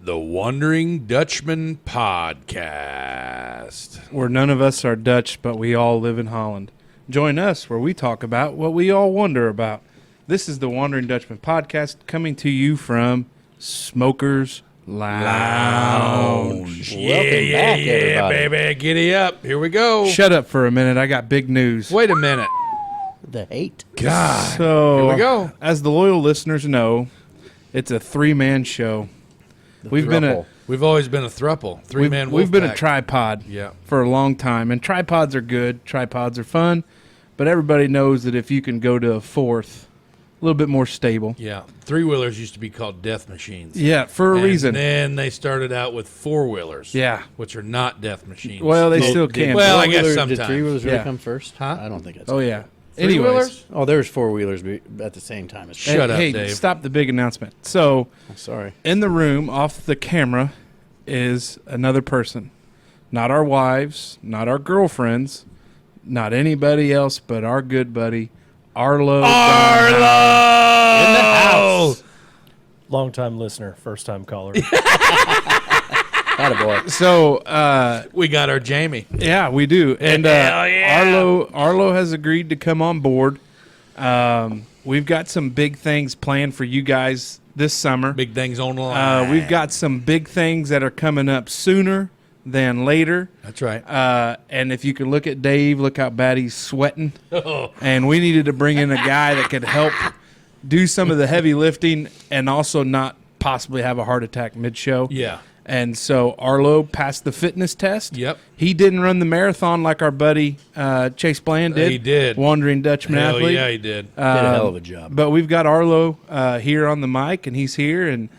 The Wondering Dutchmen podcast. Where none of us are Dutch, but we all live in Holland. Join us where we talk about what we all wonder about. This is the Wondering Dutchmen podcast coming to you from Smokers Lounge. Welcome back, everybody. Baby. Giddy up. Here we go. Shut up for a minute. I got big news. Wait a minute. The hate. God. So, here we go. As the loyal listeners know, it's a three-man show. We've always been a thruple. Three-man wolf We've been pack. a tripod for a long time, and tripods are good. Tripods are fun, but everybody knows that if you can go to a fourth, a little bit more stable. Yeah. Three-wheelers used to be called death machines. Yeah, for a reason. And then they started out with four-wheelers. Yeah. Which are not death machines. Well, they still can. Well, I guess sometimes. Did three-wheelers really Yeah. come first? Huh? I don't think that's Oh, yeah. Three-wheelers? Anyways. Oh, there was four-wheelers at the same time as Shut up, hey, Dave. Stop the big announcement. So, Sorry. in the room, off the camera, is another person. Not our wives, not our girlfriends, not anybody else, but our good buddy, Arlo. Arlo! In the house. Long-time listener, first-time caller. Attaboy. So, We got our Jamie. yeah, we do. And Hell yeah. Arlo has agreed to come on board. We've got some big things planned for you guys this summer. Big things on the line. We've got some big things that are coming up sooner than later. That's right. And if you could look at Dave, look how bad he's sweating. Oh. And we needed to bring in a guy that could help do some of the heavy lifting and also not possibly have a heart attack mid-show. Yeah. And so Arlo passed the fitness test. Yep. He didn't run the marathon like our buddy Chase Bland did. He did. Wandering Dutchman Hell athlete. yeah, he did. Did a hell of a job. But we've got Arlo here on the mic, and he's here, and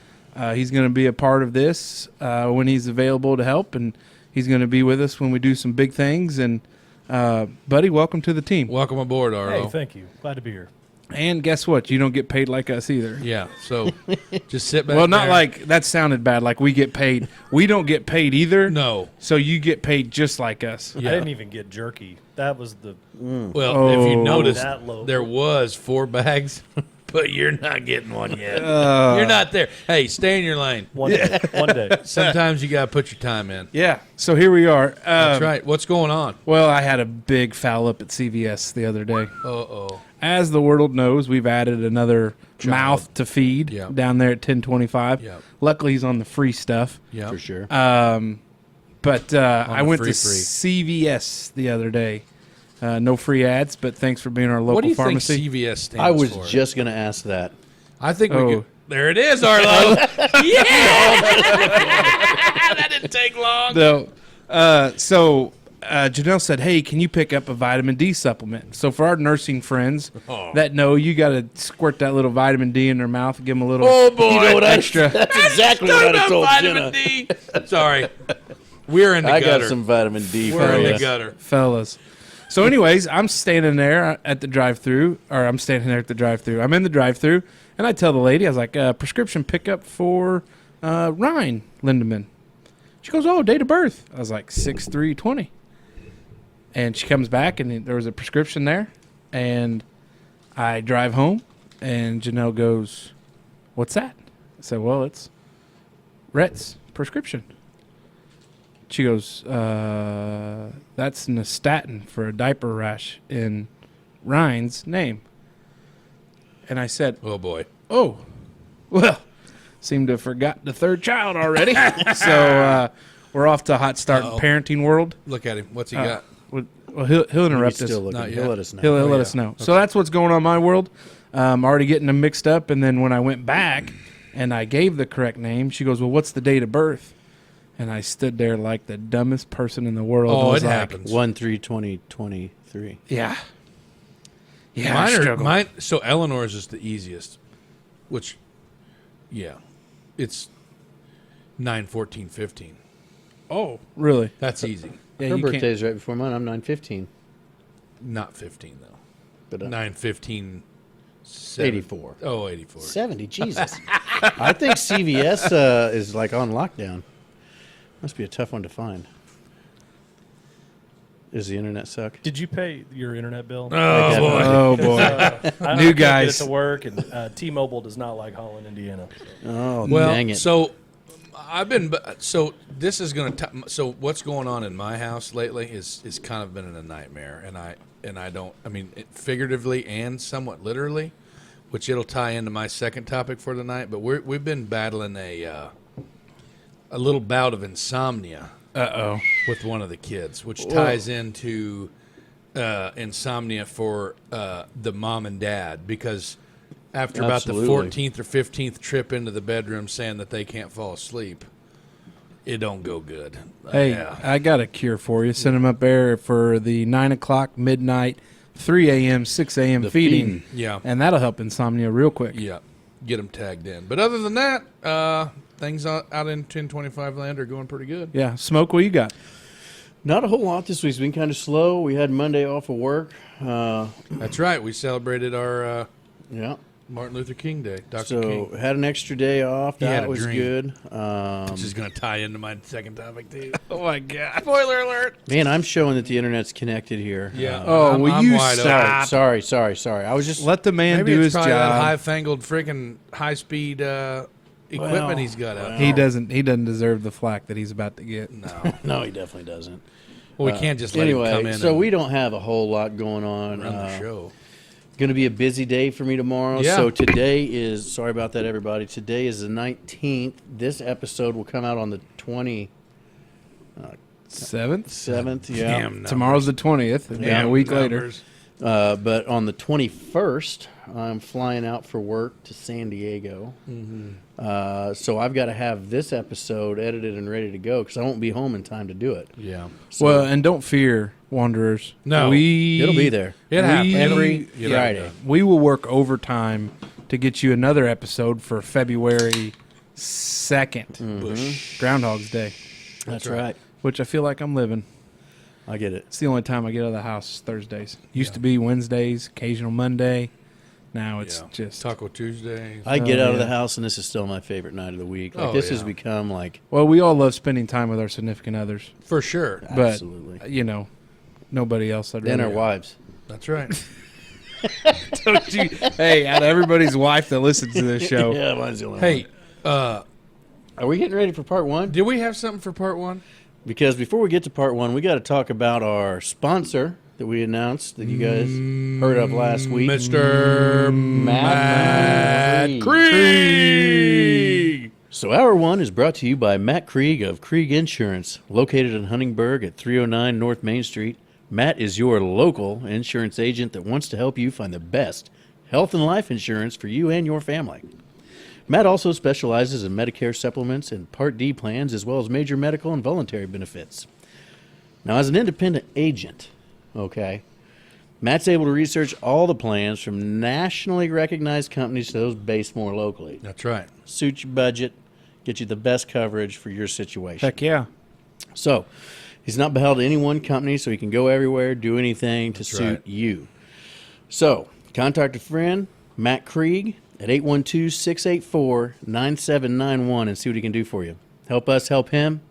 he's going to be a part of this when he's available to help, and he's going to be with us when we do some big things. And, buddy, welcome to the team. Welcome aboard, Arlo. Hey, thank you. Glad to be here. And guess what? You don't get paid like us either. Yeah, so just sit back Well, not there. like that sounded bad, like we get paid. We don't get paid either. No. So you get paid just like us. Yeah. I didn't even get jerky. That was the Well, if you Oh. noticed, That low. there was 4 bags, but you're not getting one yet. You're not there. Hey, stay in your lane. one day. One day. Sometimes you got to put your time in. Yeah. So here we are. That's right. What's going on? Well, I had a big foul up at CVS the other day. Uh-oh. As the world knows, we've added another mouth to feed Yep. down there at 1025. Yep. Luckily, he's on the free stuff. Yeah. For sure. But I went to free. CVS the other day. No free ads, but thanks for being our local What do you pharmacy. think CVS stands I was for? just going to ask that. I think we Oh. could. There it is, Arlo. Yeah! That didn't take long. So Janelle said, hey, can you pick up a vitamin D supplement? So for our nursing friends that know, you got to squirt that little vitamin D in their mouth, give them a little Oh, boy. You know what extra. That's exactly what Talking I'd have about told vitamin Jenna. D. Sorry. We're in the I gutter. got some vitamin D We're for in you. the gutter. Fellas. So anyways, I'm standing there at the drive-thru, I'm in the drive-thru, and I tell the lady, I was like, prescription pickup for Ryan Lindemann. She goes, oh, date of birth. I was like, 6/3/20. And she comes back, and there was a prescription there. And I drive home, and Janelle goes, what's that? I said, well, it's Rhett's prescription. She goes, that's Nystatin for a diaper rash in Ryan's name. And I said, Oh, boy. oh, well, seem to have forgot the third child already. So we're off to hot start in parenting world. Look at him. What's he got? Well, he'll interrupt He's us. still looking. Not He'll yet. let us know. He'll let us know. So that's what's going on in my world. Already getting them mixed up. And then when I went back and I gave the correct name, she goes, well, what's the date of birth? And I stood there like the dumbest person in the world. Oh, and was it like, happens. 1/3/2023. Yeah. Yeah. I struggle. Mine, so Eleanor's is the easiest, which, yeah, it's 9/14/15. Oh, really? That's easy. Yeah, Her you can't- birthday's right before mine. I'm 9/15. Not 15, though. But 9/15. 84. Oh, 84. 70, Jesus. I think CVS is like on lockdown. Must be a tough one to find. Does the internet suck? Did you pay your internet bill? Oh, boy. Oh, boy. I New can't guys. get it to work, and T-Mobile does not like Holland, Indiana. Oh, Well, dang it. so I've been so this is going to so what's going on in my house lately is kind of been a nightmare, and I don't, I mean, figuratively and somewhat literally, which it'll tie into my second topic for the night. But we've been battling a little bout of insomnia with one of the kids, which ties into insomnia for the mom and dad, because after about the 14th or 15th trip into the bedroom saying that they can't fall asleep, it don't go good. Hey, I got a cure for you. Send them up there for the 9 o'clock, midnight, 3 a.m., 6 a.m. feeding. Yeah. And that'll help insomnia real quick. Yeah, get them tagged in. But other than that, things out in 1025 land are going pretty good. Yeah. Smoke, what you got? Not a whole lot this week. It's been kind of slow. We had Monday off of work. That's right. We celebrated our Yeah. Martin Luther King Day. Dr. So King. had an extra day off. He had That a was dream. good. Which is going to tie into my second topic, too. Oh, my God. Spoiler alert. Man, I'm showing that the internet's connected here. Yeah. Oh, will you wide stop? open. Sorry. I was just Let the man Maybe do it's his probably that job. high-fangled freaking high-speed equipment he's got out He there. doesn't deserve the flack that he's about to get. No. no, he definitely doesn't. Well, we can't just let him come Anyway, in so and we don't have a whole lot going on. run the show. Going to be a busy day for me tomorrow. Yeah. So today is, sorry about that, everybody. Today is the 19th. This episode will come out on the 27th. 7th? Yeah. Damn numbers. Tomorrow's the 20th. And then a week later. Numbers. But on the 21st, I'm flying out for work to San Diego. So I've got to have this episode edited and ready to go because I won't be home in time to do it. Yeah. Well, and don't fear, Wanderers. No. It'll be there. It happens. Every You know, Friday. We will work overtime to get you another episode for February 2nd. Bush. Groundhog's Day, That's right. right. which I feel like I'm living. I get it. It's the only time I get out of the house, Thursdays. Used to be Wednesdays, occasional Monday. Now it's Yeah. just... Taco Tuesday. I get out of the yeah. house, and this is still my favorite night of the week. Like Oh, this yeah. has become like Well, we all love spending time with our significant others. For sure. But, absolutely. you know, nobody else. I'd And our rather- wives. That's right. Don't you- hey, out of everybody's wife that listens to this show, Yeah, mine's the only Hey, one. Are we getting ready for part one? did we have something for part one? Because before we get to part one, we got to talk about our sponsor that we announced that you guys heard of last week. Mr. Matt Krieg. So hour one is brought to you by Matt Krieg of Krieg Insurance, located in Huntingburg at 309 North Main Street. Matt is your local insurance agent that wants to help you find the best health and life insurance for you and your family. Matt also specializes in Medicare supplements and Part D plans, as well as major medical and voluntary benefits. Now, as an independent agent, okay, Matt's able to research all the plans from nationally recognized companies to those based more locally. That's right. Suit your budget, get you the best coverage for your situation. heck yeah. So, he's not beheld to any one company, so he can go everywhere, do anything to That's suit right. you. So, contact a friend, Matt Krieg, at 812-684-9791 and see what he can do for you. Help us help him.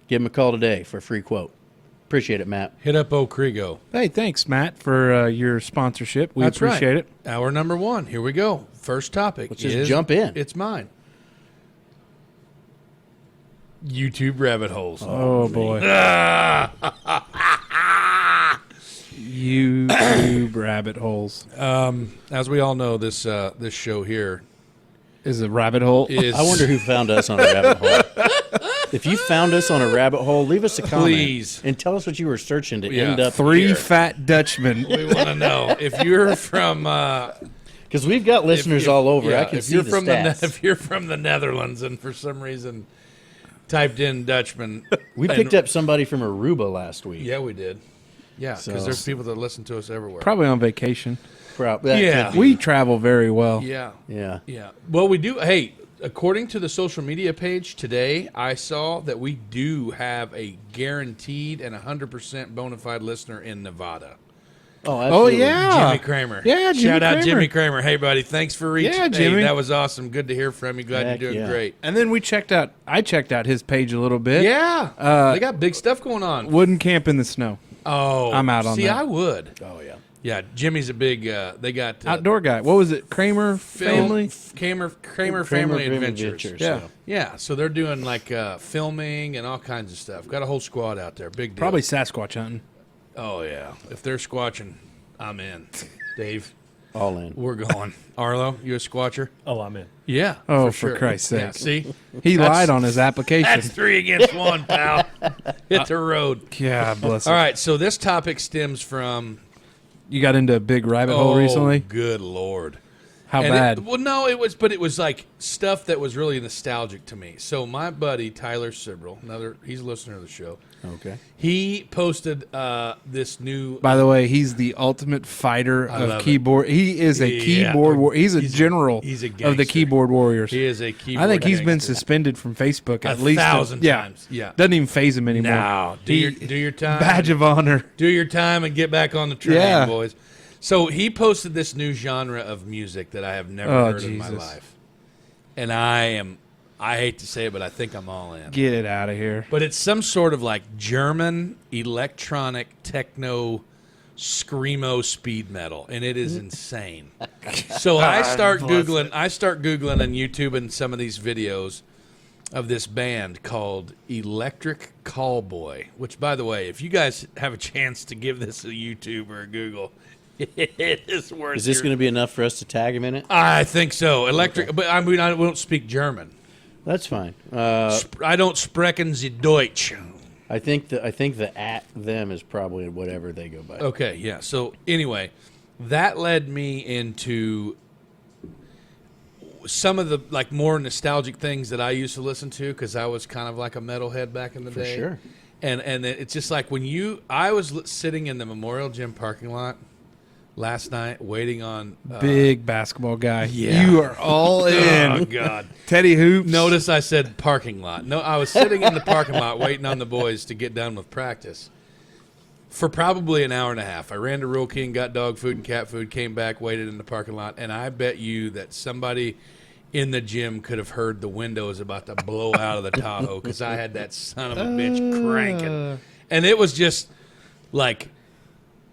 Give him a call today for a free quote. Appreciate it, Matt. Hit up Kriego. Hey, thanks, Matt, for your sponsorship. We That's appreciate right. it. Hour number one. Here we go. First topic. Let's just is- jump in. It's mine. YouTube rabbit holes. Oh, boy. YouTube rabbit holes. As we all know, this show here Is a rabbit hole? is. I wonder who found us on a rabbit hole. If you found us on a rabbit hole, leave us a comment. Please. And tell us what you were searching to Yeah. end up Three here. fat Dutchmen. We want to know if you're from. Because we've got listeners if- all over. yeah, I can if see you're the from stats. if you're from the Netherlands and for some reason typed in Dutchman, We picked up somebody from Aruba last week. Yeah, we did. Yeah, because So- there's people that listen to us everywhere. Probably on vacation. That Yeah. could be. We travel very well. Yeah, Yeah. yeah. Well, we do. Hey, according to the social media page today, I saw that we do have a guaranteed and 100% bona fide listener in Nevada. Oh, absolutely. yeah. Jimmy Kramer. Yeah, Jimmy Shout out Kramer. Jimmy Kramer. Hey, buddy, thanks for reaching. Yeah, Hey, Jimmy. that was awesome. Good to hear from you. Glad Heck you're doing yeah. great. And then I checked out his page a little bit. Yeah, they got big stuff going on. Wooden camp in the snow. Oh, I'm out on see, that. I would. Oh, yeah. Yeah, Jimmy's a big. They got Outdoor guy. What was it? Kramer family. Kramer Family Kramer Adventures. Yeah. Yeah, so they're doing like filming and all kinds of stuff. Got a whole squad out there. Big deal. Probably Sasquatch hunting. Oh yeah, if they're squatching, I'm in. Dave, All in. we're going. Arlo, you a squatcher? Oh, I'm in. Yeah. Oh, for for Christ's Yeah, sake. see, He That's- lied on his application. that's 3 against 1, pal. Hit the road. Yeah, bless All him. right, so this topic stems from. You got into a big rabbit hole recently? Good Lord. How And bad? well, no, it was like stuff that was really nostalgic to me. So my buddy Tyler Sibrel, he's a listener of the show. Okay. He posted this new. By the way, he's the ultimate fighter love of it. keyboard. He is a Yeah. keyboard warrior. He's a He's- general he's a of the gangster. keyboard warriors. He is a keyboard. I think he's been gangster. suspended from Facebook at A least 1,000 times. Yeah. Doesn't even phase him anymore. No, do your time. Badge of honor. Do your time and get back on the train, Yeah. boys. So he posted this new genre of music that I have never Oh, heard in my Jesus. life, and I hate to say it, but I think I'm all in. Get it out of here. But it's some sort of like German electronic techno screamo speed metal, and it is insane. So I start googling on YouTube and some of these videos of this band called Electric Callboy. Which, by the way, if you guys have a chance to give this a YouTube or a Google, it is worth. Is this going to be enough for us to tag him in it? I think so. Electric, but I mean, I don't speak German. That's fine. I don't sprechen Sie Deutsch. I think the at them is probably whatever they go by. Okay, yeah. So anyway, that led me into some of the like more nostalgic things that I used to listen to because I was kind of like a metalhead back in the For day. sure. And it's just like I was sitting in the Memorial Gym parking lot last night waiting on Big basketball guy. yeah. You are all Oh in. God. Teddy Hoops. Notice I said parking lot. No, I was sitting in the parking lot waiting on the boys to get done with practice for probably an hour and a half. I ran to Rural King, got dog food and cat food, came back, waited in the parking lot, and I bet you that somebody in the gym could have heard the windows about to blow out of the Tahoe because I had that son of a bitch cranking. And it was just like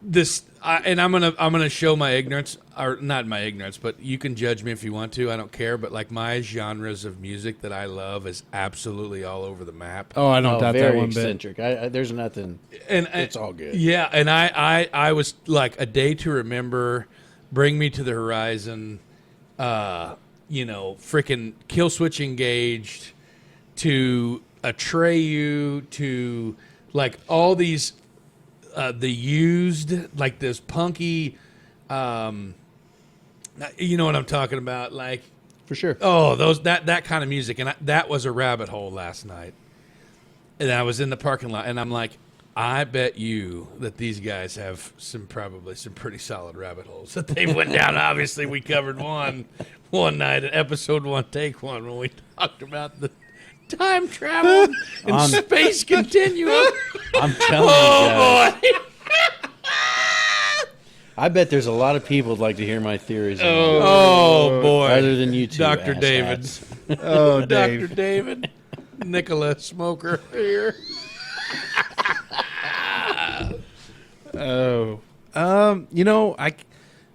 this. And I'm gonna show my ignorance, or not my ignorance, but you can judge me if you want to. I don't care. But like my genres of music that I love is absolutely all over the map. Oh, I don't doubt that very one bit. eccentric. There's nothing. And It's all good. Yeah, and I was like A Day to Remember, Bring Me to the Horizon, freaking Kill Switch Engaged, to Atreyu, to like all these. The Used, like this punky, you know what I'm talking about, like For sure. oh that kind of music, and that was a rabbit hole last night. And I was in the parking lot, and I'm like, I bet you that these guys have probably some pretty solid rabbit holes that they went down. Obviously, we covered one night at episode 1, take 1, when we talked about the time travel and space continuum. I'm telling you guys. Oh boy. I bet there's a lot of people who'd like to hear my theories. on Oh boy. this, other than you two. Dr. asshats. David. Oh, Dr. Dave. David. Nicola Smoker here. Oh.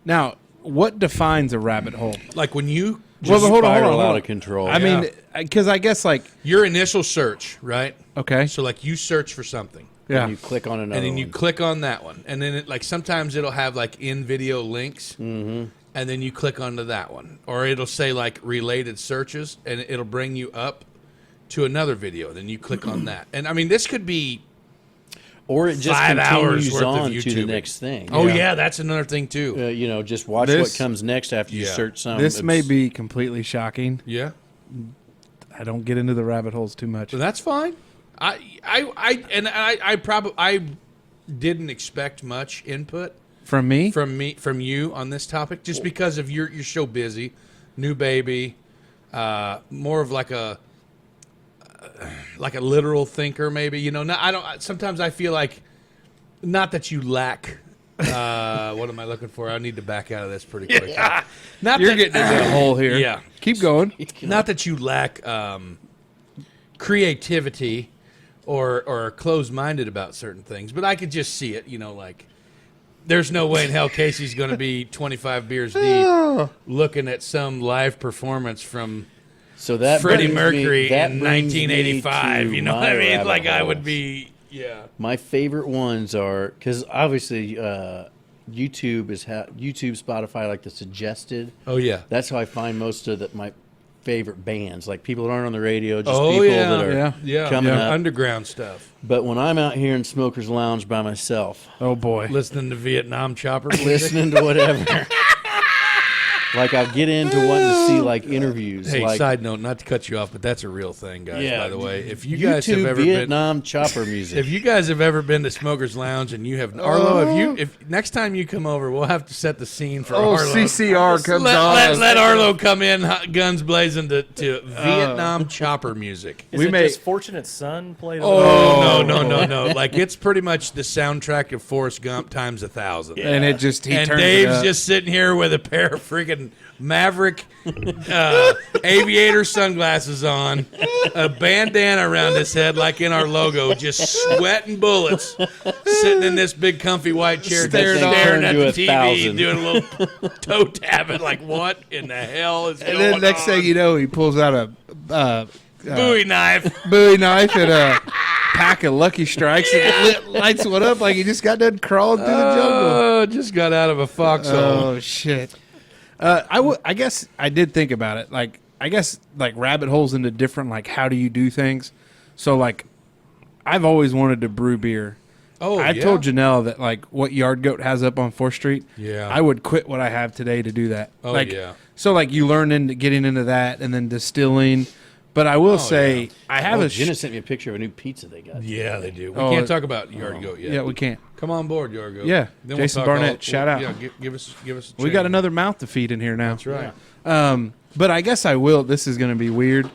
Now, what defines a rabbit hole? Like when you Well, but hold on. Spiral out of control. I mean, because I guess like, your initial search, right? okay. So like you search for something. Yeah. And you click on another And then you one. click on that one, and then like sometimes it'll have like in video links, and then you click onto that one, or it'll say like related searches, and it'll bring you up to another video. Then you click on that, and I mean this could be Or it just 5 hours continues worth of on to the YouTubing. next thing. oh yeah, that's another thing too. Just watch This- what comes next after you Yeah. search some. This may be completely shocking. Yeah, I don't get into the rabbit holes too much. so that's fine. I probably didn't expect much input From me? from you on this topic, just because of you're so busy, new baby, more of like a literal thinker, maybe. I don't. Sometimes I feel like, not that you lack. What am I looking for? I need to back out of this pretty quick. Not You're that, getting into a hole here. Yeah. Keep going. Not that you lack creativity or are closed-minded about certain things, but I could just see it. Like there's no way in hell Casey's going to be 25 beers deep looking at some live performance from So that Freddie brings Mercury me, that in brings me 1985. to You know what my I mean? rabbit Like I would holes. be, yeah. My favorite ones are because obviously YouTube, Spotify, like the suggested. Oh yeah. That's how I find most of my favorite bands, like people that aren't on the radio, just Oh people yeah. that are Yeah. coming yeah. up. Underground stuff. But when I'm out here in Smoker's Lounge by myself, Oh boy. Listening to Vietnam chopper music. listening to whatever, like I'll get into wanting to see like interviews. Hey, like, side note, not to cut you off, but that's a real thing, guys. yeah, By the way, if you guys YouTube have ever been, Vietnam chopper music. if you guys have ever been to Smokers Lounge and you have Arlo, if next time you come over, we'll have to set the scene for Oh, Arlo. CCR comes on. Let Arlo come in, guns blazing to Vietnam chopper music. Is We it may- just Fortunate Son played? Oh no! Like it's pretty much the soundtrack of Forrest Gump times 1,000. And it just he And turns it Dave's up. just sitting here with a pair of freaking Maverick aviator sunglasses on, a bandana around his head like in our logo, just sweating bullets, sitting in this big comfy white chair, just Staring staring at to the a TV, 1,000. doing a little toe tapping, like what in the hell is And going then next on? thing you know, he pulls out a Bowie knife. Bowie knife and a pack of Lucky Strikes and lights one up like he just got done crawling through the jungle. Oh, just got out of a foxhole. Oh shit! I guess I did think about it. Like I guess like rabbit holes into different like how do you do things. So like I've always wanted to brew beer. Oh, I yeah. told Janelle that like what Yard Goat has up on 4th Street. Yeah. I would quit what I have today to do that. Oh, like, yeah. So like you learn into getting into that and then distilling. But I will say yeah. I have a Jenna sent me a picture of a new pizza they got. Yeah, they do. We Oh, can't talk about Yard Goat yet. yeah we can't. Come on board, Yard Goat. Yeah, Then Jason talk Barnett, shout out. Yeah, give us. A We got chain. another mouth to feed in here now. That's right. But I guess I will. This is going to be weird.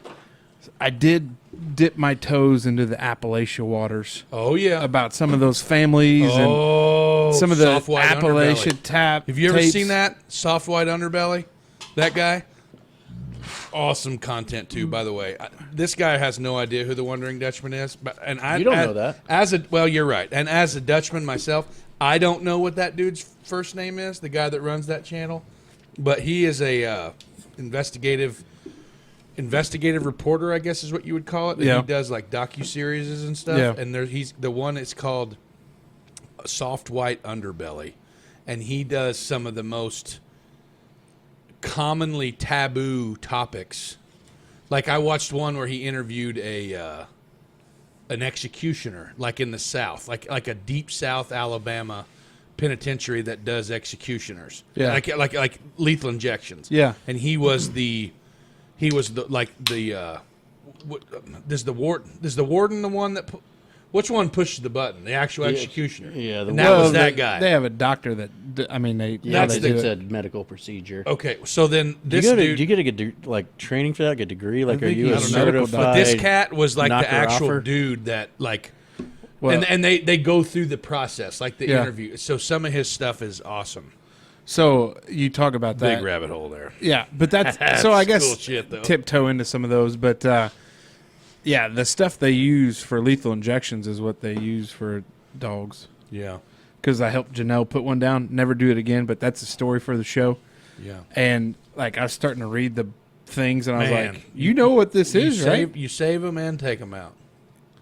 I did dip my toes into the Appalachia waters Oh yeah. about some of those families Oh, and some of the soft white Appalachia underbelly. tap. Have you ever tapes. seen that soft white underbelly? That guy. Awesome content too, by the way. This guy has no idea who the Wondering Dutchman is, but I You don't know that. Well, you're right. And as a Dutchman myself, I don't know what that dude's first name is. The guy that runs that channel, but he is a investigative reporter, I guess is what you would call it. And Yeah. he does like docuseries and stuff. Yeah. And he's the one. It's called Soft White Underbelly, and he does some of the most commonly taboo topics. Like I watched one where he interviewed an executioner, like in the South, like a deep South Alabama penitentiary that does executioners. Yeah. like lethal injections. Yeah. And he was the is the warden the one that which one pushes the button? The actual executioner. yeah, the and that warden. was that they, guy. They have a doctor that they Yeah, That's they the- it's a medical procedure. Okay, so then Do you this go to, dude. do you get a good like training for that? Get a degree? Like, are think you a he's a medical certified? doctor. But this cat was like the knocker actual offer? dude that like, Well- and they go through the process like the Yeah. interview. So some of his stuff is awesome. So you talk about that. Big rabbit hole there. Yeah, but that's That's so I guess cool shit, though. tiptoe into some of those. But yeah, the stuff they use for lethal injections is what they use for dogs. Yeah, Because I helped Janelle put one down. Never do it again, but that's a story for the show. yeah. And like I was starting to read the things, and I was Man, like, "You know what this is, right?" You save them and take them out.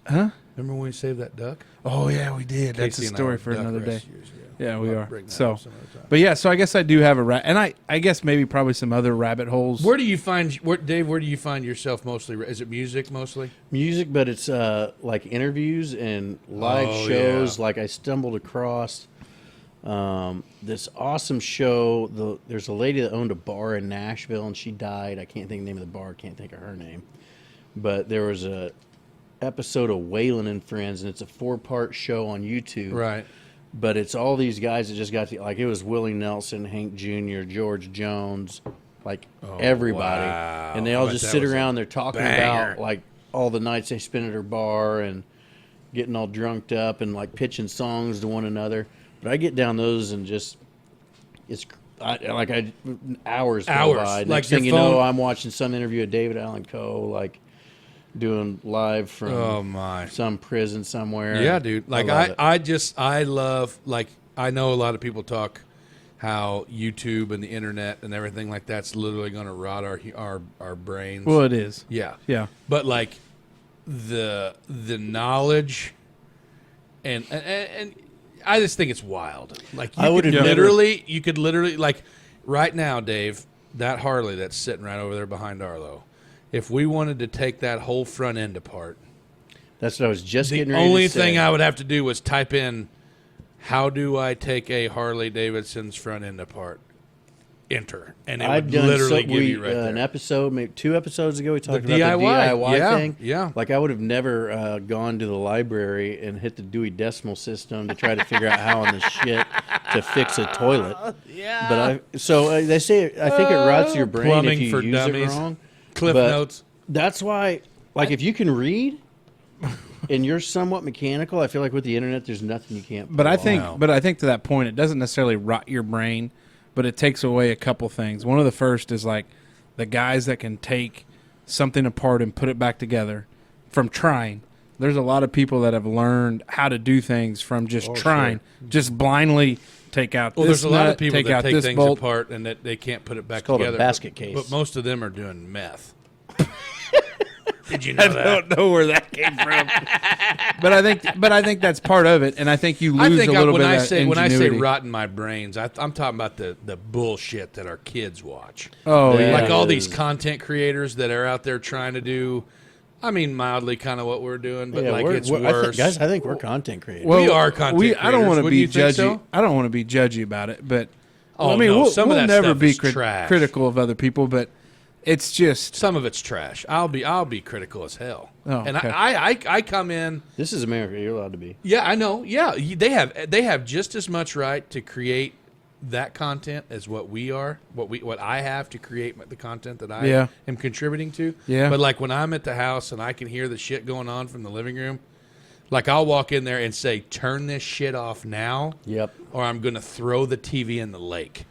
Huh? Remember when we saved that duck? Oh yeah, we did. That's Casey a and I story were for duck another day. rescuers, Yeah, we I'll are. bring that So, up some other time. but yeah, so I guess I do have a and I guess maybe probably some other rabbit holes. Where do you find Dave? Where do you find yourself mostly? Is it music mostly? Music, but it's like interviews and live Oh, shows. yeah. Like I stumbled across this awesome show. There's a lady that owned a bar in Nashville, and she died. I can't think of the name of the bar. Can't think of her name. But there was a episode of Waylon and Friends, and it's a 4-part show on YouTube. Right. But it's all these guys that just got to, like, it was Willie Nelson, Hank Jr., George Jones, like everybody. wow. And they I all bet just that sit was a around, they're talking banger. about, like, all the nights they spent at her bar and getting all drunked up and, like, pitching songs to one another. But I get down those and just, hours go Hours. by. Like Next your thing you phone- know, I'm watching some interview of David Allen Coe, like, doing live from Oh my. some prison somewhere. Yeah, dude. Like love it. I love like I know a lot of people talk how YouTube and the internet and everything like that's literally going to rot our brains. Well, it is. Yeah. Yeah. But like the knowledge and I just think it's wild. Like I would have you could literally like right now, Dave, that Harley that's sitting right over there behind Arlo. If we wanted to take that whole front end apart, That's what I was just the getting ready only to say. thing I would have to do was type in, how do I take a Harley Davidson's front end apart? Enter. And it I've would done literally give you right there. an episode, maybe 2 episodes ago, we talked The about the DIY, DIY thing. yeah. Like I would have never gone to the library and hit the Dewey Decimal System to try to figure out how in the shit to fix a toilet. Yeah. But they say I think it rots your brain Plumbing if you for use dummies. it wrong. Cliff But Notes. That's why, like, if you can read and you're somewhat mechanical, I feel like with the internet, there's nothing you can't. But I pull think, off. but I think to that point, it doesn't necessarily rot your brain, but it takes away a couple things. One of the first is like the guys that can take something apart and put it back together from trying. There's a lot of people that have learned how to do things from just trying, just blindly take out. Well, this there's a lot nut, of people take that out take this things bolt. apart and that they can't put it back It's called a together. basket case. But most of them are doing meth. Did you know I that? don't know where that came from, but I think that's part of it, and I think you lose a little bit of that when I say ingenuity. rotten my brains, I'm talking about the bullshit that our kids watch. Oh Yeah. yeah, Like all these is- content creators that are out there trying to do, I mean, mildly kind of what we're doing, but like it's worse. guys, I think we're content creators. We are content I don't want to creators. Wouldn't be you think judgy. so? I don't want to be judgy about it, but Oh, I mean, no, we'll, some of we'll that never stuff be is trash. critical of other people, but it's just Some of it's trash. I'll be critical as hell. Oh, and okay. I come in. This is America. You're allowed to be. Yeah, I know. Yeah, they have just as much right to create that content as what we are. What I have to create the content that I Yeah. am contributing to. Yeah. But like when I'm at the house and I can hear the shit going on from the living room, like I'll walk in there and say, "Turn this shit off now," Yep. or I'm going to throw the TV in the lake.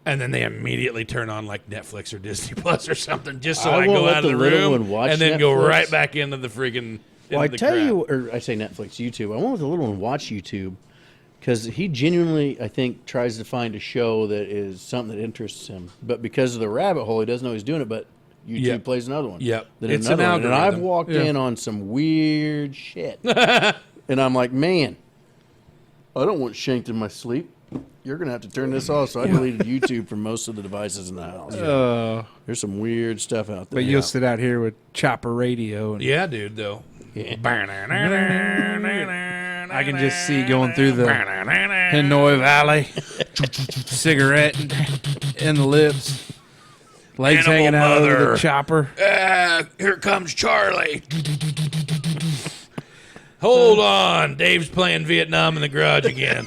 And then they immediately turn on like Netflix or Disney Plus or something, just so I I won't go let out of the the little room one watch and then go Netflix. right back into the freaking. Well, I into the tell crap. you, or I say Netflix, YouTube. I went with the little one watch YouTube because he genuinely, I think, tries to find a show that is something that interests him. But because of the rabbit hole, he doesn't know he's doing it. But YouTube Yep. plays another one. Yep. Then It's another an one. And I've algorithm. walked Yeah. in on some weird shit, and I'm like, man, I don't want shanked in my sleep. You're gonna have to turn this off. So I deleted YouTube from most of the devices in the house. There's some weird stuff out there. but you'll sit out here with chopper radio, and Yeah, dude. Though. I can just see going through the Annoy Valley, cigarette in the lips, legs Animal hanging out over mother. the chopper. Here comes Charlie. Hold on, Dave's playing Vietnam in the garage again.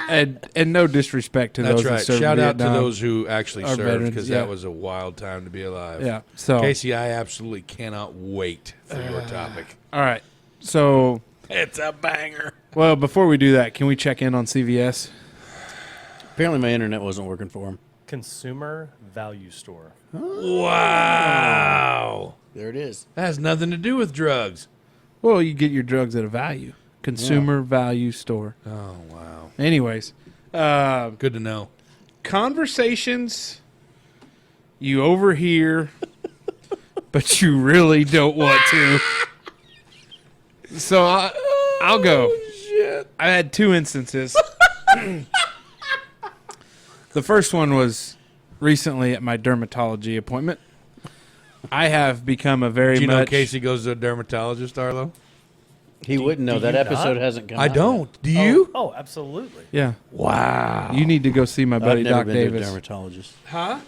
And no disrespect to That's those right. that served Shout out to Vietnam. those who actually Our served veterans, because yeah. that was a wild time to be alive. Yeah. So Casey, I absolutely cannot wait for your topic. all right. So It's a banger. well, before we do that, can we check in on CVS? Apparently, my internet wasn't working for him. Consumer Value Store. Wow. There it is. That has nothing to do with drugs. Well, you get your drugs at a value. Consumer Value Store. Oh, wow. Anyways, Good to know. conversations you overhear, but you really don't want to. So I'll go. Shit. I had 2 instances. The first one was recently at my dermatology appointment. I have become a very Do you know much. Casey goes to a dermatologist, Arlo? He wouldn't know. do That you episode not? hasn't come I out don't. Do you? Oh, absolutely. Yeah, Wow. you need to go see my yet. buddy I've never Doc been Davis. to a dermatologist. Huh?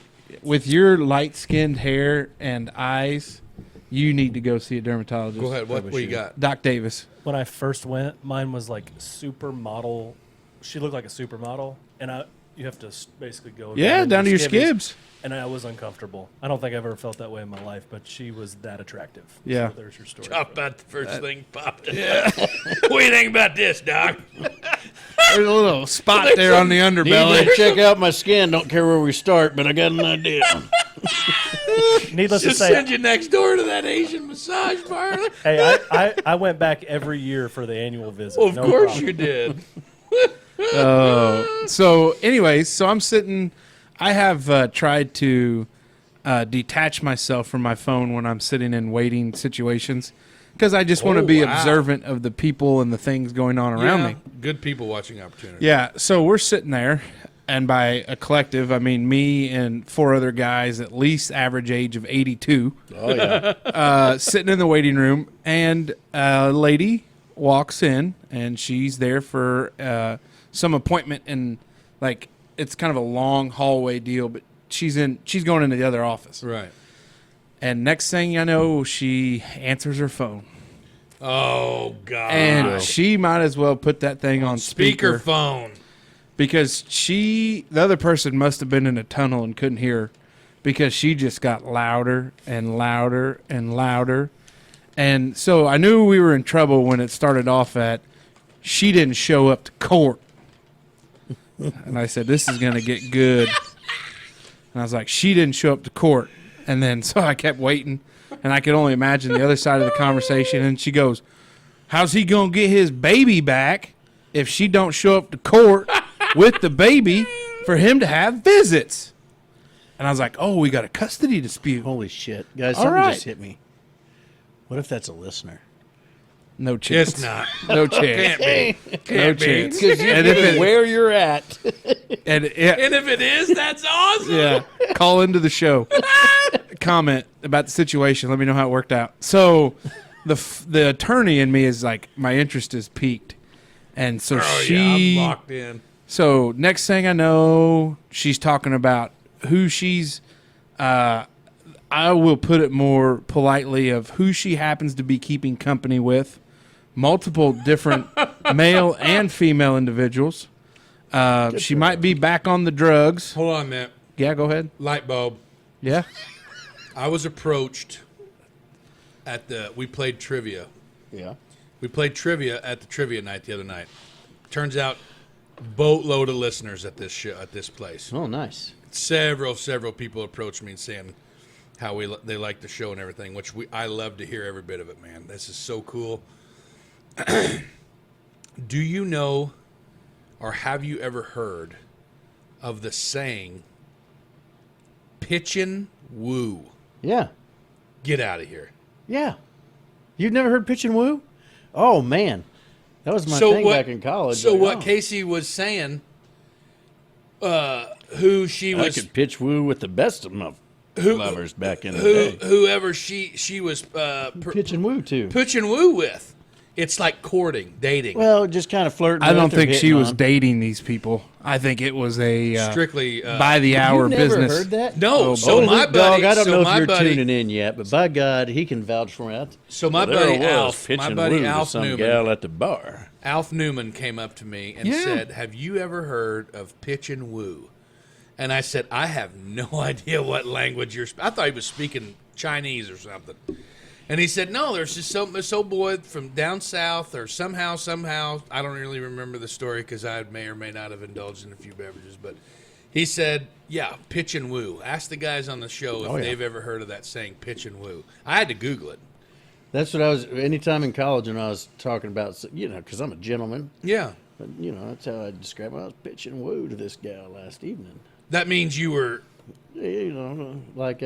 With your light-skinned hair and eyes, you need to go see a dermatologist. Go ahead. What you got? Doc Davis. When I first went, mine was like supermodel. She looked like a supermodel, and you have to basically go Yeah, down to your skivvies, skibs. and I was uncomfortable. I don't think I've ever felt that way in my life, but she was that attractive. Yeah. So there's your story. How about the first thing popped? Yeah. What do you think about this, Doc? There's a little spot there on the Need underbelly. to check out my skin. Don't care where we start, but I got an idea. Needless to Just say, send you next door to that Asian massage parlor. hey, I went back every year for the annual visit. Well, of No course problem. you did. So, anyways, so I'm sitting. I have tried to detach myself from my phone when I'm sitting in waiting situations because I just want to Oh, be wow. observant of the people and the things going on around me. Good people watching opportunity. Yeah, so we're sitting there, and by a collective, I mean me and 4 other guys, at least average age of 82, Oh yeah. sitting in the waiting room, and a lady walks in, and she's there for some appointment, and like it's kind of a long hallway deal, but she's going into the other office. Right. And next thing I know, she answers her phone, Oh God. and she might as well put that thing on speaker. Speakerphone. Because the other person must have been in a tunnel and couldn't hear her because she just got louder and louder and louder. And so I knew we were in trouble when it started off at, she didn't show up to court. And I said, this is going to get good. And I was like, she didn't show up to court. And then so I kept waiting, and I could only imagine the other side of the conversation. And she goes, how's he going to get his baby back if she don't show up to court with the baby for him to have visits? And I was like, oh, we got a custody dispute. Holy shit, guys! All Something right. just hit me. What if that's a listener? No chance. It's not. No chance. Can't be. No Can't be. chance. Because you And know if it- where you're at. And it, And if it is, that's awesome. yeah, call into the show. Comment about the situation. Let me know how it worked out. So the attorney in me is like, my interest is piqued. And so Oh she... yeah, I'm locked in. So next thing I know, she's talking about who she's. I will put it more politely of who she happens to be keeping company with, multiple different male and female individuals. She might be back on the drugs. Hold on a minute. Yeah, go ahead. Light bulb. Yeah. I was approached we played trivia. Yeah. We played trivia at the trivia night the other night. Turns out, boatload of listeners at this show, at this place. Oh, nice. Several people approached me and saying how they like the show and everything, which I love to hear every bit of it, man. This is so cool. Do you know, or have you ever heard of the saying, pitchin' woo? Yeah. Get out of here. Yeah. You've never heard pitch and woo? Oh man, that was my thing back in college. So Like, what oh, Casey was saying, who she I was, could pitch woo with the best of my lovers back in the day. whoever she was Pitch and woo too. pitch and woo with. It's like courting, dating. Well, just kind of flirting. I don't with or think she hitting was on. dating these people. I think it was a Strictly by the hour You've never business. heard that? No, so Oh, my Luke, buddy, dog, I don't so know my if you're buddy, tuning in yet, but by God, he can vouch for me. so my There I buddy was, Alf, my pitching buddy woo to Alf some Newman, gal at the bar. Alf Newman came up to me and Yeah. said, "Have you ever heard of pitch and woo?" And I said, "I have no idea what language you're." I thought he was speaking Chinese or something. And he said, "No, there's just this old boy from down south, or somehow, I don't really remember the story because I may or may not have indulged in a few beverages, but he said, yeah, pitch and woo. Ask the guys on the show if Oh, yeah. they've ever heard of that saying, pitch and woo. I had to Google it. That's what I was. Anytime in college, when I was talking about, because I'm a gentleman, Yeah. but that's how I describe it. I was pitching woo to this gal last evening. That means you were Like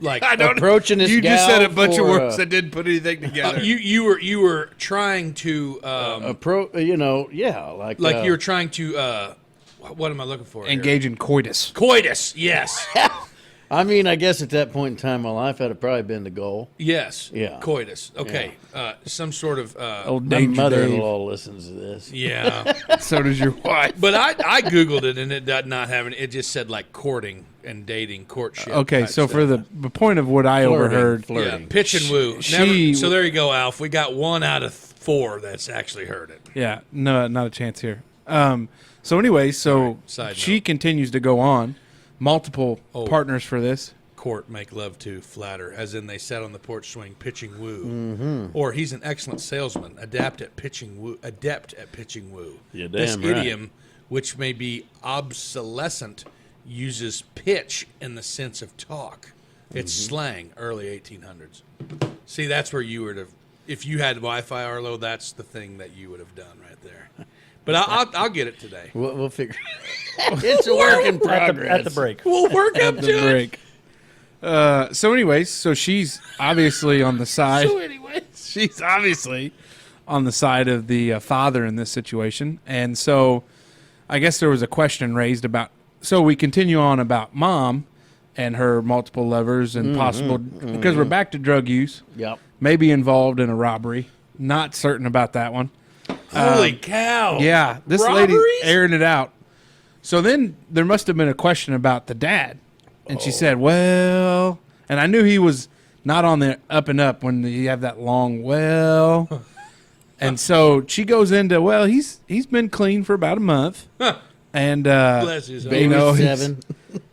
like approaching this You gal just said a bunch of for, words that didn't put anything together. you were trying to like you were trying to what am I looking for? here? Engage in coitus. Coitus, yes. I mean, I guess at that point in time in my life, that'd have probably been the goal. Yes. Yeah. Coitus. Okay. Some sort of Old My Danger Dave. mother-in-law listens to this. yeah. So does your wife. But I googled it and it did not have it just said like courting and dating, courtship. Okay, type so stuff. for the point of what I overheard, yeah, pitch and woo. So there you go, Alf. We got 1 out of 4 that's actually heard it. yeah, no, not a chance here. So anyway, side she note. continues to go on, multiple partners for this. Court, make love to, flatter, as in they sat on the porch swing, pitching woo. Or he's an excellent salesman, adept at pitching woo. You're This damn right. idiom, which may be obsolescent, uses pitch in the sense of talk. It's slang, early 1800s. See, that's where you would have, if you had Wi-Fi, Arlo, that's the thing that you would have done right there. But I'll get it today. We'll figure. It's a work in progress. At the break. We'll work up the to it. break. So anyways, so she's obviously on the side. She's obviously on the side of the father in this situation. And so I guess there was a question raised about, so we continue on about mom and her multiple lovers and possible, because we're back to drug use, Yep. maybe involved in a robbery. Not certain about that one. Holy cow. Yeah, this lady Robberies? airing it out. So then there must have been a question about the dad. And she said, well, and I knew he was not on the up and up when you have that long, well. And so she goes into, well, he's been clean for about a month. And, Bless his Baby know, he's-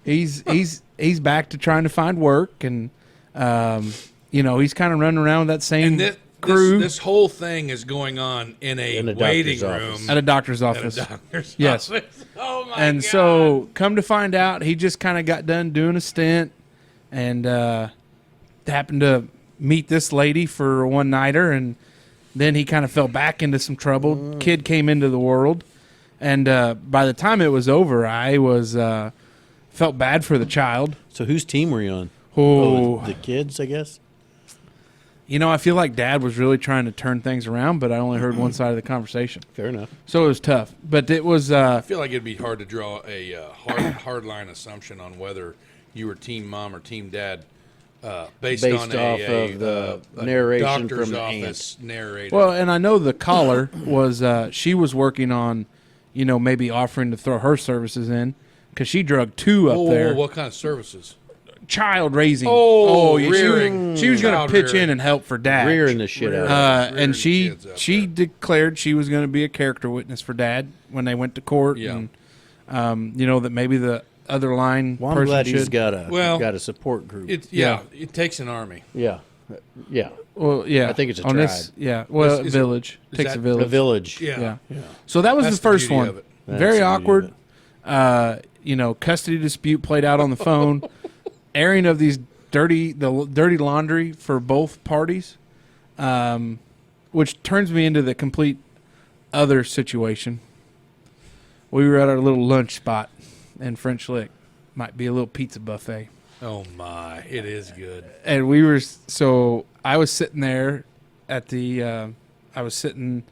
7. he's back to trying to find work. And, he's kind of running around with that same And crew this whole thing is going on in a In a waiting doctor's room. office. at a doctor's At office. a doctor's Yes. office. Oh, my And God. so, come to find out, he just kind of got done doing a stint and happened to meet this lady for a one-nighter, and then he kind of fell back into some trouble. Kid came into the world, and by the time it was over, I was felt bad for the child. So whose team were you on? Oh, The kids, I guess. I feel like Dad was really trying to turn things around, but I only heard one side of the conversation. Fair enough. So it was tough. But it was... I feel like it'd be hard to draw a hard line assumption on whether you were team mom or team dad based on Based off of the narration doctor's from the office narrated. Well, and I know the caller was she was working on, maybe offering to throw her services in because she drug two up there. what kind of services? Child raising. Oh, yeah, rearing. She was going Child to pitch rearing. in and help for Dad. Rearing the shit out of it. Rearing And she kids up she there. declared she was going to be a character witness for Dad when they went to court. Yeah. And that maybe the other line Well, I'm person glad should. he's got a support group. It takes an army. yeah. Well, yeah. I think it's a on tribe. This, yeah. Well, Is a it- village. is Takes that- a village. A village. Yeah. Yeah. So that was That's the first beauty one. of it. That's Very the beauty of awkward. Custody dispute played out on the phone. Airing of the dirty laundry for both parties, which turns me into the complete other situation. We were at our little lunch spot in French Lick. Might be a little pizza buffet. Oh my, it is good. And I was sitting there at I was sitting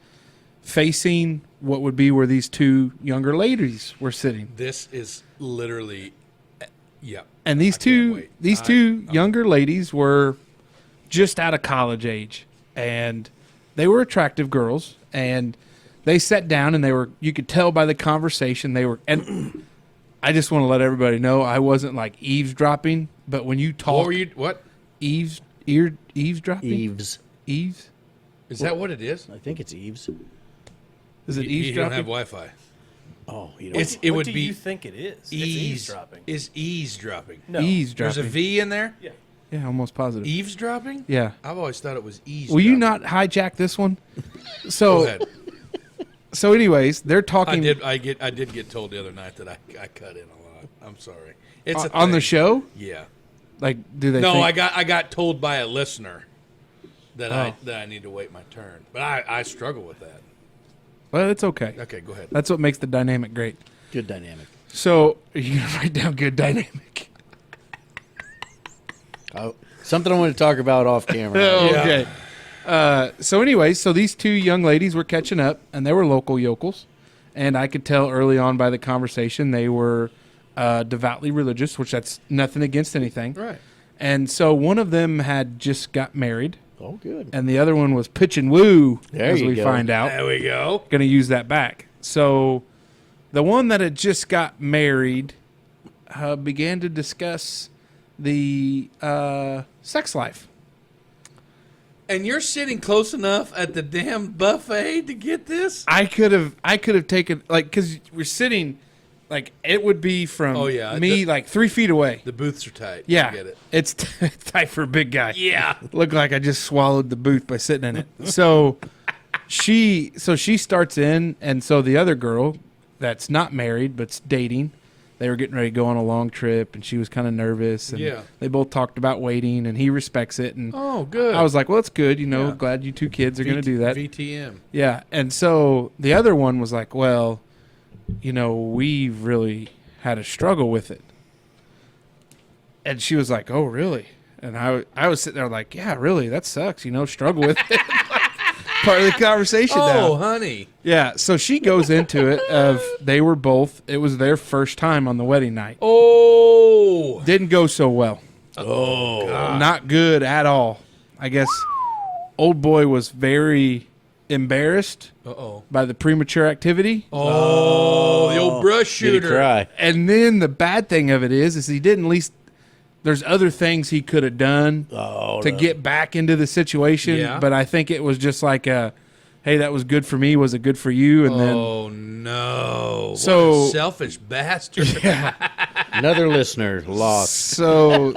facing what would be where these two younger ladies were sitting. This is literally, yeah. And these I can't two wait. younger ladies were just out of college age, and they were attractive girls, and they sat down and you could tell by the conversation and I just want to let everybody know I wasn't like eavesdropping, but when you talk What were you? What eavesdropping? Eves. Eaves? is that? What it is? I think it's Eves. Is it You don't eavesdropping? have Wi-Fi. Oh, you don't. It what would do be you think it is? It's eavesdropping. Is eavesdropping? No. Eavesdropping. There's a V in there. Yeah. Yeah, almost positive. Eavesdropping? Yeah. I've always thought it was eavesdropping. Will you not hijack this one? Go So ahead. so anyways, they're talking I did get told the other night that I cut in a lot. I'm sorry. It's a on the thing. show? Yeah. Like do they No, think, I got told by a listener that I need to wait my turn, but I struggle with that. well, it's okay. Okay, go ahead. That's what makes the dynamic great. Good dynamic. So you're gonna write down good dynamic. Oh, something I want to talk about off camera. Okay. So anyways, so these two young ladies were catching up, and they were local yokels, and I could tell early on by the conversation they were devoutly religious, which that's nothing against anything. Right. And so one of them had just got married, Oh, good. and the other one was pitch and woo, There as you we go. find out. There we go. Going to use that back. So the one that had just got married began to discuss the sex life. And you're sitting close enough at the damn buffet to get this? I could have taken because we're sitting it would be from Oh, yeah. me 3 feet away. The booths are tight. Yeah, I get it. it's tight for a big guy. Yeah. Looked like I just swallowed the booth by sitting in it. So she starts in, and so the other girl that's not married but's dating, they were getting ready to go on a long trip, and she was kind of nervous. And Yeah. they both talked about waiting, and he respects it. And Oh, good. I was like, well, it's good. Yeah. Glad you two kids are going to do that. VTM. Yeah. And so the other one was like, well, we've really had a struggle with it. And she was like, oh, really? And I was sitting there like, yeah, really? That sucks. Struggle with it. Part of the conversation now. Oh, honey. Yeah. So she goes into it it was their first time on the wedding night. Oh. Didn't go so well. Oh. Not good at all. I guess old boy was very embarrassed Uh-oh. by the premature activity. Oh, the old brush Did he shooter. cry? And then the bad thing of it is he didn't at least there's other things he could have done to get back into the situation. Yeah. But I think it was just like hey, that was good for me. Was it good for you? And then Oh, no. So- What a selfish bastard. Another listener lost. So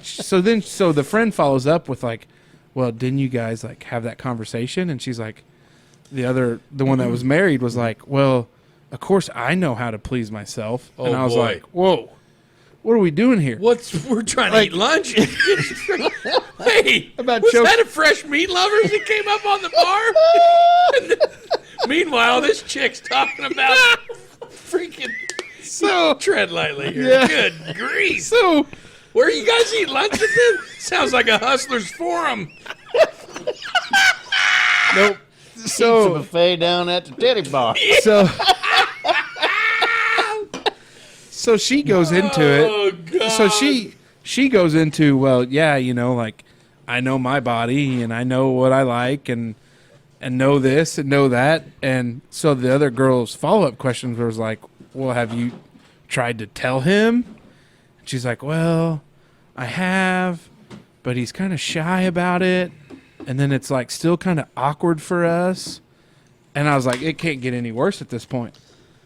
so the friend follows up with like, well, didn't you guys like have that conversation? And she's like, the one that was married was like, well, of course I know how to please myself. Oh, and I was boy. like, whoa, what are we doing here? We're trying to eat lunch. Hey, About was choke- that a fresh meat lovers that came up on the bar? Meanwhile, this chick's talking about freaking tread lightly here. Yeah. Good grief. So Where you guys eat lunch at this? Sounds like a hustler's forum. nope. Pizza So buffet down at the titty bar. so she goes into it. Oh, God. So she goes into, well, yeah, like I know my body and I know what I like and know this and know that. And so the other girl's follow-up questions was like, well, have you tried to tell him? And she's like, well, I have, but he's kind of shy about it. And then it's like still kind of awkward for us. And I was like, it can't get any worse at this point.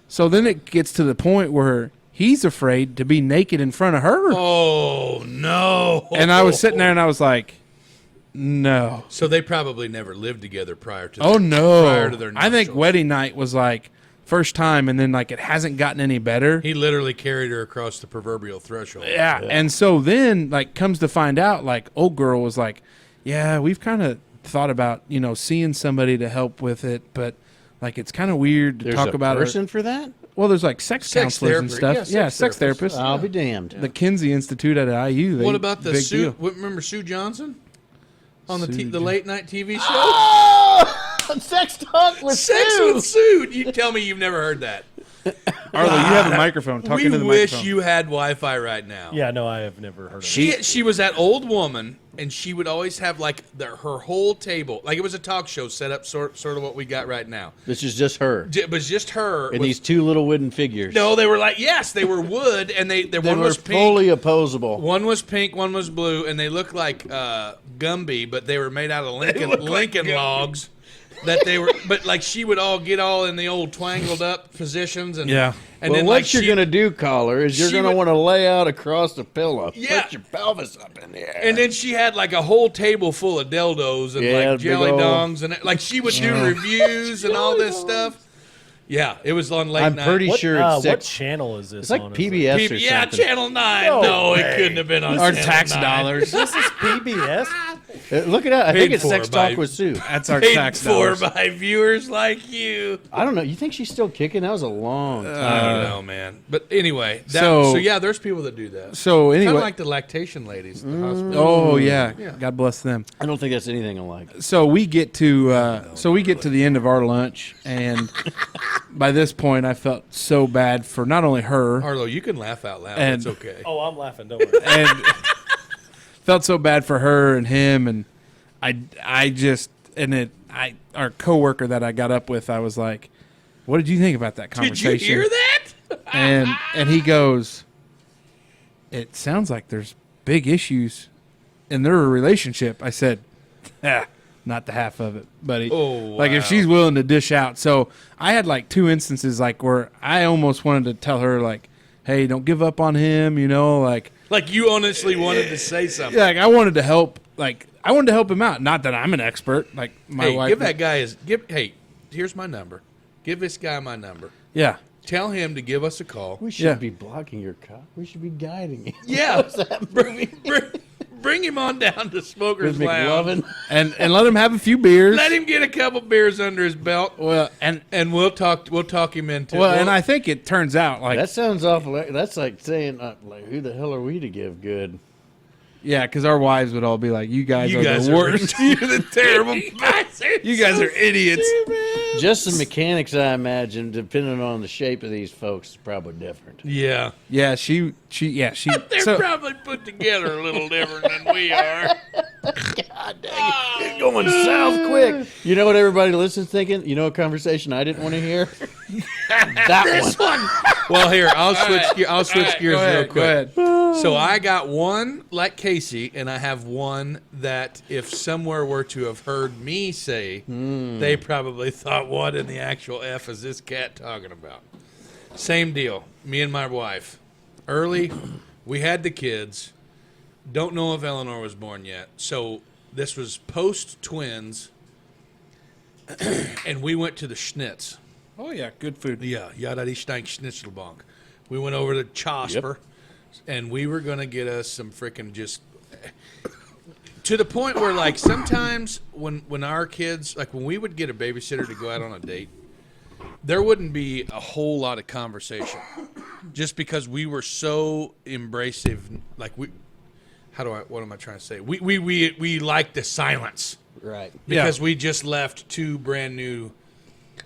So then it gets to the point where he's afraid to be naked in front of her. Oh, no. And I was sitting there and I was like, no. So they probably never lived together prior to Oh, their, no. prior to their I think nuptials. wedding night was like first time, and then like it hasn't gotten any better. He literally carried her across the proverbial threshold. Yeah. And so then like comes to find out, like old girl was like, yeah, we've kind of thought about, seeing somebody to help with it, but like it's kind of weird to There's talk a about person for that? Well, there's like sex counselors and therapy. stuff. Yeah, Yeah, sex sex therapists. therapists. I'll be damned. The Kinsey Institute at IU. What about the big Sue? deal. Remember Sue Johnson on Sue the late night TV show? Oh, sex talk with Sex Sue. with Sue. You tell me you've never heard that. Arlo, you have a microphone. Talk We into the wish microphone. you had Wi-Fi right now. Yeah, no, I have never heard of it. She was that old woman, and she would always have like her whole table, like it was a talk show set up, sort of what we got right now. This is just her. It was just her. And with- these two little wooden figures. no, they were like they were wood, and they they one were was pink. fully opposable. One was pink, one was blue, and they looked like Gumby, but they were made out of Lincoln logs. That they were, but like she would all get all in the old twangled up positions, and Yeah. and Well, then what like you're she, going to do, caller, is you're she going to would- want to lay out across the pillow. Yeah. Put your pelvis up in the air. and then she had like a whole table full of dildos and Yeah, like big jelly old- dongs, and like she would do reviews and all this stuff. Yeah, it was on late I'm night. pretty What, sure it's what six. channel is this It's like on? PBS or Yeah, something. Channel 9. No, it couldn't have been on Our Channel tax 9. dollars. This is PBS? Look it up. I Paid think it's for Sex by- Talk with Sue. That's our Paid tax for dollars. by viewers like you. I don't know. You think she's still kicking? That was a long time. I don't know, man. But anyway, So- so yeah, there's people that do that. So Kind anyway, of like the lactation ladies at the hospital. oh yeah. Yeah. God bless them. I don't think that's anything alike. So we get to the end of our lunch, and by this point, I felt so bad for not only her Arlo, you can laugh out loud. And- It's okay. Oh, I'm laughing. Don't worry. and felt so bad for her and him, and I just our coworker that I got up with, I was like, "What did you think about that Did conversation?" you hear that? And he goes, "It sounds like there's big issues in their relationship." I said, not the half of it, buddy. Oh, Like if wow. she's willing to dish out. So I had like two instances like where I almost wanted to tell her like, "Hey, don't give up on him," like Like you honestly wanted to say something. I wanted to help him out. Not that I'm an expert, like my Hey, wife. give that guy Hey, here's my number. Give this guy my number. Yeah. tell him to give us a call. We should be blocking your cop. We should be guiding you. Yeah, bring him on down to Smokers With Lounge. McLovin. and let him have a few beers. Let him get a couple beers under his belt. Well, and we'll talk him into it. well, and I think it turns out like That sounds awful. That's like saying, like, who the hell are we to give good? yeah, because our wives would all be like, "You guys are the worst. You're the terrible. You guys are idiots." Just the mechanics, I imagine, depending on the shape of these folks, is probably different. Yeah, Yeah, she. they're So, probably put together a little different than we are. God dang it. It's going south quick. You know what everybody listens thinking? You know a conversation I didn't want to hear? That one. Well, here I'll switch gears real quick. Go ahead. So I got one like Casey, and I have one that if somewhere were to have heard me say, they probably thought, "What in the actual F is this cat talking about?" Same deal. Me and my wife. Early, we had the kids. Don't know if Eleanor was born yet. So this was post twins, and we went to the Schnitz. Oh yeah, good food. Yeah, Yada die Stein Schnitzelbank. We went over to Jasper, and we were gonna get us some freaking just to the point where like sometimes when our kids like when we would get a babysitter to go out on a date, there wouldn't be a whole lot of conversation, just because we were so embracive. Like what am I trying to say? We like the silence, Right. because we just left two brand new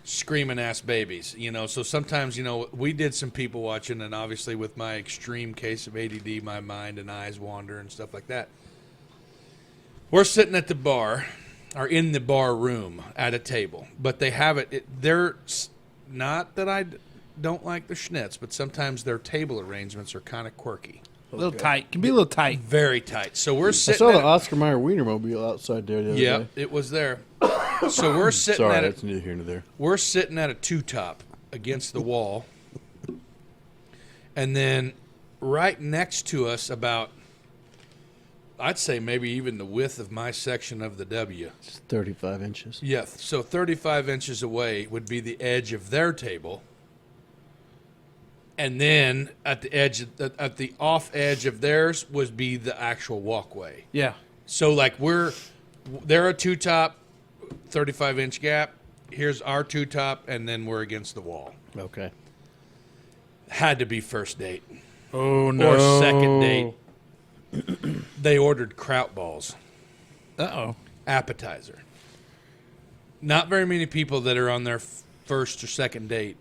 screaming ass babies, so sometimes we did some people watching, and obviously with my extreme case of ADD, my mind and eyes wander and stuff like that. We're sitting at the bar, or in the bar room at a table, but they have they're not that I don't like the Schnitz, but sometimes their table arrangements are kind of quirky, A little tight. Can be a little tight. very tight. So we're I sitting saw the at Oscar Mayer Wienermobile outside there the other yeah, day. it was there. So we're sitting Sorry, at that's neither here nor there. We're sitting at a two-top against the wall. And then right next to us, about, I'd say maybe even the width of my section of the W. It's 35 inches. Yeah, so 35 inches away would be the edge of their table. And then at the edge, at the off edge of theirs would be the actual walkway. Yeah. So like they're a two-top, 35-inch gap. Here's our two-top, and then we're against the wall. Okay. Had to be first date Oh no. or second date. They ordered kraut balls, Uh-oh. appetizer. Not very many people that are on their first or second date.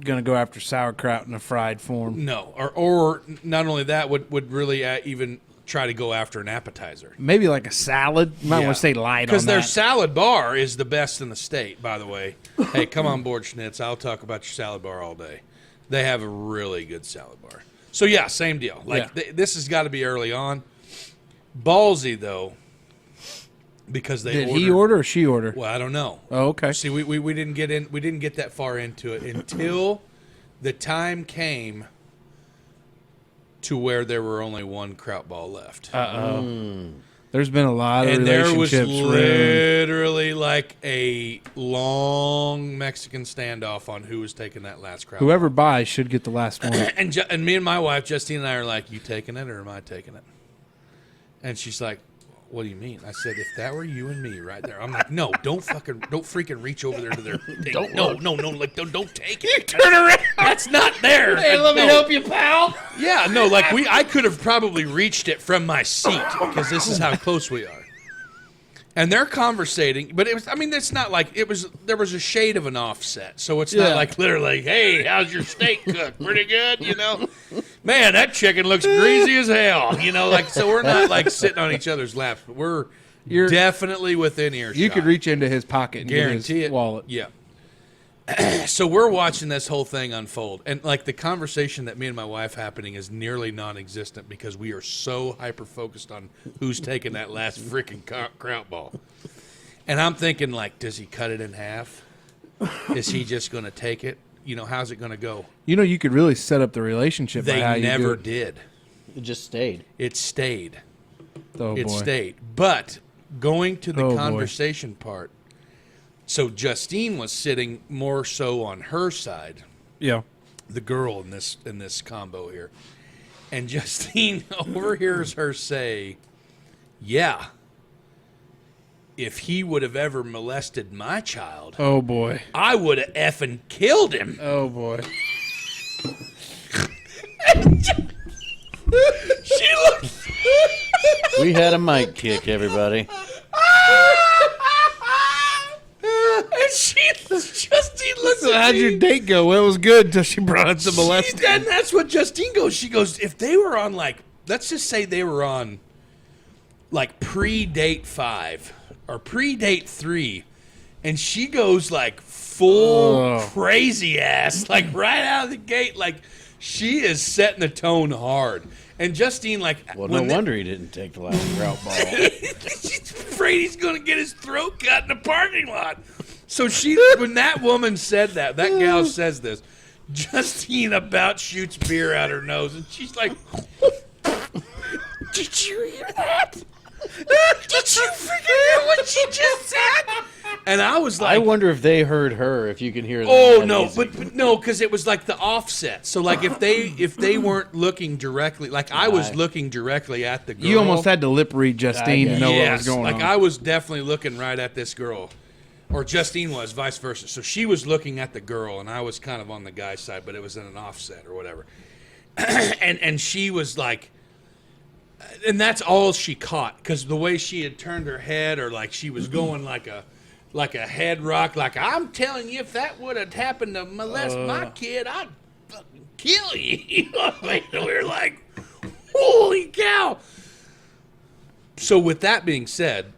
Gonna go after sauerkraut in a fried form. No, or not only that would really even try to go after an appetizer. Maybe like a salad. You might want to stay light on Because their that. salad bar is the best in the state, by the way. Hey, come on board, Schnitz. I'll talk about your salad bar all day. They have a really good salad bar. So, yeah, same deal. Like, Yeah. this has got to be early on. Ballsy, though, because they Did ordered. he order or she order? Well, I don't know. Oh, okay. See, we didn't get in. We didn't get that far into it until the time came to where there were only one kraut ball left. Uh-oh. There's been a lot of And there was relationships ruined. literally like a long Mexican standoff on who was taking that last kraut. Whoever buys should get the last one. And me and my wife, Justine, and I are like, "You taking it or am I taking it?" And she's like, "What do you mean?" I said, "If that were you and me right there," I'm like, "No, don't freaking reach over there to their thing. No, like don't take it. Turn around. That's not there. Hey, let me help you, pal. Yeah, no, like I could have probably reached it from my seat because this is how close we are. And they're conversating, but it's not like there was a shade of an offset. So it's not like literally, "Hey, how's your steak cooked? Pretty good, Man, that chicken looks greasy as hell, so we're not like sitting on each other's laps, but you're definitely within earshot. You could reach into his pocket and Guarantee get his it. wallet. Yeah. So we're watching this whole thing unfold, and like the conversation that me and my wife happening is nearly non-existent because we are so hyper-focused on who's taking that last freaking kraut ball. And I'm thinking, like, does he cut it in half? Is he just going to take it? How's it going to go? You could really set up the relationship by how They you do never it. did. It just stayed. It stayed. Oh, It boy. stayed. But going to the Oh, boy. conversation part, so Justine was sitting more so on her side. Yeah. the girl in this combo here, and Justine overhears her say, "Yeah, if he would have ever molested my child, Oh boy. I would have effing killed him." Oh boy. She looks. We had a mic kick, everybody. And Justine looks So at how'd me. your date go? Well, it was good until she brought up the molesting. And that's what Justine goes. She goes, if they were on, like, let's just say they were on, like, pre-date 5 or pre-date 3, and she goes, like, full crazy ass, like, right out of the gate, like, she is setting the tone hard. And Justine, like, Well, no wonder he didn't take the last grout ball. she's afraid he's going to get his throat cut in the parking lot. So when that woman said that gal says this, Justine about shoots beer out her nose, and she's like, "Did you hear that? Did you freaking hear what she just said?" And I was like, I wonder if they heard her. If you can hear them. "Oh that no, easy. but no, because it was like the offset. So like if they weren't looking directly, like I was looking directly at the girl. You almost had to lip read Justine to know what was going like on. I was definitely looking right at this girl, or Justine was, vice versa. So she was looking at the girl, and I was kind of on the guy's side, but it was in an offset or whatever. and she was like, and that's all she caught, because the way she had turned her head, or like she was going like a head rock, like, "I'm telling you, if that would have happened to molest my kid, I'd fucking kill you." You know what I mean? We were like, holy cow. So with that being said,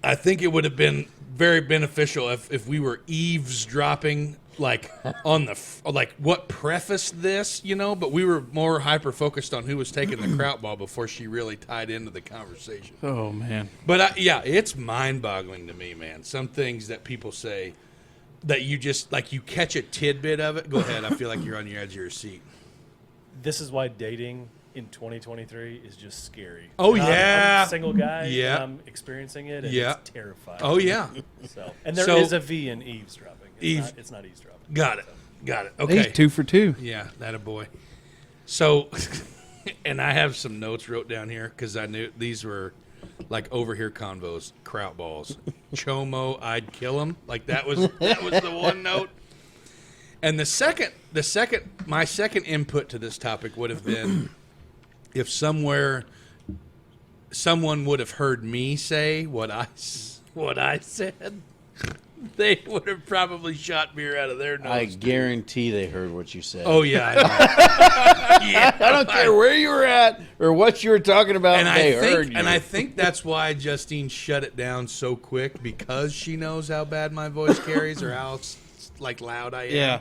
I think it would have been very beneficial if we were eavesdropping, like on like what prefaced this, you know, but we were more hyper focused on who was taking the kraut ball before she really tied into the conversation. Oh man. But yeah, it's mind boggling to me, man. Some things that people say that you just like, you catch a tidbit of it. Go ahead. I feel like you're on your edge of your seat. This is why dating in 2023 is just scary. Oh, And yeah. I'm a single guy. Yeah. And I'm experiencing it, and Yeah. it's terrifying. Oh yeah. So, and there is So- a V in eavesdropping. It's not eavesdropping. Got it. Okay. He's 2 for 2. Yeah, that a boy. So, and I have some notes wrote down here because I knew these were like overhear convos, kraut balls, chomo, I'd kill him. Like that was the one note. And my second input to this topic would have been if someone would have heard me say what I said. They would have probably shot beer out of their nose. I guarantee they heard what you said. Oh yeah, I know. Yeah, I don't care where you were at or what you were talking about. And They I heard think, you. and I think that's why Justine shut it down so quick, because she knows how bad my voice carries or how like loud I am. Yeah.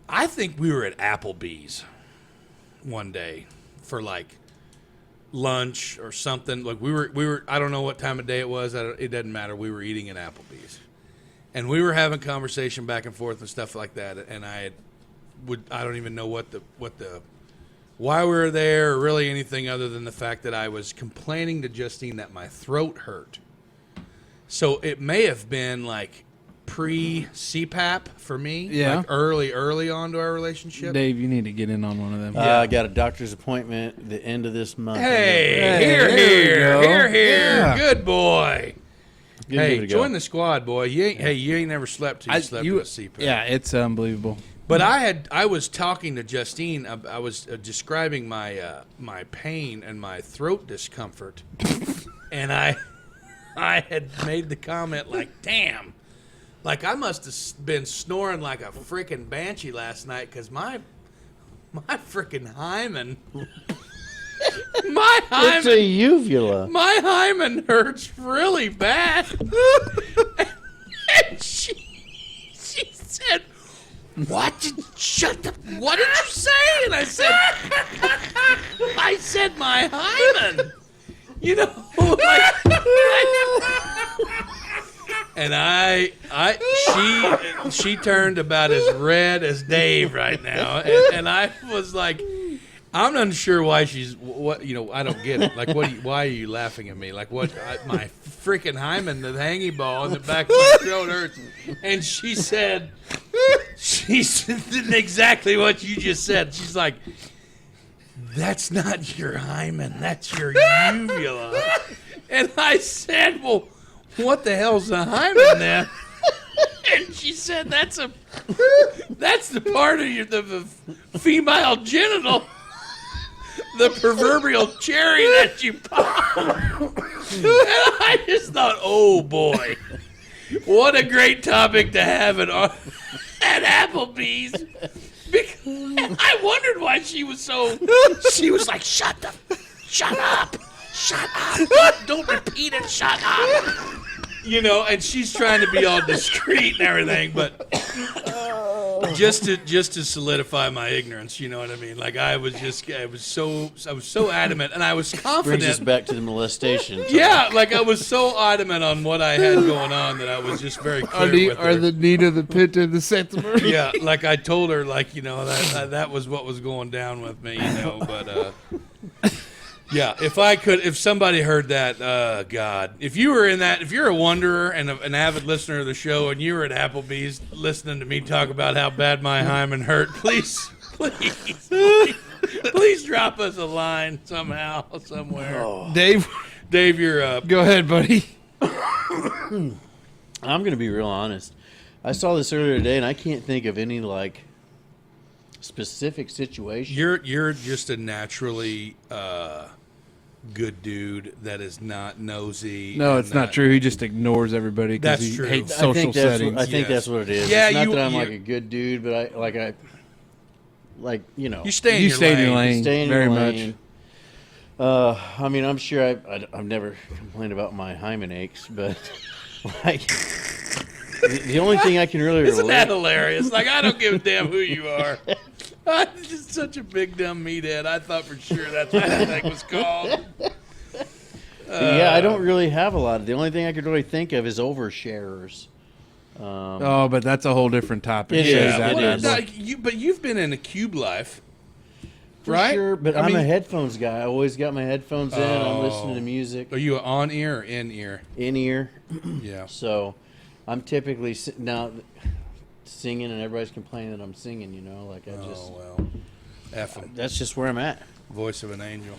I think we were at Applebee's one day for like lunch or something. Like we were. I don't know what time of day it was. It doesn't matter. We were eating at Applebee's, and we were having conversation back and forth and stuff like that. And I don't even know why we were there or really anything other than the fact that I was complaining to Justine that my throat hurt. So it may have been like pre-CPAP for me. Yeah. Like early on to our relationship. Dave, you need to get in on one of them. I got a doctor's appointment at the end of this month. Hey, there here. we go. Yeah. Good boy. Give Hey, it a go. join the squad, boy. You ain't never slept till you slept with CPAP. Yeah, it's unbelievable. But I was talking to Justine. I was describing my pain and my throat discomfort, and I had made the comment like, "Damn, like I must have been snoring like a freaking banshee last night because my freaking hymen, It's a uvula. my hymen hurts really bad." And she said, what did you say? And I said my hymen. You know, like, and she turned about as red as Dave right now, and I was like, I'm unsure why I don't get it. Like, why are you laughing at me? Like, my freaking hymen, the hangy ball in the back of my throat hurts. And she said, she's exactly what you just said. She's like, that's not your hymen, that's your uvula. And I said, well, what the hell's a hymen then? And she said, that's the part of the female genital, the proverbial cherry that you pop. And I just thought, oh boy, what a great topic to have at Applebee's. Because I wondered why she was like, shut up, don't repeat it, shut up. You know, and she's trying to be all discreet and everything, but just to solidify my ignorance, you know what I mean? Like I was so adamant, and I was confident. Brings us back to the molestation. Yeah, like I was so adamant on what I had going on that I was just very clear with her. Are the Nina, the Pinta, the Septimer? Yeah, like I told her, like, you know, that was what was going down with me, you know, but yeah, if somebody heard that, God, if you're a wanderer and an avid listener of the show, and you were at Applebee's listening to me talk about how bad my hymen hurt, please drop us a line somehow, somewhere. Dave, You're up. go ahead, buddy. I'm going to be real honest. I saw this earlier today, and I can't think of any, like, specific situation. You're just a naturally good dude that is not nosy. No, it's not true. He just ignores everybody because That's he true. hates I social think that's settings. What, I think that's what it is. Yeah, it's not you- that I'm you- like a good dude, but You stay in You your stay in lane. your lane. stay in very your much. lane. I mean, I'm sure I've never complained about my hymen aches, but like the only thing I can really Isn't that relate. hilarious? Like, I don't give a damn who you are. I'm just such a big dumb meathead. I thought for sure that's what that thing was called. Yeah, I don't really have a lot. The only thing I could really think of is oversharers. Oh, but that's a whole different topic. It Save is, that it bad is. boy. But you've been in a cube life, For right? sure, but I I'm a mean- headphones guy. I always got my headphones in. I'm listening to music Are you on ear or in ear? in ear. Yeah. So I'm typically now singing, and everybody's complaining that I'm singing. You know, like I just Oh well, F 'em. that's just where I'm at. Voice of an angel.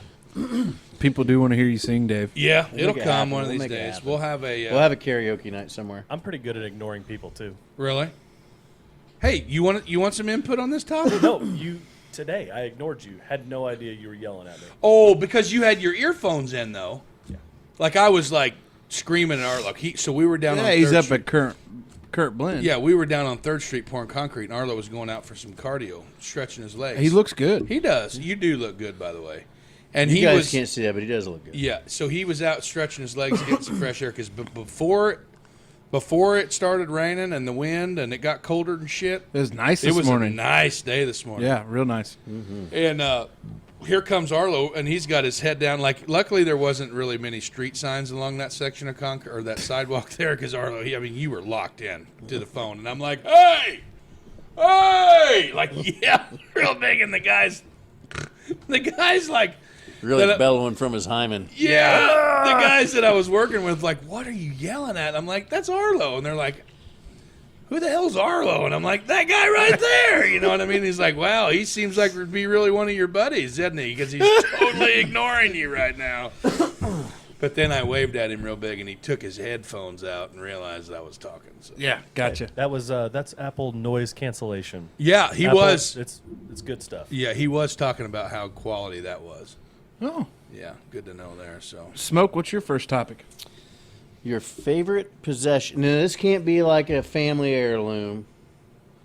People do want to hear you sing, Dave. Yeah, We'll it'll make it come happen. one of We'll these make it days. happen. We'll have a. We'll have a karaoke night somewhere. I'm pretty good at ignoring people too. Really? Hey, you want some input on this topic? No, today I ignored you. Had no idea you were yelling at me. Oh, because you had your earphones in though. Yeah. Like I was like screaming at Arlo. So we were down on Yeah, he's 3rd up Street. at Kurt Blend. Yeah, we were down on 3rd Street pouring concrete, and Arlo was going out for some cardio, stretching his legs. He looks good. He does. You do look good, by the way. And You he guys was. can't see that, but he does look good. Yeah, so he was out stretching his legs, getting some fresh air. Because before it started raining and the wind and it got colder and shit, It was nice it this was morning. a nice day this morning. Yeah, real nice. And here comes Arlo, and he's got his head down. Like, luckily there wasn't really many street signs along that section of concrete or that sidewalk there, because Arlo, you were locked in to the phone, and I'm like, hey, like, yeah, real big, and the guy's like, Really That- bellowing from his hymen. yeah, the guys that I was working with, like, what are you yelling at? I'm like, that's Arlo, and they're like, who the hell's Arlo? And I'm like, that guy right there. You know what I mean? He's like, wow, he seems like would be really one of your buddies, doesn't he? Because he's totally ignoring you right now. But then I waved at him real big, and he took his headphones out and realized I was talking. So. Yeah, gotcha. That was that's Apple noise cancellation. Yeah, he Apple, was. It's good stuff. Yeah, he was talking about how quality that was. Oh, Yeah, good to know there. So Smoke, what's your first topic? Your favorite possession. Now, this can't be like a family heirloom,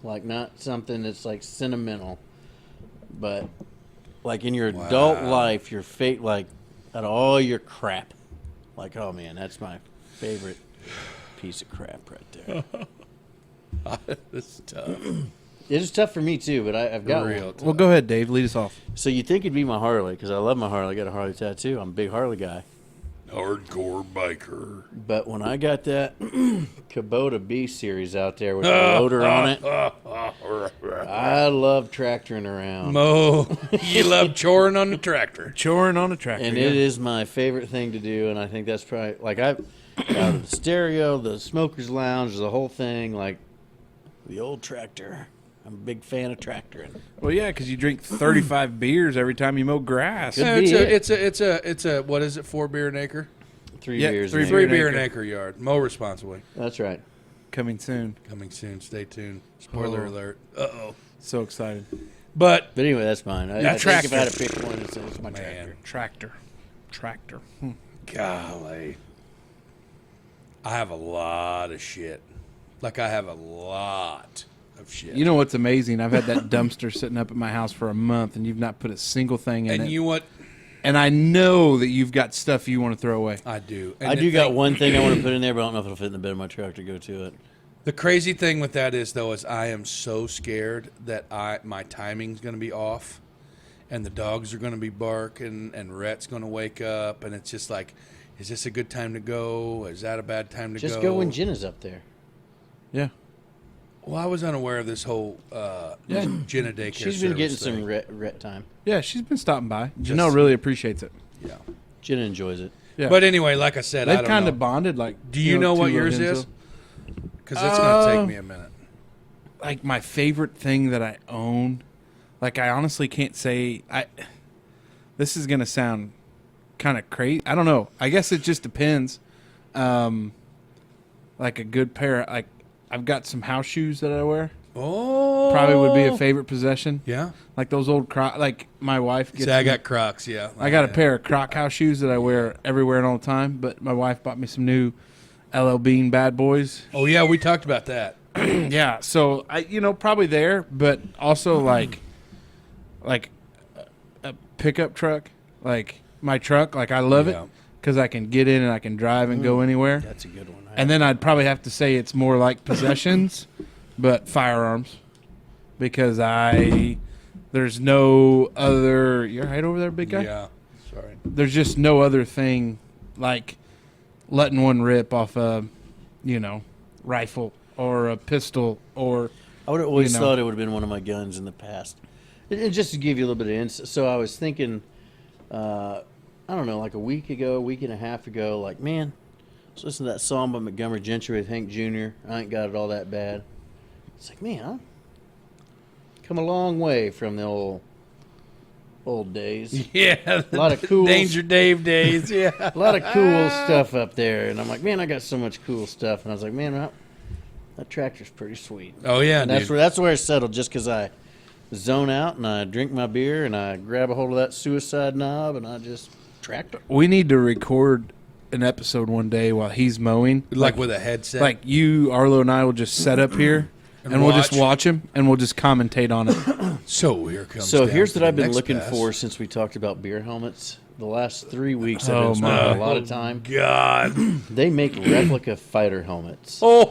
like not something that's like sentimental, but like in your adult life, your like out of all your crap, like, oh man, that's my favorite piece of crap right there. this is tough. It is tough for me too, but I've got Real one. tough. Well, go ahead, Dave. Lead us off. So you think it'd be my Harley, because I love my Harley. I got a Harley tattoo. I'm a big Harley guy. Hardcore biker. But when I got that Kubota B series out there with the loader on it, I love tractoring around. Mo, you love choring on the tractor. Choring on a tractor. And it is my favorite thing to do, and I think that's probably, like, I've got the stereo, the smoker's lounge, the whole thing, like, the old tractor. I'm a big fan of tractoring. Well, yeah, because you drink 35 beers every time you mow grass. Could Yeah, be it's a what is it? 4 beer an acre? 3 Yeah, beers. three an beer acre. 3 beer an an acre. acre yard. Mow responsibly. That's right. Coming soon. Coming soon. Stay tuned. Spoiler Oh. alert. Uh-oh. So excited. But But anyway, that's mine. I think tractor. if I had to pick one, it's my Man. tractor. Tractor. golly, I have a lot of shit. Like I have a lot of shit. You know what's amazing? I've had that dumpster sitting up at my house for a month, and you've not put a single thing in and it. you what? And I know that you've got stuff you want to throw away. I do. And I the do got thing- one thing I want to put in there, but I don't know if it'll fit in the bed of my truck to go to it. The crazy thing with that is, though, is I am so scared that my timing's going to be off, and the dogs are going to be barking, and Rhett's going to wake up, and it's just like, is this a good time to go? Is that a bad time to Just go? go when Jenna's up there. Yeah. Well, I was unaware of this whole Jenna daycare. She's been getting service some thing. ret time. Yeah, she's been stopping by. Janelle really appreciates it. Yeah. Jenna enjoys it. Yeah. But anyway, like I said, I They've don't kind know. of bonded. Like, Do you know what two yours little is? hens Because it's going to take me a minute. like my favorite thing that I own. Like I honestly can't say this is gonna sound kind of crazy. I don't know. I guess it just depends. Like a good pair. Like I've got some house shoes that I wear. Oh. Probably would be a favorite possession. Yeah. Like those old Croc. Like my wife gets. See, I me- got Crocs, yeah. I got a pair of Croc house shoes that I wear everywhere and all the time. But my wife bought me some new LL Bean Bad Boys. Oh, yeah, we talked about that. Yeah, so I, probably there, but also like a pickup truck, like my truck, like I love Yeah. it because I can get in and I can drive and go anywhere. That's a good one. And then I'd probably have to say it's more like possessions, but firearms, because there's no other. You're right over there, big guy. Yeah. Sorry. There's just no other thing like letting one rip off a, rifle or a pistol or. I would have always you know. thought it would have been one of my guns in the past. And just to give you a little bit of insight, so I was thinking, I don't know, like a week and a half ago, like, man, let's listen to that song by Montgomery Gentry with Hank Jr. I ain't got it all that bad. It's like, man, I've come a long way from the old days. Yeah. A lot of cool, Danger Dave days, yeah. a lot of cool stuff up there. And I'm like, man, I got so much cool stuff. And I was like, man, that tractor's pretty sweet. Oh, yeah, And dude. that's where I settled, just because I zone out and I drink my beer and I grab a hold of that suicide knob and I just tractor. We need to record an episode one day while he's mowing. Like with a headset. Like you, Arlo, and I will just set up here and we'll just watch him and we'll just commentate on it. So here comes. So down here's to what I've the been next looking pass. for since we talked about beer helmets. The last 3 weeks I've Oh, been spending my. a lot of time. God. They make replica fighter helmets. Oh,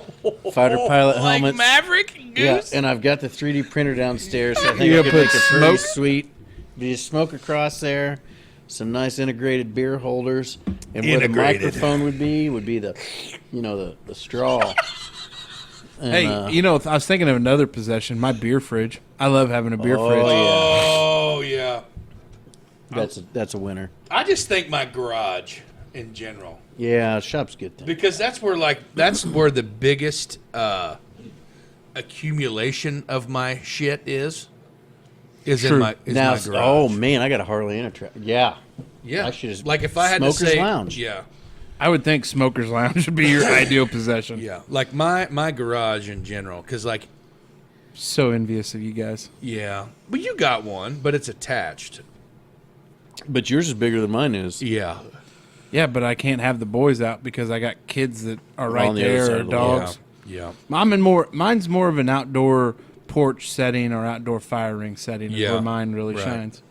Fighter pilot like helmets. Maverick Yeah, Goose. and I've got the 3D printer downstairs, so I think You I could put make a pretty smoke? sweet. You just smoke across there, some nice integrated beer holders, and where the Integrated. microphone would be the straw. And, Hey, I was thinking of another possession, my beer fridge. I love having a beer fridge. Oh yeah. that's a winner. I just think my garage in general, Yeah, shop's good thing. because that's where the biggest accumulation of my shit is in True. my Now, my garage. oh man, I got a Harley and a truck. Yeah, yeah. I should just like if I had Smoker's to say Lounge. Yeah. I would think Smoker's Lounge would be your ideal possession. Yeah, like my garage in general, because like, So envious of you guys. yeah, but you got one, but it's attached. but yours is bigger than mine is. Yeah, Yeah, but I can't have the boys out because I got kids that are right on the other there side or of the wall. dogs. yeah. Mine's more of an outdoor porch setting or outdoor fire ring setting is Yeah, where mine really right. shines.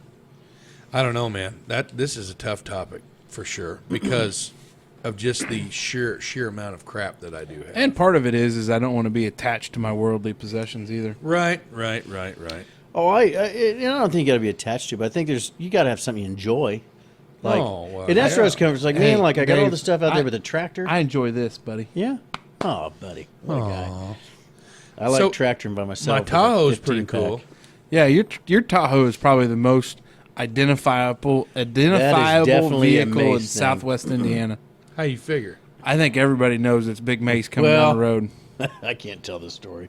I don't know, man. This is a tough topic for sure because of just the sheer amount of crap that I do have. And part of it is I don't want to be attached to my worldly possessions either. Right. Oh, I don't think you got to be attached to, but I think you got to have something you enjoy. Like, Oh, well, and that's where I was yeah. coming from. It's like, Hey, man, like I got all Dave, the stuff out I- there with the tractor. I enjoy this, buddy. Yeah. Oh, buddy. What a guy. I like So, tractoring by myself. My with a Tahoe's 15 pretty cool. pack. Yeah, your Tahoe is probably the most identifiable definitely a vehicle in Mace thing. Southwest Indiana. How you figure? I think everybody knows it's Big Mace coming down the road. I can't tell this story.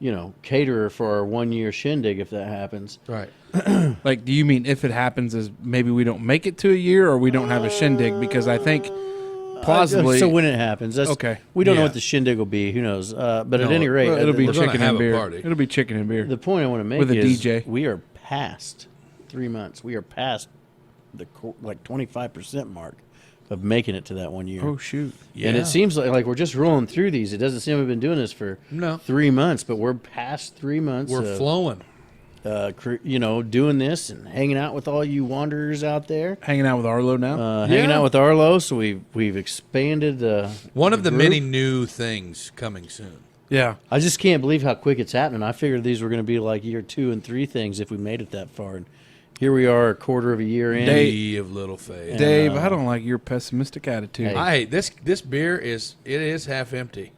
caterer for our 1 year shindig if that happens. Right. Like, do you mean if it happens is maybe we don't make it to a year or we don't have a shindig? Because I think plausibly. So when it happens, Okay. We don't know Yeah. what the shindig will be. Who knows? But at No, any rate, well, it'll be We're gonna chicken have and a beer. party. It'll be chicken and beer. the point I want to make With a is DJ. we are past 3 months. We are past the 25% mark of making it to that 1 year. Oh shoot! And it seems like we're just rolling through these. It doesn't seem we've been doing this for No. 3 months, but we're past 3 months. We're of, flowing. doing this and hanging out with all you wanderers out there. Hanging out with Arlo now. Hanging Yeah. out with Arlo, so we've expanded. One of the group. many new things coming soon. Yeah. I just can't believe how quick it's happening. I figured these were going to be like year 2 and 3 things if we made it that far. And here we are, a quarter of a year in. Day of little faith. Dave, I don't like your pessimistic attitude. Hey. I this beer is half empty.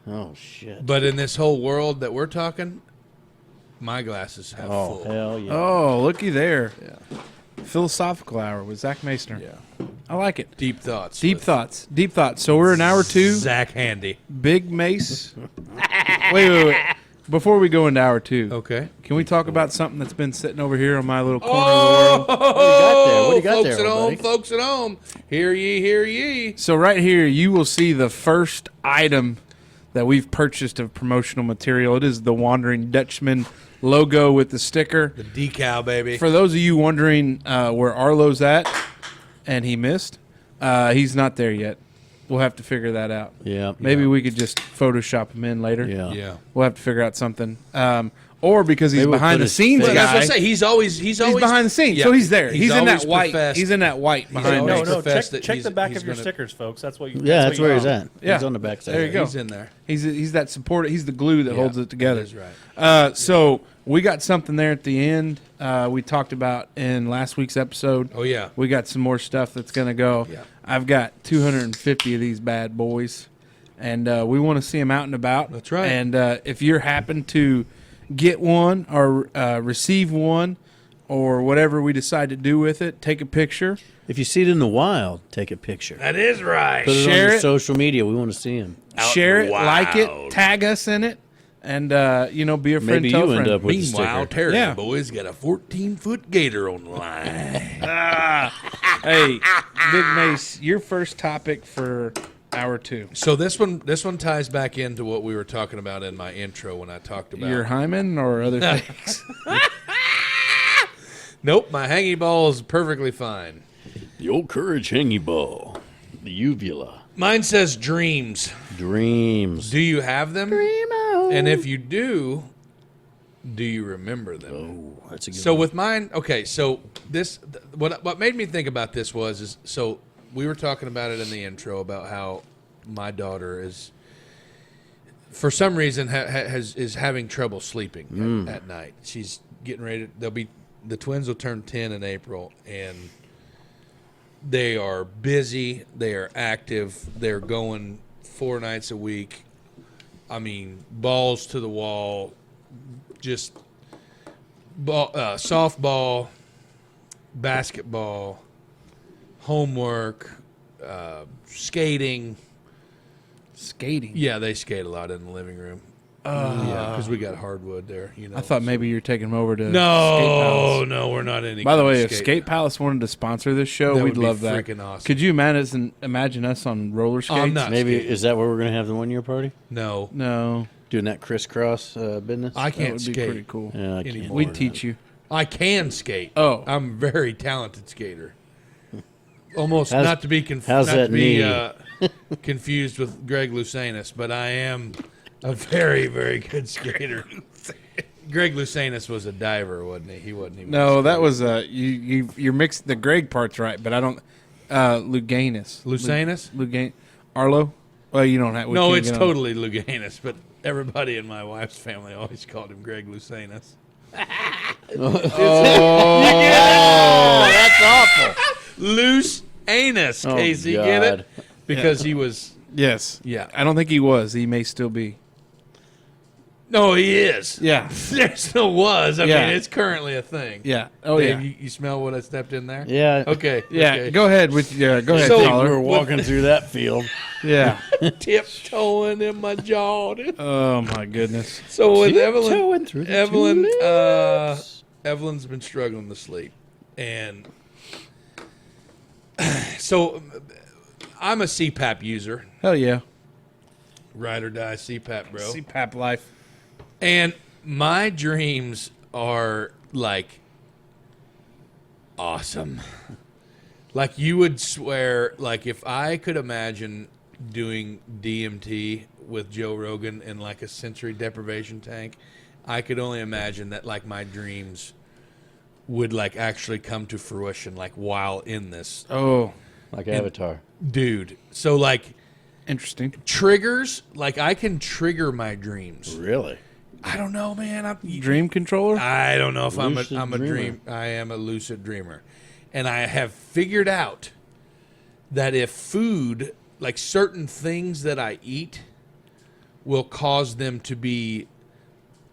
Oh shit! But in this whole world that we're talking, my glass is half Oh full. hell yeah! Oh, looky there. Yeah. Philosophical hour with Zach Meissner. Yeah. I like it. Deep thoughts. Deep with thoughts. Deep thoughts. So we're in hour 2. Zach Handy. Big Mace. wait. Before we go into hour 2, Okay. can we talk about something that's been sitting over here on my little corner Oh, of the world? What do you got folks there, at home, buddy? folks at home. Hear ye, hear ye. So right here, you will see the first item that we've purchased of promotional material. It is the Wondering Dutchmen logo with the sticker. The decal, baby. For those of you wondering where Arlo's at, and he missed, he's not there yet. We'll have to figure that out. Yeah, Maybe we could just Photoshop him in later. yeah. Yeah. We'll have to figure out something. Or because he's Maybe we'll behind put the his scenes face- But that's guy. what I say. He's always He's behind the scenes, Yeah. so he's there. He's in that always white. professed- He's in that white behind always me. professed- profess that Check he's- the back he's of your gonna- stickers, folks. That's what you. Yeah, that's what where you he's want. at. Yeah. He's on the backside. There you go. He's in there. He's that support. He's the glue that holds Yeah, it together. that is right. So we got something there at the end. We talked about in last week's episode. Oh, yeah. We got some more stuff that's going to go. Yeah. I've got 250 of these bad boys, and we want to see them out and about. That's right. And if you're happen to get one or receive one or whatever we decide to do with it, take a picture. If you see it in the wild, take a picture. That is right. Put it Share on your it. social media. We want to see him. Share it, like it, tag us in it, and be a friend. Maybe tell you a end friend. up with the Meanwhile, sticker. Terry Yeah. boy's got a 14-foot gator on the line. Hey, Big Mace, your first topic for hour 2. So this one ties back into what we were talking about in my intro when I talked about. Your hymen or other things? Nope, my hangy ball is perfectly fine. The old courage hangy ball. The uvula. Mine says dreams. Dreams. Do you have them? And if you do you remember them? Oh, that's a good So one. with mine, okay. So what made me think about this is so we were talking about it in the intro about how my daughter is, for some reason, is having trouble sleeping at night. She's getting ready. The twins will turn 10 in April, and they are busy. They are active. They're going 4 nights a week. I mean, balls to the wall. Just softball, basketball, homework, skating. Skating. Yeah, they skate a lot in the living room. Yeah, because we got hardwood there. I thought maybe you're taking them over to Skate No, Palace. no, we're not any. By the kind way, of if Skate Palace wanted to sponsor this show, That we'd would be love that. freaking awesome. Could you imagine us on roller skates? I'm not Maybe skating. is that where we're going to have the 1 year party? No, No, Doing that crisscross business? I that can't would be skate. pretty cool. Yeah, I can't. anymore. We'd teach you. I can skate. Oh. I'm a very talented skater. Almost How's- not to be how's not that to be knee? confused with Greg Lousanis, but I am a very, very good skater. Greg Lousanis was a diver, wasn't he? He wasn't even. No, a that skater. was you're mixed. The Greg part's right, but I don't. Luganis. Lousanis. Lugan. Arlo. Well, you don't have. we No, can't it's get on. totally Louganis, but everybody in my wife's family always called him Greg Lousanis. That's awful. Loose anus, Oh, Casey, God. get it? Because he was. Yes. Yeah. I don't think he was. He may still be. No, he is. Yeah. There's no was. I Yeah. mean, it's currently a thing. Yeah. Oh, Dave, yeah. you smell what I stepped in there? Yeah. Okay. Yeah. okay. Go ahead with go ahead, So- caller. We're walking through that field. Yeah. Tiptoeing in my jaw. Dude. Oh my goodness. So with Tiptoeing through the Evelyn's been struggling to sleep, and so I'm a CPAP user, Hell yeah. ride or die CPAP, bro. CPAP life. And my dreams are like awesome. Like you would swear, like if I could imagine doing DMT with Joe Rogan in like a sensory deprivation tank, I could only imagine that like my dreams would like actually come to fruition like while in this. Oh, Like Avatar. Dude. So like interesting. triggers, like I can trigger my dreams. Really? I don't know, man. Dream controller? I don't know if Lucid I'm a dreamer. dream. I am a lucid dreamer, and I have figured out that if food, like certain things that I eat, will cause them to be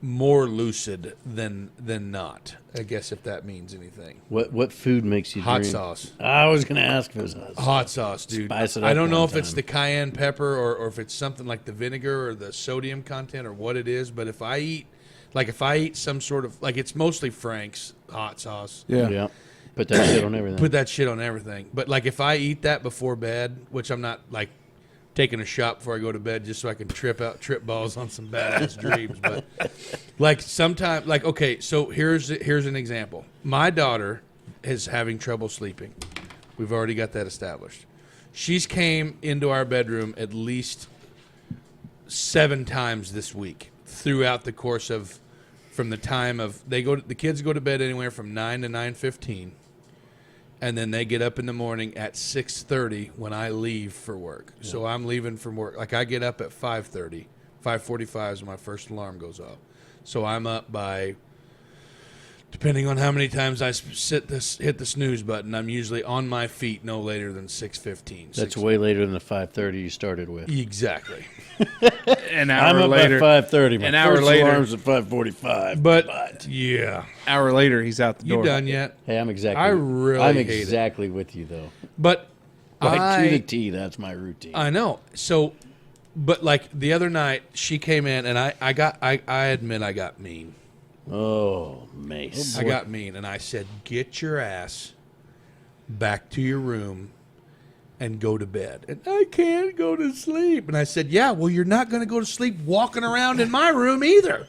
more lucid than not. I guess if that means anything. What food makes you Hot dream? sauce. I was going to ask if it was hot sauce. Hot sauce, dude. Spice it I up don't know one if it's time. the cayenne pepper or if it's something like the vinegar or the sodium content or what it is, but if I eat some sort of, like it's mostly Frank's hot sauce. Yeah. Yeah. Put that shit on everything. Put that shit on everything. But like if I eat that before bed, which I'm not like taking a shot before I go to bed just so I can trip balls on some badass dreams. But like sometimes, like okay, so here's an example. My daughter is having trouble sleeping. We've already got that established. She's came into our bedroom at least 7 times this week throughout the course of from the time of the kids go to bed anywhere from 9 to 9:15. And then they get up in the morning at 6:30 when I leave for work. Yeah. So I'm leaving from work. Like I get up at 5:30. 5:45 is when my first alarm goes off. So I'm up by, depending on how many times I hit the snooze button, I'm usually on my feet no later than 6:15. That's way later than the 5:30 you started with. Exactly. An I'm hour up later. at 5:30. My An hour first later. alarm's at 5:45. But yeah. Hour later, he's out the You door. done yet? Hey, I'm exactly. I'm exactly with you though. But Like to the T, that's my routine. I know. So, but like the other night, she came in and I admit I got mean. Oh, Mace. I got mean and I said, "Get your ass back to your room and go to bed." And I can't go to sleep. And I said, "Yeah, well, you're not going to go to sleep walking around in my room either.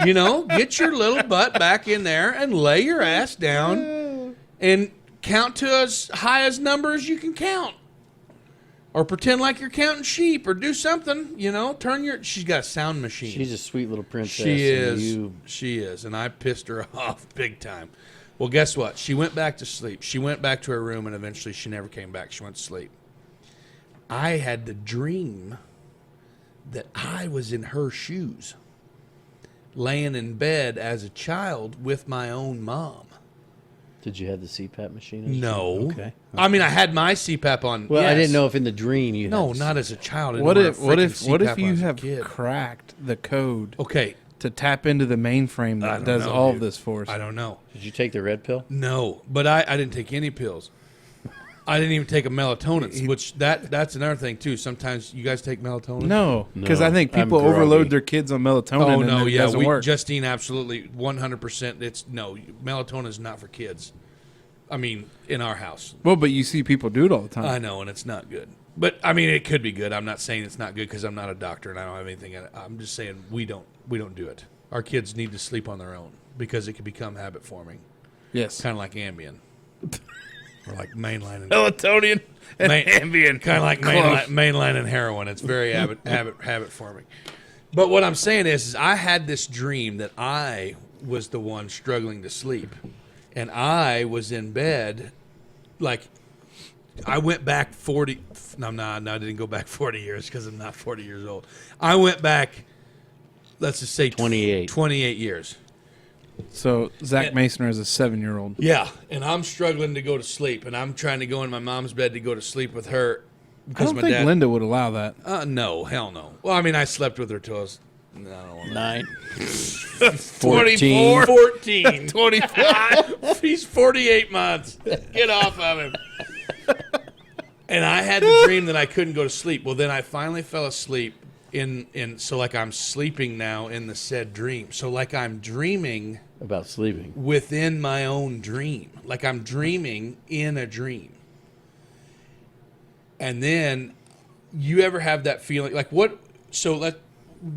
You know, get your little butt back in there and lay your ass down and count to as high as number as you can count. Or pretend like you're counting sheep or do something, you know, she's got a sound machine. She's a sweet little princess. She and is. You, She is. And I pissed her off big time. Well, guess what? She went back to sleep. She went back to her room and eventually she never came back. She went to sleep. I had the dream that I was in her shoes, laying in bed as a child with my own mom. did you have the CPAP machine? as No. well? Okay. I mean, I had my CPAP on. Well, I yes. didn't know if in the dream you. No, had not as a child. I didn't What know if a what freaking if what if CPAP you as a have kid. cracked the code Okay, to tap into the mainframe I that don't does know, all dude. of this for us? I don't know. Did you take the red pill? No, but I didn't take any pills. I didn't even take a melatonin, which that's another thing too. Sometimes you guys take melatonin. No, because No, I think I'm people groggy. overload their kids on melatonin. Oh and no, it yeah, doesn't work. Justine, absolutely, 100%. It's no melatonin is not for kids. I mean, in our house, Well, but you see people do it all the time. I know, and it's not good. But I mean, it could be good. I'm not saying it's not good because I'm not a doctor and I don't have anything. I'm just saying we don't do it. Our kids need to sleep on their own because it can become habit forming, Yes. kind of like Ambien or like mainline and Melatonin and Ambien. kind of like mainline and heroin. It's very habit forming. But what I'm saying is I had this dream that I was the one struggling to sleep, and I was in bed, like I went back 40. No, I didn't go back 40 years because I'm not 40 years old. I went back, let's just say 28. 28 years. So Zach Mason is a 7-year-old. Yeah, and I'm struggling to go to sleep, and I'm trying to go in my mom's bed to go to sleep with her I because don't my think dad. Linda would allow that. No, hell no. Well, I mean, I slept with her till I was No, I don't want 9. 24, 14. 25. He's 48 months. Get off of him. And I had the dream that I couldn't go to sleep. Well, then I finally fell asleep so like I'm sleeping now in the said dream. So like I'm dreaming About sleeping. within my own dream. Like I'm dreaming in a dream. And then you ever have that feeling like what? So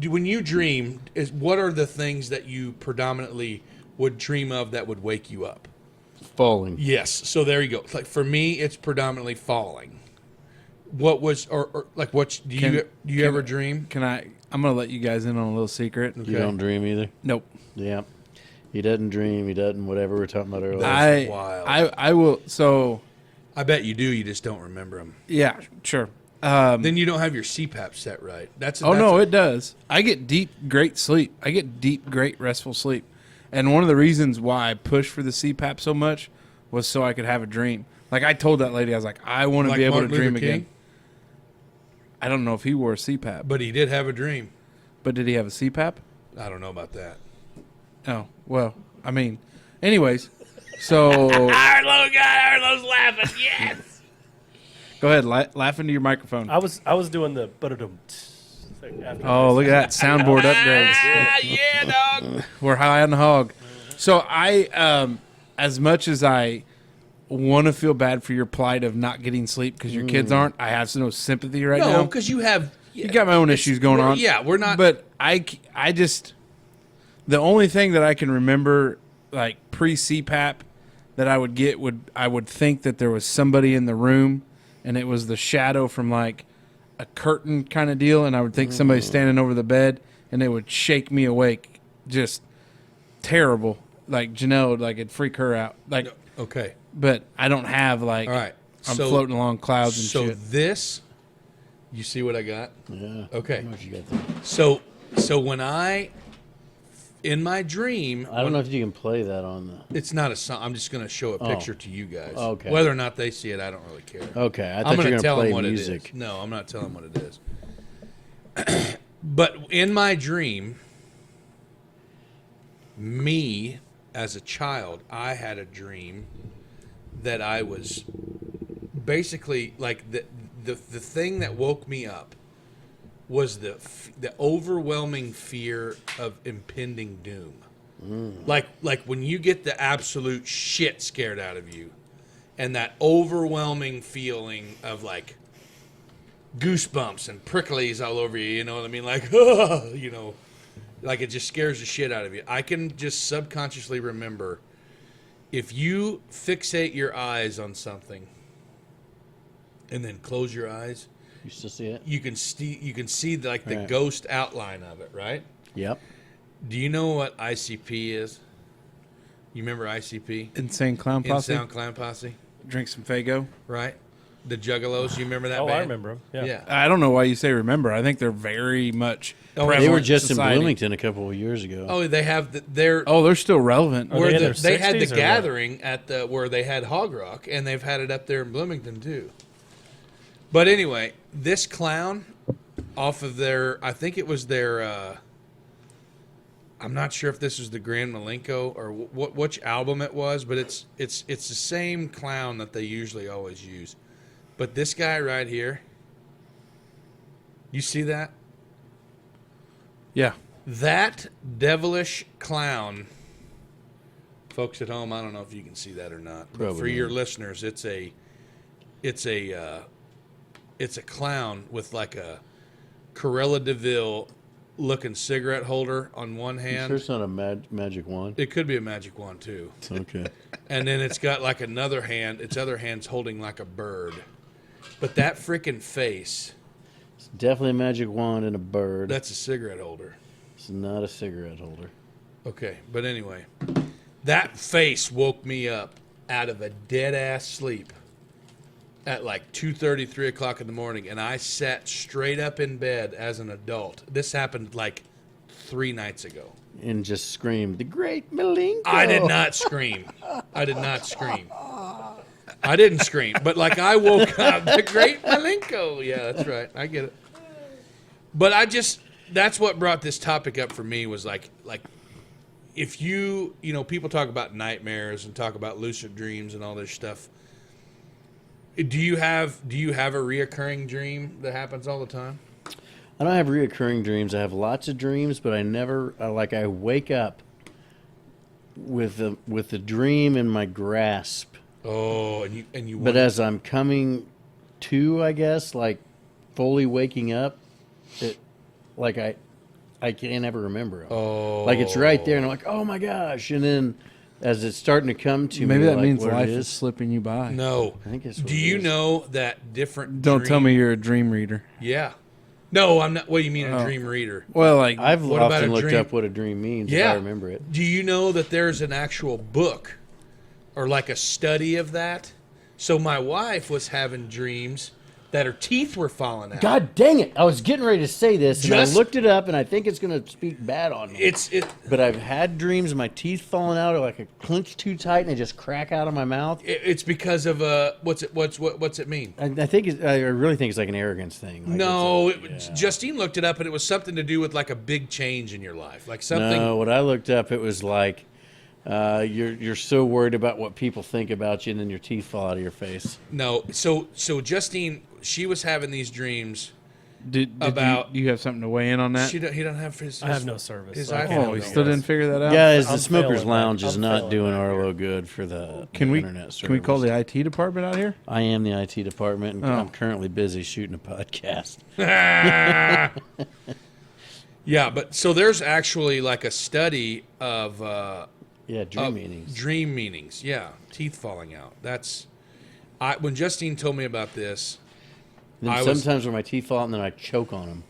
when you dream, what are the things that you predominantly would dream of that would wake you up? Falling. Yes. So there you go. Like for me, it's predominantly falling. What was or like what do you ever dream? I'm gonna let you guys in on a little secret. You don't dream either? Nope. Yeah. He doesn't dream. He doesn't whatever we were talking about earlier. That's wild. I will. So I bet you do. You just don't remember them. yeah, sure. Then you don't have your CPAP set right. It does. I get great sleep. I get great restful sleep. And one of the reasons why I pushed for the CPAP so much was so I could have a dream. Like I told that lady, I was like, I want to Like be able Martin to dream Luther King? again. I don't know if he wore a CPAP, But he did have a dream. but did he have a CPAP? I don't know about that. Oh, well, I mean, anyways, so Our little guy, Arlo's laughing. Yes. go ahead, laugh into your microphone. I was doing the but-a-dum thing after. Oh, look at that soundboard upgrades. Yeah, dog. We're high on the hog. So I, as much as I want to feel bad for your plight of not getting sleep because your kids aren't, I have no sympathy right No, now. because you have. You got my own issues going on. Yeah, we're not. But I just, the only thing that I can remember, like pre-CPAP, that I would get I would think that there was somebody in the room, and it was the shadow from like a curtain kind of deal, and I would think somebody standing over the bed, and it would shake me awake, just terrible. Like Janelle would, like it'd freak her out. Like, Okay. but I don't have like. All right. I'm floating along clouds and so shit. this, you see what I got? Yeah. Okay. What you got there? So when in my dream, I don't know if you can play that on the. it's not a song. I'm just going to show a picture to you guys. Okay. Whether or not they see it, I don't really care. Okay, I I'm thought you going were to going tell to them play what music. it is. No, I'm not telling them what it is. But in my dream, me as a child, I had a dream that I was basically like the thing that woke me up was the overwhelming fear of impending doom. Like when you get the absolute shit scared out of you, and that overwhelming feeling of like goosebumps and pricklies all over you. You know what I mean? Like, you know, like it just scares the shit out of you. I can just subconsciously remember if you fixate your eyes on something and then close your eyes, You still see it? you can see like the Right. ghost outline of it, right? Yep. Do you know what ICP is? You remember ICP? Insane Clown Posse. Insane Clown Posse, Drink some Faygo. right? The Juggalos, you remember that Oh, band? I remember him. Yeah. Yeah. I don't know why you say remember. I think they're very much. Oh, They prevalent were just society. in Bloomington a couple of years ago. Oh, they have their Oh, they're still relevant. Are where they in their they had the 60s or what? gathering at the where they had Hog Rock, and they've had it up there in Bloomington too. But anyway, this clown off of their, I think it was their. I'm not sure if this was the Grand Malenko or which album it was, but it's the same clown that they usually always use. But this guy right here, you see that? Yeah. That devilish clown, folks at home, I don't know if you can see that or not. But Probably for your not. listeners, it's a clown with like a Corella Deville looking cigarette holder on one You hand. sure it's not a magic wand? It could be a magic wand too. Okay. And then it's got like another hand, its other hand's holding like a bird. But that freaking face, It's definitely a magic wand and a bird. that's a cigarette holder. It's not a cigarette holder. Okay, but anyway, that face woke me up out of a dead-ass sleep at like 2:30, 3 o'clock in the morning, and I sat straight up in bed as an adult. This happened like 3 nights ago. And just screamed, "The Great Malenko!" I did not scream. I did not scream. I didn't scream, but like I woke up, the Great Malenko. Yeah, that's right. I get it. But that's what brought this topic up for me was like if people talk about nightmares and talk about lucid dreams and all this stuff. Do you have a reoccurring dream that happens all the time? I don't have reoccurring dreams. I have lots of dreams, but I never I wake up with the dream in my grasp. Oh, and you. But as I'm coming to, I guess, like fully waking up, I can't ever remember 'em. Oh, Like it's right there, and I'm like, oh my gosh! And then as it's starting to come to Maybe me, that like means what life it is slipping you by. no. I think it's what Do it you is. know that different? Don't tell me you're a dream reader. Yeah. No, I'm not. What do you mean a Oh. dream reader? Well, like I've What about often a looked dream? up what a dream means. Yeah. If I remember it. Do you know that there's an actual book or like a study of that? So my wife was having dreams that her teeth were falling out. God dang it! I was getting ready to say this, and Just- I looked it up, and I think it's going to speak bad on me. It's But I've had dreams of my teeth falling out, or like a clenched too tight, and they just crack out of my mouth. it's because of what's it mean? I think I really think it's like an arrogance thing. Like No, it's Justine looked it up and it was something to do with like a big change in your life, like something. No, what I looked up, it was like you're so worried about what people think about you, and then your teeth fall out of your face. No, so Justine, she was having these dreams. did about- you have something to weigh in on that? He don't have his. I have no service. his so I iPhone. can't Oh, we help still you didn't guys. figure that out. Guys, the I'm Smokers failing Lounge back- is I'm not failing doing back Arlo here. good for the Can we internet service. can we call the IT department out here? I am the IT department, and Oh. I'm currently busy shooting a podcast. Yeah, but so there's actually like a study of Yeah, dream meetings. dream meanings. Yeah, teeth falling out. That's when Justine told me about this. Then I was- sometimes when my teeth fall out, and then I choke on them.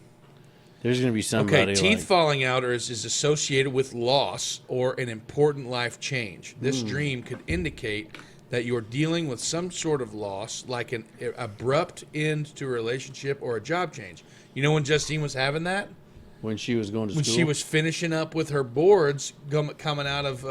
There's going to be somebody Okay, teeth like, falling out is associated with loss or an important life change. This dream could indicate that you're dealing with some sort of loss, like an abrupt end to a relationship or a job change. You know when Justine was having that? when she was going to When school. she was finishing up with her boards coming out of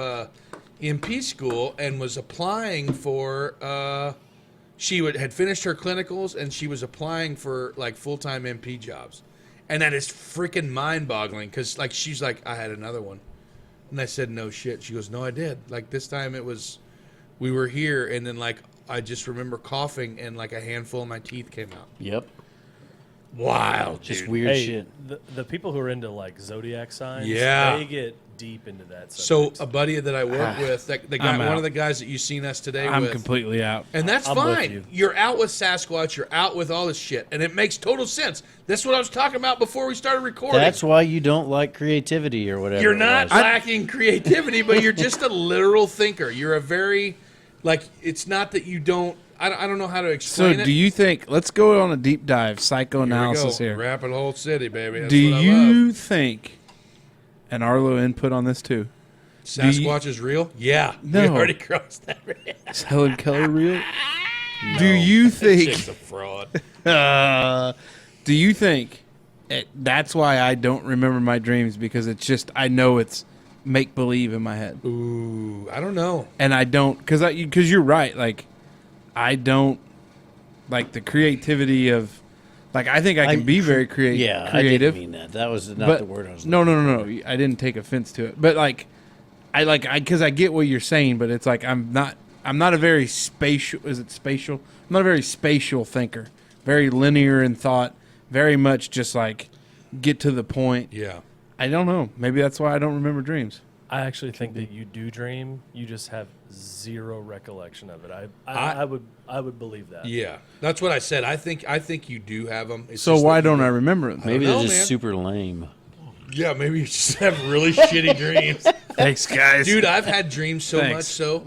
MP school and was applying for had finished her clinicals and she was applying for like full-time MP jobs. And that is freaking mind-boggling because like she's like, I had another one. And I said, no shit. She goes, no, I did. Like this time we were here and then like I just remember coughing and like a handful of my teeth came out. Yep. Wild, Just dude. weird Hey, shit. the people who are into like zodiac signs, Yeah. they get deep into that. So subject. a buddy that I work with, the guy, I'm one out. of the guys that you've seen us today I'm with, completely out. and that's I'm with fine. you. You're out with Sasquatch. You're out with all this shit, and it makes total sense. That's what I was talking about before we started recording. That's why you don't like creativity or whatever. You're it not was. lacking creativity, but you're just a literal thinker. You're a very, like, it's not that you don't. I don't know how to So, explain it. do you think? Let's go on a deep dive Here we psychoanalysis go. here. Rabbit Hole City, baby. That's Do what I you love. think? And Arlo input on this too. Sasquatch is real? Yeah. No. We already crossed that. Is Helen Keller real? Do you think? Chick's a fraud. Do you think that's why I don't remember my dreams because it's just I know it's make believe in my head, Ooh, I don't know. and I don't because you're right. Like I don't like the creativity of like I think I can be very creative. Yeah, creative. I didn't mean that. That was not but the word I was no. I didn't take offense to it, but like I because I get what you're saying, but it's like I'm not a very spatial. Is it spatial? I'm not a very spatial thinker. Very linear in thought. Very much just like get to the point. Yeah. I don't know. Maybe that's why I don't remember dreams. I actually think that you do dream. You just have zero recollection of it. I would believe that. Yeah, that's what I said. I think you do have them. It's So just why that you don't I remember it? Maybe know, they're just man. super lame. Yeah, maybe you just have really shitty dreams, Thanks, guys. dude. I've had dreams so Thanks. much so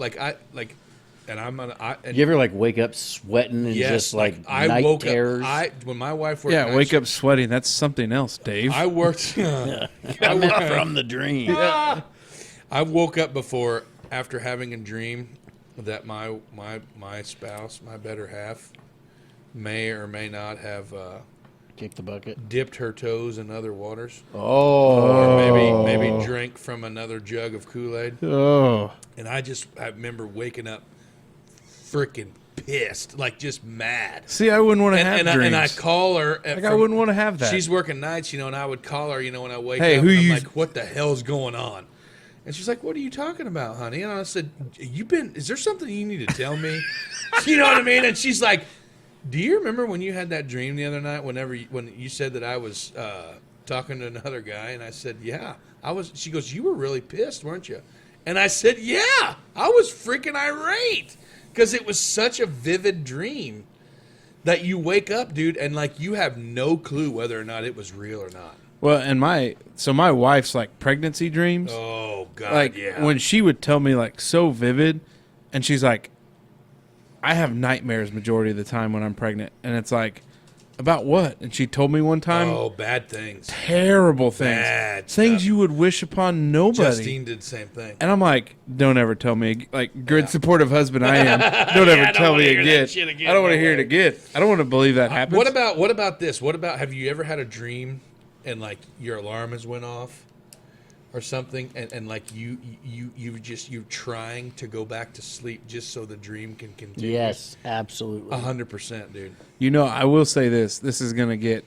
and I'm on. And You ever like wake up sweating and yes, just like I night woke terrors? up. When my wife worked. Yeah, night wake shift, up sweating. That's something else, Dave. I worked. I meant from the dream. I woke up before after having a dream that my spouse, my better half, may or may not have Kick the bucket. dipped her toes in other waters, Oh, or maybe drank from another jug of Kool-Aid. oh, And I remember waking up freaking pissed, like just mad. See, I wouldn't want to have dreams. And I call her. I wouldn't want to have that. She's working nights, and I would call her, when I wake Hey, up, who and I'm you- like, what the hell's going on? And she's like, what are you talking about, honey? And I said, is there something you need to tell me? You know what I mean? And she's like, do you remember when you had that dream the other night when you said that I was talking to another guy? And I said, yeah, I was. She goes, you were really pissed, weren't you? And I said, yeah, I was freaking irate because it was such a vivid dream that you wake up, dude, and like you have no clue whether or not it was real or not. Well, and my wife's like pregnancy dreams. Oh God, Like yeah. when she would tell me like so vivid, and she's like, I have nightmares majority of the time when I'm pregnant, and it's like, about what? And she told me one time, Oh, bad things. terrible things, Bad things stuff. you would wish upon nobody. Justine did the same thing. And I'm like, don't ever tell me, like, good supportive husband I am. Don't Yeah, ever I don't tell wanna me hear that again. shit again, I don't want to no hear it way. again. I don't want to believe that happens. What about this? What about, have you ever had a dream and like your alarm has went off or something, and like you're trying to go back to sleep just so the dream can continue? Yes, absolutely. 100%, dude. I will say this. This is gonna get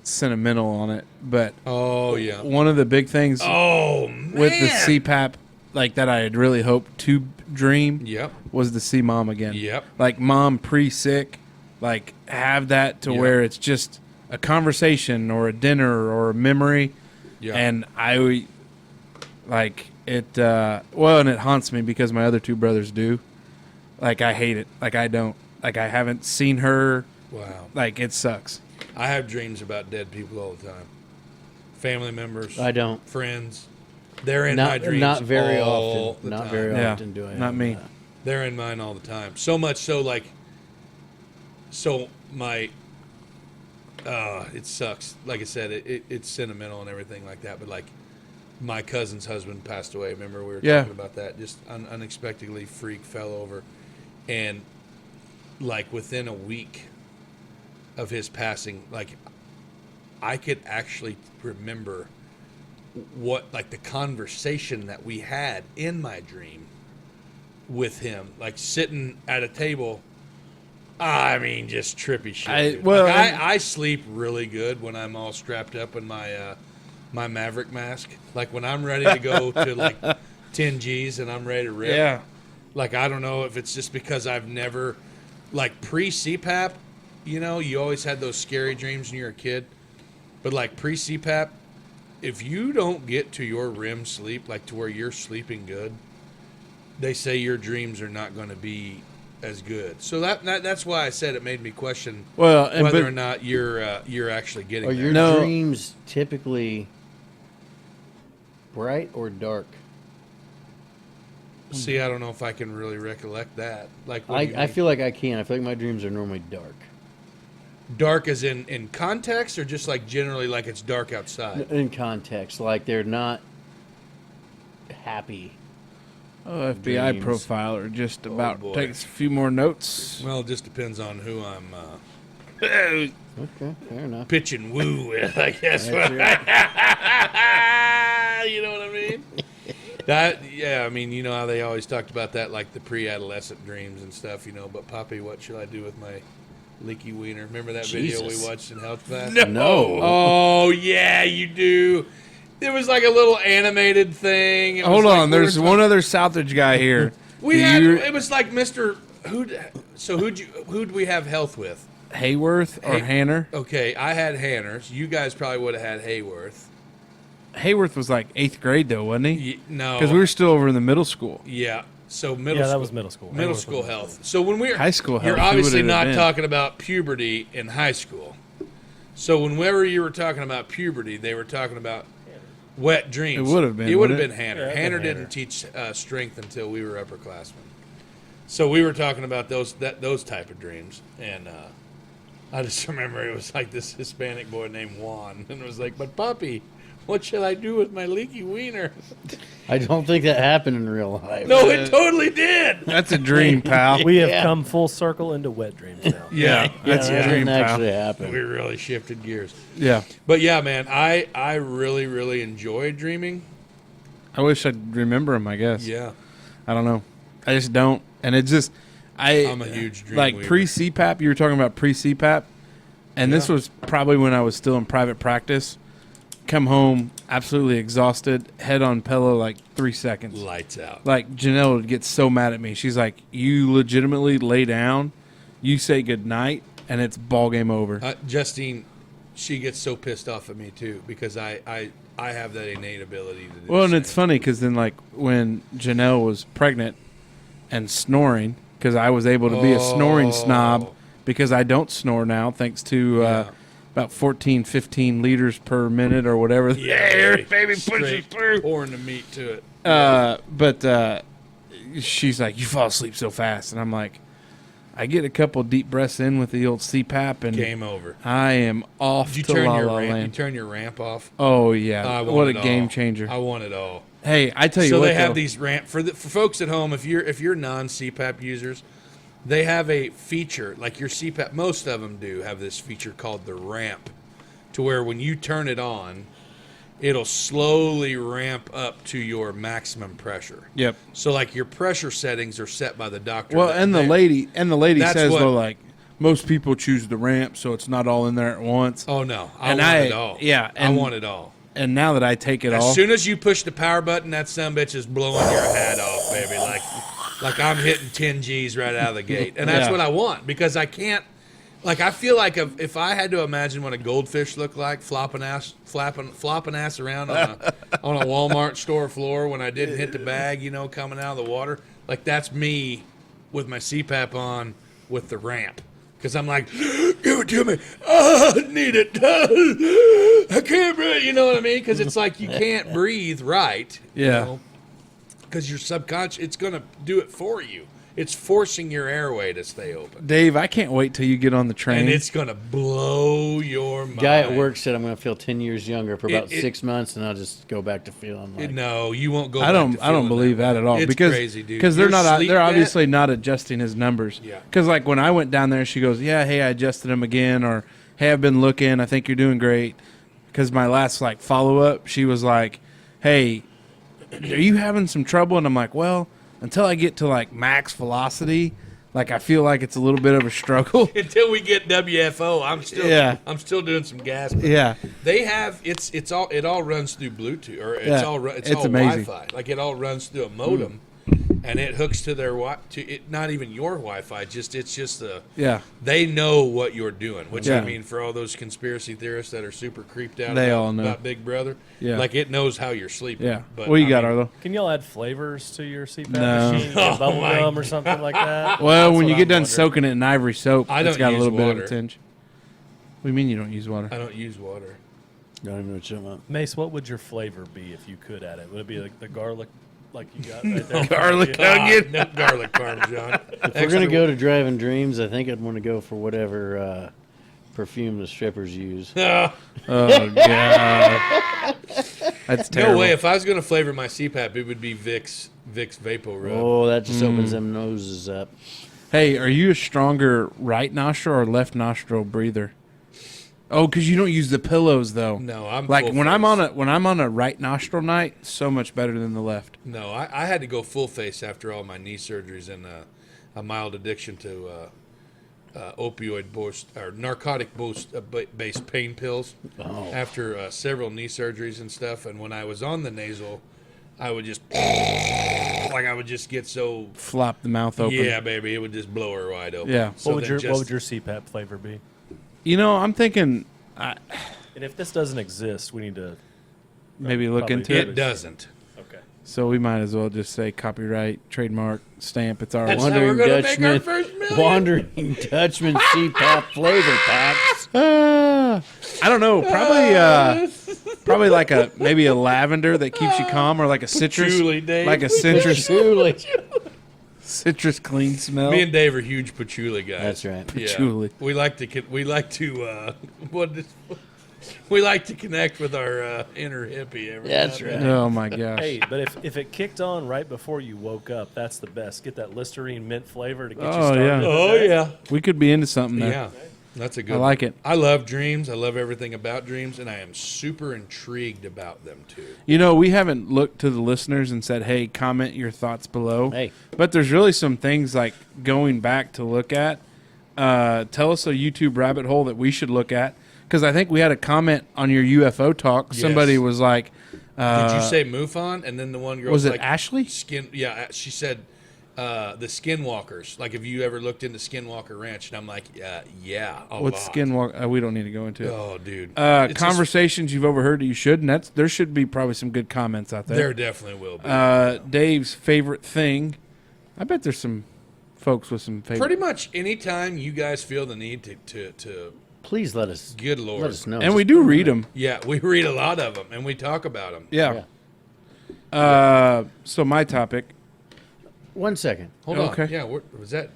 sentimental on it, but Oh yeah. one of the big things Oh man. with the CPAP, like that I had really hoped to dream, Yep. was to see mom again. Yep. Like mom pre-sick, like have that to Yep. where it's just a conversation or a dinner or a memory. Yeah. And I like it. And it haunts me because my other two brothers do. Like I hate it. Like I don't. Like I haven't seen her. Wow. Like it sucks. I have dreams about dead people all the time. Family members. I don't. Friends. They're in my Not dreams. not very all often. the Not time. very Yeah, often do I. not have me. that. They're in mine all the time. So much so, like, so my, it sucks. Like I said, it's sentimental and everything like that. But like, my cousin's husband passed away. Remember we were Yeah. talking about that? Just unexpectedly, freak fell over, and like within a week of his passing, like I could actually remember what, like, the conversation that we had in my dream with him, like sitting at a table. I mean, just trippy shit. Dude. well, Like, and- I sleep really good when I'm all strapped up in my my Maverick mask. Like when I'm ready to go to like 10 G's and I'm ready to rip. Yeah. Like I don't know if it's just because I've never, like pre-CPAP, you always had those scary dreams when you were a kid. But like pre-CPAP, if you don't get to your REM sleep, like to where you're sleeping good, they say your dreams are not going to be as good. So that's why I said it made me question Well, and whether but- or not you're actually getting Are that. your No. dreams typically bright or dark? See, I don't know if I can really recollect that. Like, what do you I mean? feel like I can. I feel like my dreams are normally dark. Dark as in context, or just like generally like it's dark outside? In context, like they're not happy. Oh, FBI Dreams. profiler just about boy. takes a few more notes. Well, it just depends on who I'm Okay, fair enough. pitching woo with, I guess. You know what I mean? I mean, you know how they always talked about that, like the pre-adolescent dreams and stuff, But Poppy, what should I do with my leaky wiener? Remember that video Jesus. we watched in health class? No. Oh yeah, you do. It was like a little animated thing. It was Hold like on, we were there's one other Southridge guy here. We Do had you- it was like Mr. Who'd we have health with? Hayworth or Hanner. Okay, I had Hanners. You guys probably would have had Hayworth. Hayworth was like 8th grade though, wasn't he? No, Because we were still over in the middle school. yeah. So middle Yeah, school, that was middle school. Middle Hayworth school was health. So when we're High school health, you're who obviously would it have not been? talking about puberty in high school. So whenever you were talking about puberty, they were talking about wet dreams. It would have been, It would have wouldn't been it? Hanner. Yeah, it'd Hanner been didn't Hanner. teach strength until we were upperclassmen. So we were talking about those type of dreams, and I just remember it was like this Hispanic boy named Juan, and it was like, "But Poppy, what shall I do with my leaky wiener?" I don't think that happened in real life. No, it totally did. That's a dream, pal. We have Yeah. come full circle into wet dreams now. Yeah, That's It a didn't dream, pal. actually we happen. really shifted gears. Yeah. But yeah, man, I really, really enjoy dreaming. I wish I'd remember him, I guess. Yeah. I don't know. I just don't. And it's just, I'm a huge dream like weaver. pre-CPAP. You were talking about pre-CPAP, and this Yeah. was probably when I was still in private practice. Come home absolutely exhausted, head on pillow like 3 seconds. Lights out. Like Janelle would get so mad at me. She's like, "You legitimately lay down, you say good night, and it's ball game over." Justine, she gets so pissed off at me too because I have that innate ability to do Well, the and it's same. funny because then like when Janelle was pregnant and snoring, because I was able to be a snoring snob because I don't snore now thanks to about 14, 15 liters per minute or whatever. Yeah, baby pushes Straight through. pouring the meat to it. But she's like, "You fall asleep so fast," and I'm like, I get a couple deep breaths in with the old CPAP, and Game over. I am off Did you to turn La your La ramp? You Land. turn your ramp off. Oh yeah, I want what a it all. game changer! I want it all. Hey, I tell you So what, they have though, these ramp for folks at home. If you're non CPAP users, they have a feature like your CPAP. Most of them do have this feature called the ramp, to where when you turn it on, it'll slowly ramp up to your maximum pressure. Yep. So like your pressure settings are set by the doctor. Well, That and the they- lady That's says what- though, like most people choose the ramp, so it's not all in there at once. Oh no, I And want I- it all. yeah, I and- want it all. And now that I take it As all, soon as you push the power button, that sumbitch is blowing your hat off, baby. Like I'm hitting 10 G's right out of the gate, and that's Yeah. what I want because I can't. Like I feel like if I had to imagine what a goldfish looked like, flopping ass around on a Walmart store floor when I didn't hit the bag, coming out of the water. Like that's me with my CPAP on with the ramp. Because I'm like, give it to me. Oh, I need it. I can't breathe. You know what I mean? Because it's like you can't breathe right. Yeah. Because your subconscious, it's going to do it for you. It's forcing your airway to stay open. Dave, I can't wait till you get on the train. And it's going to blow your mind. Guy at work said I'm going to feel 10 years younger for about It- 6 months, and I'll just go back to feeling like. No, you won't go I back don't. to I don't feeling believe that at all. It's because crazy, dude. Because they're Your not. sleep They're debt- obviously not adjusting his numbers. Yeah. Because like when I went down there, she goes, "Yeah, hey, I adjusted him again," or "Hey, I've been looking. I think you're doing great." Because my last like follow up, she was like, "Hey, are you having some trouble?" And I'm like, "Well, until I get to like max velocity, like I feel like it's a little bit of a struggle." Until we get WFO, Yeah. I'm still doing some gas. Yeah. They have it all runs through Bluetooth or it's Yeah, all it's all amazing. Wi-Fi. Like it all runs through a modem, and it hooks to their not even your Wi-Fi. It's just the Yeah. they know what you're doing. Which I Yeah. mean, for all those conspiracy theorists that are super creeped out, They about, all know. about Big Brother. Yeah. Like it knows how you're sleeping. Yeah. But What you I got, mean, Arlo? Can y'all add flavors to your CPAP No. machine? Oh, Bubble my gum or something like that? Well, That's when what you get I'm done wondering. soaking it in ivory soap, I it's don't got a use little bit water. of a tinge. What do you mean you don't use water? I don't use water. I don't even know what you're talking about. Mace, what would your flavor be if you could add it? Would it be like the garlic, like you got right there? Garlic Yeah. onion. No garlic parmesan. If we're going to go to Driving Dreams, I think I'd want to go for whatever perfume the strippers use. Oh god, that's terrible. No way. If I was going to flavor my CPAP, it would be Vicks Vapor Rub. Oh, that just opens them noses up. Hey, are you a stronger right nostril or left nostril breather? Oh, because you don't use the pillows though. No, I'm like full when I'm face. on a right nostril night, so much better than the left. No, I had to go full face after all my knee surgeries and a mild addiction to opioid boost or narcotic based pain pills. After several knee surgeries and stuff, and when I was on the nasal, I would just I would just get so Flop the mouth open. yeah, baby, it would just blow her wide open. Yeah. So What would then your CPAP flavor be? You know, I'm thinking And if this doesn't exist, we need to. maybe look Probably into It it. doesn't. Okay. So we might as well just say copyright, trademark, stamp. It's ours. That's how Wondering we're gonna make our Dutchman, first million. Wandering Dutchman CPAP flavor packs. I don't know. Probably like maybe a lavender that keeps you calm, or like a citrus, Patchouli, Dave. like a citrus Truly. citrus clean smell. Me and Dave are huge patchouli guys. That's right. Yeah. Patchouli. We like to we like to connect with our inner hippie. Every That's now and right. then. Oh my gosh. Hey, but if it kicked on right before you woke up, that's the best. Get that Listerine mint flavor to get you Oh, started. yeah. in the Oh day. yeah. We could be into something there. Yeah. That's a good I like it. I love dreams. I love everything about dreams, and I am super intrigued about them, too. You know, we haven't looked to the listeners and said, hey, comment your thoughts below. Hey. But there's really some things like going back to look at. Tell us a YouTube rabbit hole that we should look at. Because I think we had a comment on your UFO talk. Yes. Somebody was like... Did you say MUFON? And then the one girl was it like, Ashley? Yeah, she said the Skinwalkers. Like, have you ever looked into Skinwalker Ranch? And I'm like, yeah, a What's lot. Skinwalker? We don't need to go into it. Oh, dude. It's Conversations you've overheard that you should, and there should be probably some good comments out there there. definitely will be. Dave's favorite thing. I bet there's some folks with some favorite. Pretty much anytime you guys feel the need to Please let us good Lord. let us know. And we do read them. Yeah, we read a lot of them, and we talk about them. Yeah. So my topic. 1 second. Hold Okay. on. Yeah, was that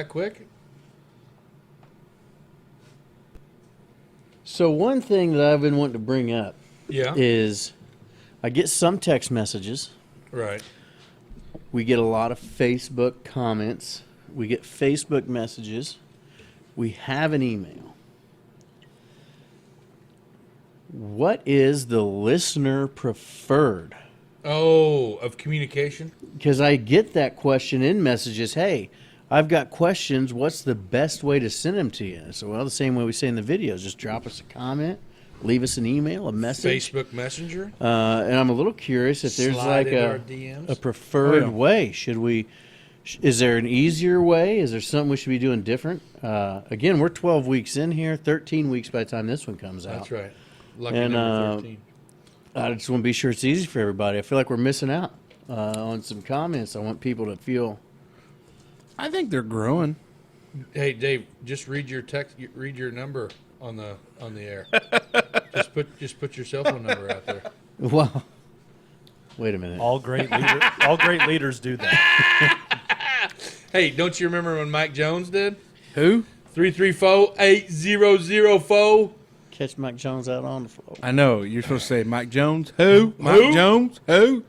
quick? So one thing that I've been wanting to bring up Yeah. is I get some text messages. Right. We get a lot of Facebook comments. We get Facebook messages. We have an email. What is the listener preferred? Oh, of communication? Because I get that question in messages. Hey, I've got questions. What's the best way to send them to you? So, well, the same way we say in the videos, just drop us a comment, leave us an email, a message. Facebook Messenger? And I'm a little curious if there's Slide like into our a DMs? preferred Oh, yeah. way. Should we? Is there an easier way? Is there something we should be doing different? Again, we're 12 weeks in here, 13 weeks by the time this one comes out. That's right. Lucky And, number 13. I just want to be sure it's easy for everybody. I feel like we're missing out on some comments. I want people to feel. I think they're growing. Hey, Dave, just read your text. Read your number on the air. just put your cell phone number out there. Well, wait a minute. All great leaders do that. Hey, don't you remember when Mike Jones did? Who? 334-8004. Catch Mike Jones out on the floor. I know. You're supposed to say Mike Jones. Who? Mike Jones. Who?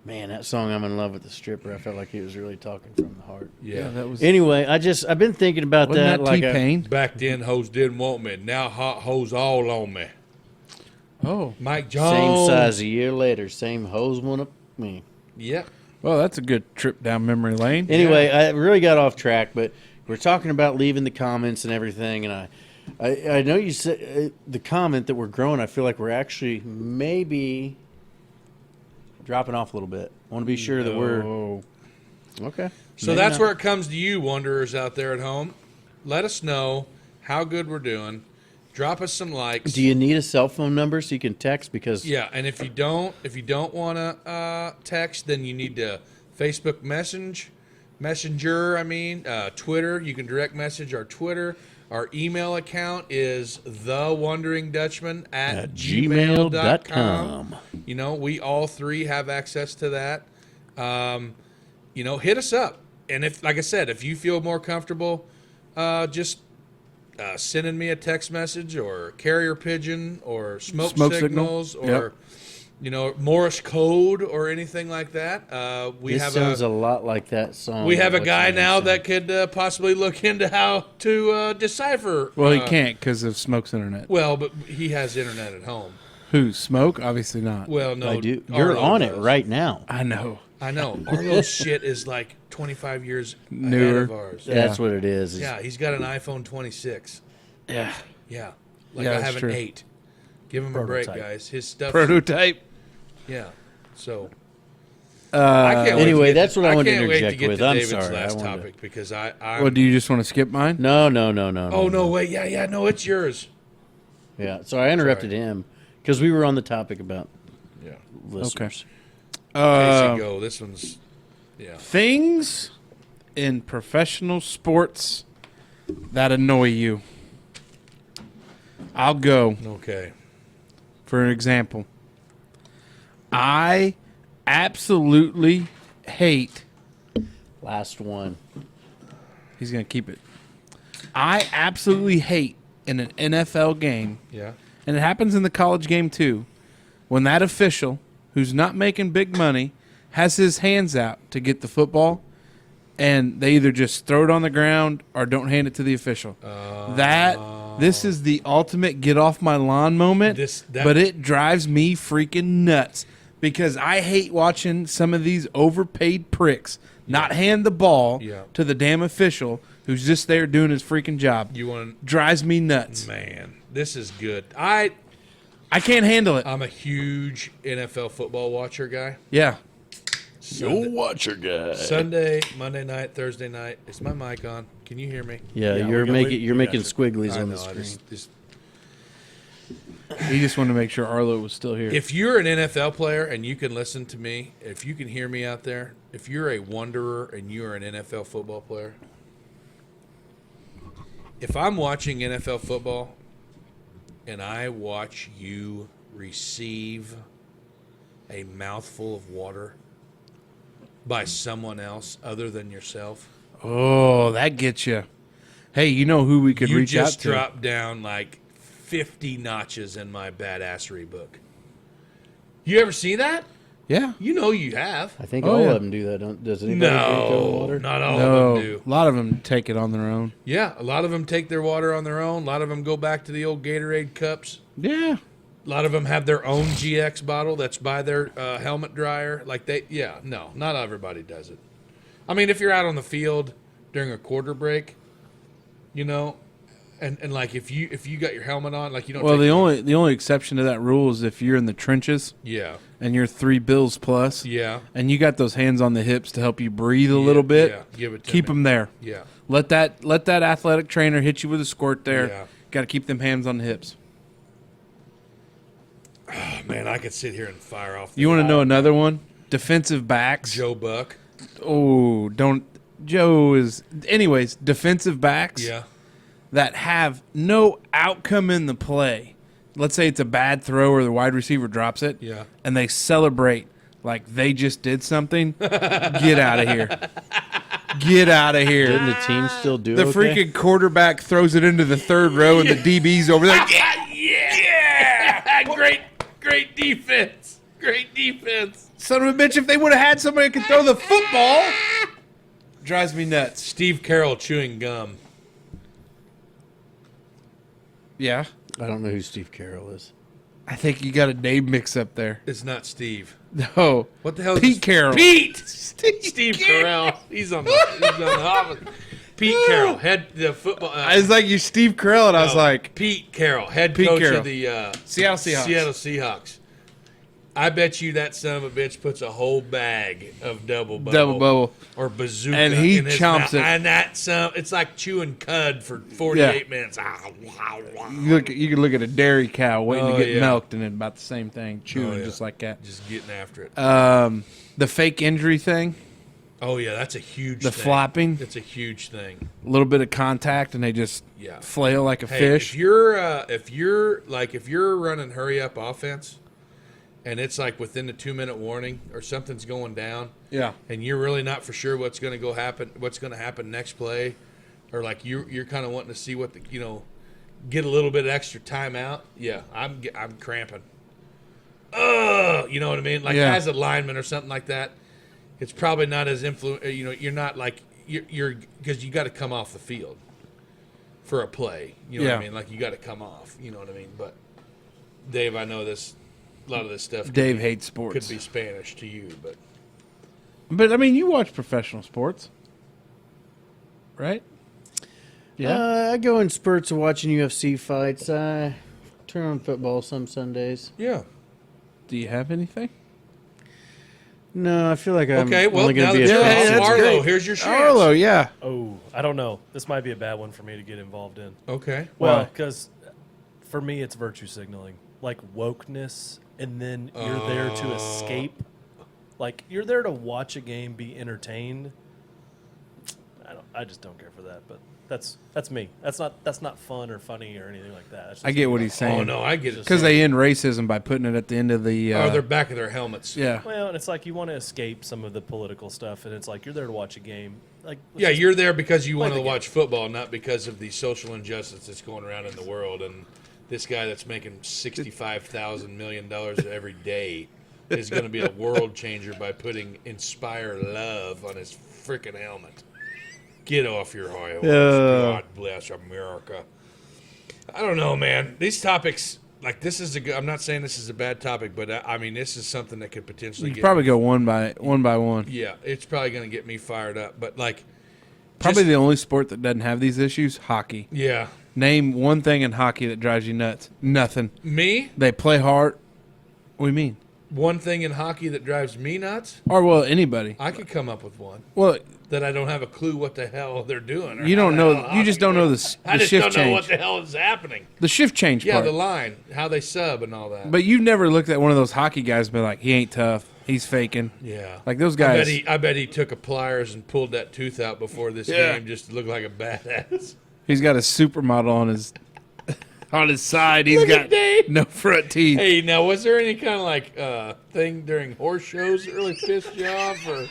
Man, that song "I'm in Love with the Stripper." I felt like he was really talking from the heart. Yeah. that was. Anyway, I've been thinking about Wasn't that. that Like T-Pain? Back then, hoes didn't want me. Now hot hoes all on me. Oh. Mike same Jones. size a year later, same hoes want me. Yep. Well, that's a good trip down memory lane. Anyway, I really got off track, but we're talking about leaving the comments and everything, and I know you said the comment that we're growing. I feel like we're actually maybe dropping off a little bit. I want to be sure that we're okay. So Maybe that's not. where it comes to you, wanderers out there at home. Let us know how good we're doing. Drop us some likes. Do you need a cell phone number so you can text? Because Yeah, and if you don't want to text, then you need to Facebook Messenger. I mean, Twitter. You can direct message our Twitter. Our email account is thewonderingdutchman at gmail.com. You know, we all three have access to that. You know, hit us up. And if, like I said, if you feel more comfortable, just sending me a text message or carrier pigeon or smoke signals signal. or, you know, Morse code or anything like that. We this have sounds a lot like that song. we have a What's guy his name now sang. that could possibly look into how to decipher. Well, he can't because of Smoke's internet. Well, but he has internet at home. Who? Smoke? Obviously not. Well, no, I do. You're Arlo on it does. right now. I know. I know. Arlo's shit is like 25 years Newer. ahead of ours. Yeah. That's what it is. Yeah, he's got an iPhone 26. Yeah. Yeah. Like Yeah, I that's have an true. 8. Give him a break, Prototype. guys. His stuff. Prototype. Yeah. So. I can't wait to Anyway, get that's what I wanted to can't wait interject get with. To I'm David's sorry, I last wanted to- topic because I'm. Well, do you just want to skip mine? No. Oh no! Wait, yeah, no, it's yours. Yeah. So I interrupted him because we were on the topic about Yeah. listeners. Casey, go. This one's. Yeah. Things in professional sports that annoy you. I'll go Okay. for an example. I absolutely hate. Last one. He's going to keep it. I absolutely hate in an NFL game, Yeah. and it happens in the college game too, when that official who's not making big money has his hands out to get the football and they either just throw it on the ground or don't hand it to the official. This is the ultimate get off my lawn moment, but it drives me freaking nuts because I hate watching some of these overpaid pricks not hand the ball to the damn official who's just there doing his freaking job. Drives me nuts. Man, this is good. I can't handle it. I'm a huge NFL football watcher guy. Yeah. Watcher guy. Sunday, Monday night, Thursday night. Is my mic on? Can you hear me? Yeah, you're making squigglies on the screen. He just wanted to make sure Arlo was still here. If you're an NFL player and you can listen to me, if you can hear me out there, if you're a wanderer and you're an NFL football player, if I'm watching NFL football and I watch you receive a mouthful of water by someone else other than yourself, oh, that gets you. Hey, you know who we could you reach out just to? dropped down like 50 notches in my badassery book. You ever see that? Yeah. You know you have. I think Oh, all yeah. of them do that. Does anybody drink their own water? Not all No, of them do. a lot of them take it on their own. Yeah, a lot of them take their water on their own. A lot of them go back to the old Gatorade cups. Yeah. A lot of them have their own GX bottle that's by their helmet dryer. Not everybody does it. I mean, if you're out on the field during a quarter break, and like if you got your helmet on, like you don't. Well, the only exception to that rule is if you're in the trenches and you're 3 bills plus, and you got those hands on the hips to help you breathe a little bit. Yeah, give it to keep me. them there. Yeah. Let that athletic trainer hit you with a squirt there. Yeah. Got to keep them hands on the hips. Oh, man, I could sit here and fire off. You want to know another one? Defensive backs. Joe Buck? Oh, don't. Joe is. Anyways, defensive backs. Yeah. That have no outcome in the play. Let's say it's a bad throw or the wide receiver drops it. Yeah. And they celebrate like they just did something. Get out of here. Get out of here. Didn't the team still do The okay? freaking quarterback throws it into the third row and the DB's over there. Yeah. Great defense. Great defense. Son of a bitch, if they would have had somebody who could throw the football, drives me nuts. Steve Carroll chewing gum. Yeah. I don't know who Steve Carroll is. I think you got a name mix up there. It's not Steve. No. What the hell is Pete this? Carroll. Pete! Steve Carell. He's on the office. Pete Carroll, the football. I was like, you Steve Carell, and I was like, Pete Carroll, head Pete coach Carroll. of the Seattle Seahawks. Seattle Seahawks. I bet you that son of a bitch puts a whole bag of double bubble or bazooka And he in his chomps mouth. it. And it's like chewing cud for 48 minutes. you can look at a dairy cow waiting Oh, to get yeah. milked, and then about the same thing, chewing yeah. just like that. Just getting after it. The fake injury thing, Oh yeah, that's a huge the thing. flopping, It's a huge thing. a little bit of contact, and they just Yeah. flail like a Hey, fish. if you're running hurry up offense, and it's like within the 2-minute warning or something's going down, Yeah. and you're really not for sure what's going to happen next play, or like you're kind of wanting to see what get a little bit of extra time out. Yeah, I'm cramping. You know what I mean? Like Yeah. as a lineman or something like that, it's probably not as you're not like you're because you got to come off the field for a play. You know what I Yeah. mean? Like you got to come off. You know what I mean? But Dave, I know this. A lot of this stuff. Dave hates sports. Could be Spanish to you, But I mean, you watch professional sports, right? I go in spurts of watching UFC fights. I turn on football some Sundays. yeah. Do you have anything? No, I feel like I'm Okay, well, only going now to be that a you're Hey, on that's Arlo, great. here's your chance. Arlo, yeah. Oh, I don't know. This might be a bad one for me to get involved in. Okay. Well, Why? because for me, it's virtue signaling, like wokeness, and then you're there to escape. Like you're there to watch a game, be entertained. I just don't care for that. But that's me. That's not fun or funny or anything like that. That's just I get me. what he's saying. Oh no, I get it. Because they end racism by putting it at the end of the. Or they're back of their helmets. yeah. Well, and it's like you want to escape some of the political stuff, and it's like you're there to watch a game. Like let's Yeah, just- you're there because you want the to game. watch football, not because of the social injustice that's going around in the world and this guy that's making $65,000 million every day is going to be a world changer by putting "Inspire Love" on his freaking helmet. Get off your high horse. God bless America. I don't know, man. These topics, like this is a good. I'm not saying this is a bad topic, but I mean this is something that could potentially You get probably go one by one. Yeah, it's probably going to get me fired up. But like, Probably the only sport that doesn't have these issues, hockey. yeah, Name one thing in hockey that drives you nuts. Nothing. me. They play hard. What do you mean? One thing in hockey that drives me nuts. Or, well, anybody. I could come up with one Well, that I don't have a clue what the hell they're doing. or you how don't the know. hell You just hockey don't know works. the I just shift don't know change. what the hell is happening. The shift change Yeah, part. the line, how they sub and all that. But you've never looked at one of those hockey guys and be like, he ain't tough. He's faking. Yeah. Like those guys. I bet he took a pliers and pulled that tooth out before this Yeah. game just to look like a badass. He's got a supermodel on his side. He's got Dave. no front teeth. Hey, now was there any kind of like thing during horse shows that really pissed you off, or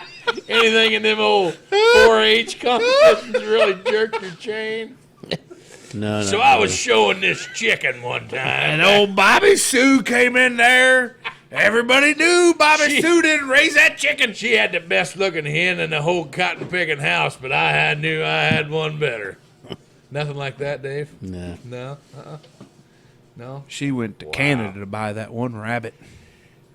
anything in them old 4-H competitions that really jerked your chain? No. So I was showing this chicken one time. And old Bobby Sue came in there. Everybody knew Bobby Sue didn't raise that chicken. She had the best looking hen in the whole cotton picking house, but I knew I had one better. Nothing like that, Dave? Nah. No? No? She went to Canada to buy that one rabbit.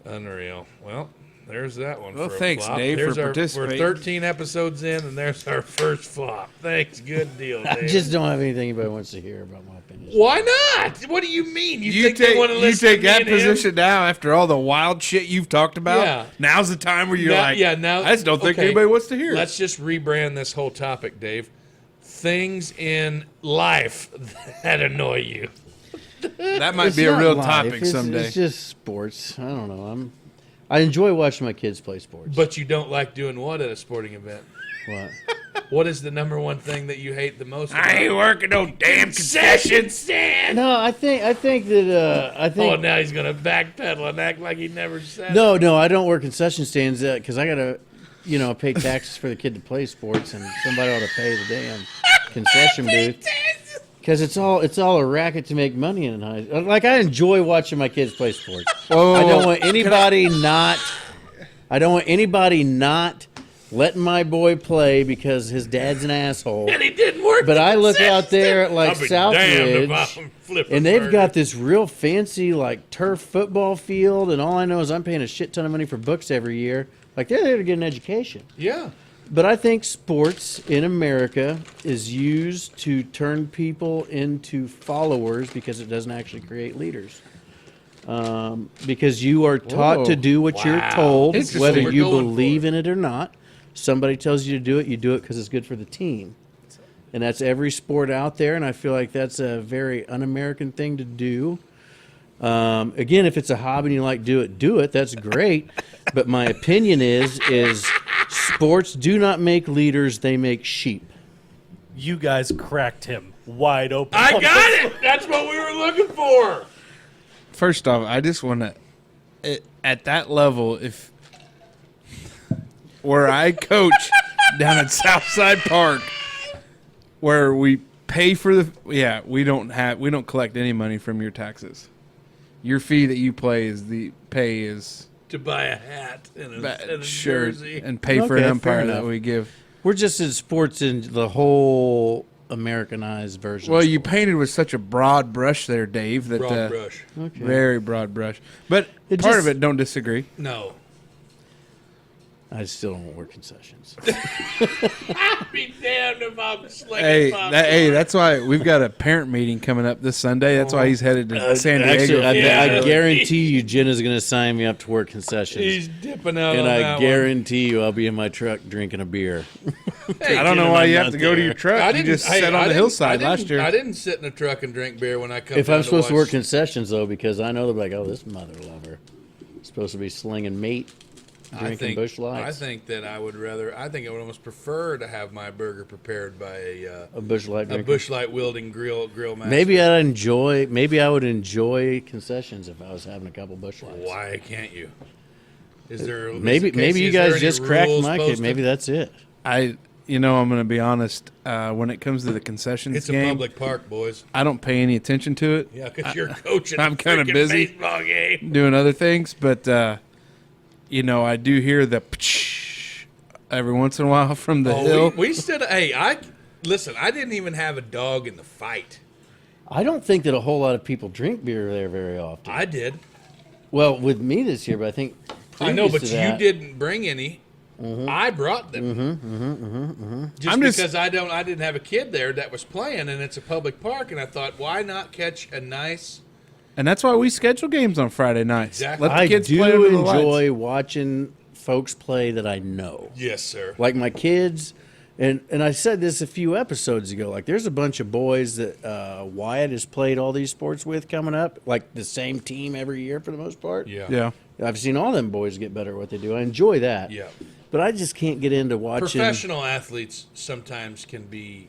Unreal. Well, there's that one. Well, for a thanks, flop. Dave, There's for our, participating. We're 13 episodes in, and there's our first flop. Thanks. Good deal, Dave. I just don't have anything anybody wants to hear about my opinion. Why not? What do you mean? You think they want to you listen take to me that and him? position now after all the wild shit you've talked about. Yeah. Now's the time where you're Now- like, yeah, now- I just don't think okay. anybody wants to hear it. Let's just rebrand this whole topic, Dave. Things in life that annoy you. That might It's be a not real life. topic It's- someday. It's just sports. I don't know. I enjoy watching my kids play sports. But you don't like doing what at a sporting event? What? What is the number one thing that you hate the most? I ain't working no damn concession stand. No, I think that I Oh, think now he's gonna backpedal and act like he never said. it. no, I don't work concession stands because I gotta, pay taxes for the kid to play sports, and somebody ought to pay the damn concession booth. Because it's all a racket to make money in high. Like I enjoy watching my kids play sports. Whoa, I whoa, don't whoa. want anybody not. I don't want anybody not letting my boy play because his dad's an asshole. And he didn't work. But the I look concession out there at stand. like I'll be damned if Southridge, I'm flipping and they've burgers. got this real fancy like turf football field, and all I know is I'm paying a shit ton of money for books every year. Like they're there to get an education. Yeah. But I think sports in America is used to turn people into followers because it doesn't actually create leaders. Because you are taught Whoa. to do what you're Wow. told, Interesting. whether We're you going for believe it. in it or not. Somebody tells you to do it, you do it because it's good for the team. And that's every sport out there, and I feel like that's a very un-American thing to do. Again, if it's a hobby and you like do it. That's great. But my opinion is sports do not make leaders; they make sheep. You guys cracked him wide open. I got it. That's what we were looking for. First off, I just want to, at that level, if where I coach down at Southside Park, where we pay for we don't collect any money from your taxes. Your fee that you pay is To buy a hat and a shirt jersey. and pay for Okay, an fair umpire that enough. we give. We're just in sports in the whole Americanized version. Well, of you sports. painted with such a broad brush there, Dave. That Broad brush. Okay. very broad brush. But It part just- of it, don't disagree. No. I still don't work concessions. I'll be damned if I'm slinging popcorn. That's why we've got a parent meeting coming up this Sunday. That's why he's headed to San Diego. Actually, I Yeah. guarantee you, Jenna's going to sign me up to work concessions. He's dipping out And on I that guarantee you, I'll be in my truck drinking a beer. Hey, I don't know Jenna, why I'm you have not to go to there. your truck. You just sat on the hillside last year. I didn't sit in a truck and drink beer when I come. If down I'm supposed to watch- work concessions, though, because I know they're like, oh, this mother lover. Supposed to be slinging meat, drinking Busch Lights. I think that I would almost prefer to have my burger prepared by A Busch Light a drinker. Busch Light wielding grill master. Maybe I would enjoy concessions if I was having a couple Busch Lights. Why can't you? Is there Maybe Casey, you is there guys any just cracked rules my kid. posted? Maybe that's it. I'm going to be honest. When it comes to the concessions It's a game, public park, boys. I don't pay any attention to it. Yeah, because you're coaching. I'm kind kinda of busy. baseball game. Doing other things, but I do hear the every once in a while from the hill. We stood. Hey, listen. I didn't even have a dog in the fight. I don't think that a whole lot of people drink beer there very often. I did. Well, with me this year, but I think I know, but previous to you that- didn't bring any. I brought them. Just because I didn't have a kid there that was playing, and it's a public park, and I thought, why not catch a nice? And that's why we schedule games on Friday nights. Exactly. Let the I kids do play under the lights. enjoy watching folks play that I know. Yes, sir. Like my kids, and I said this a few episodes ago. Like there's a bunch of boys that Wyatt has played all these sports with coming up, like the same team every year for the most part. Yeah. Yeah. I've seen all them boys get better at what they do. I enjoy that. Yeah. But I just can't get into watching. Professional athletes sometimes can be.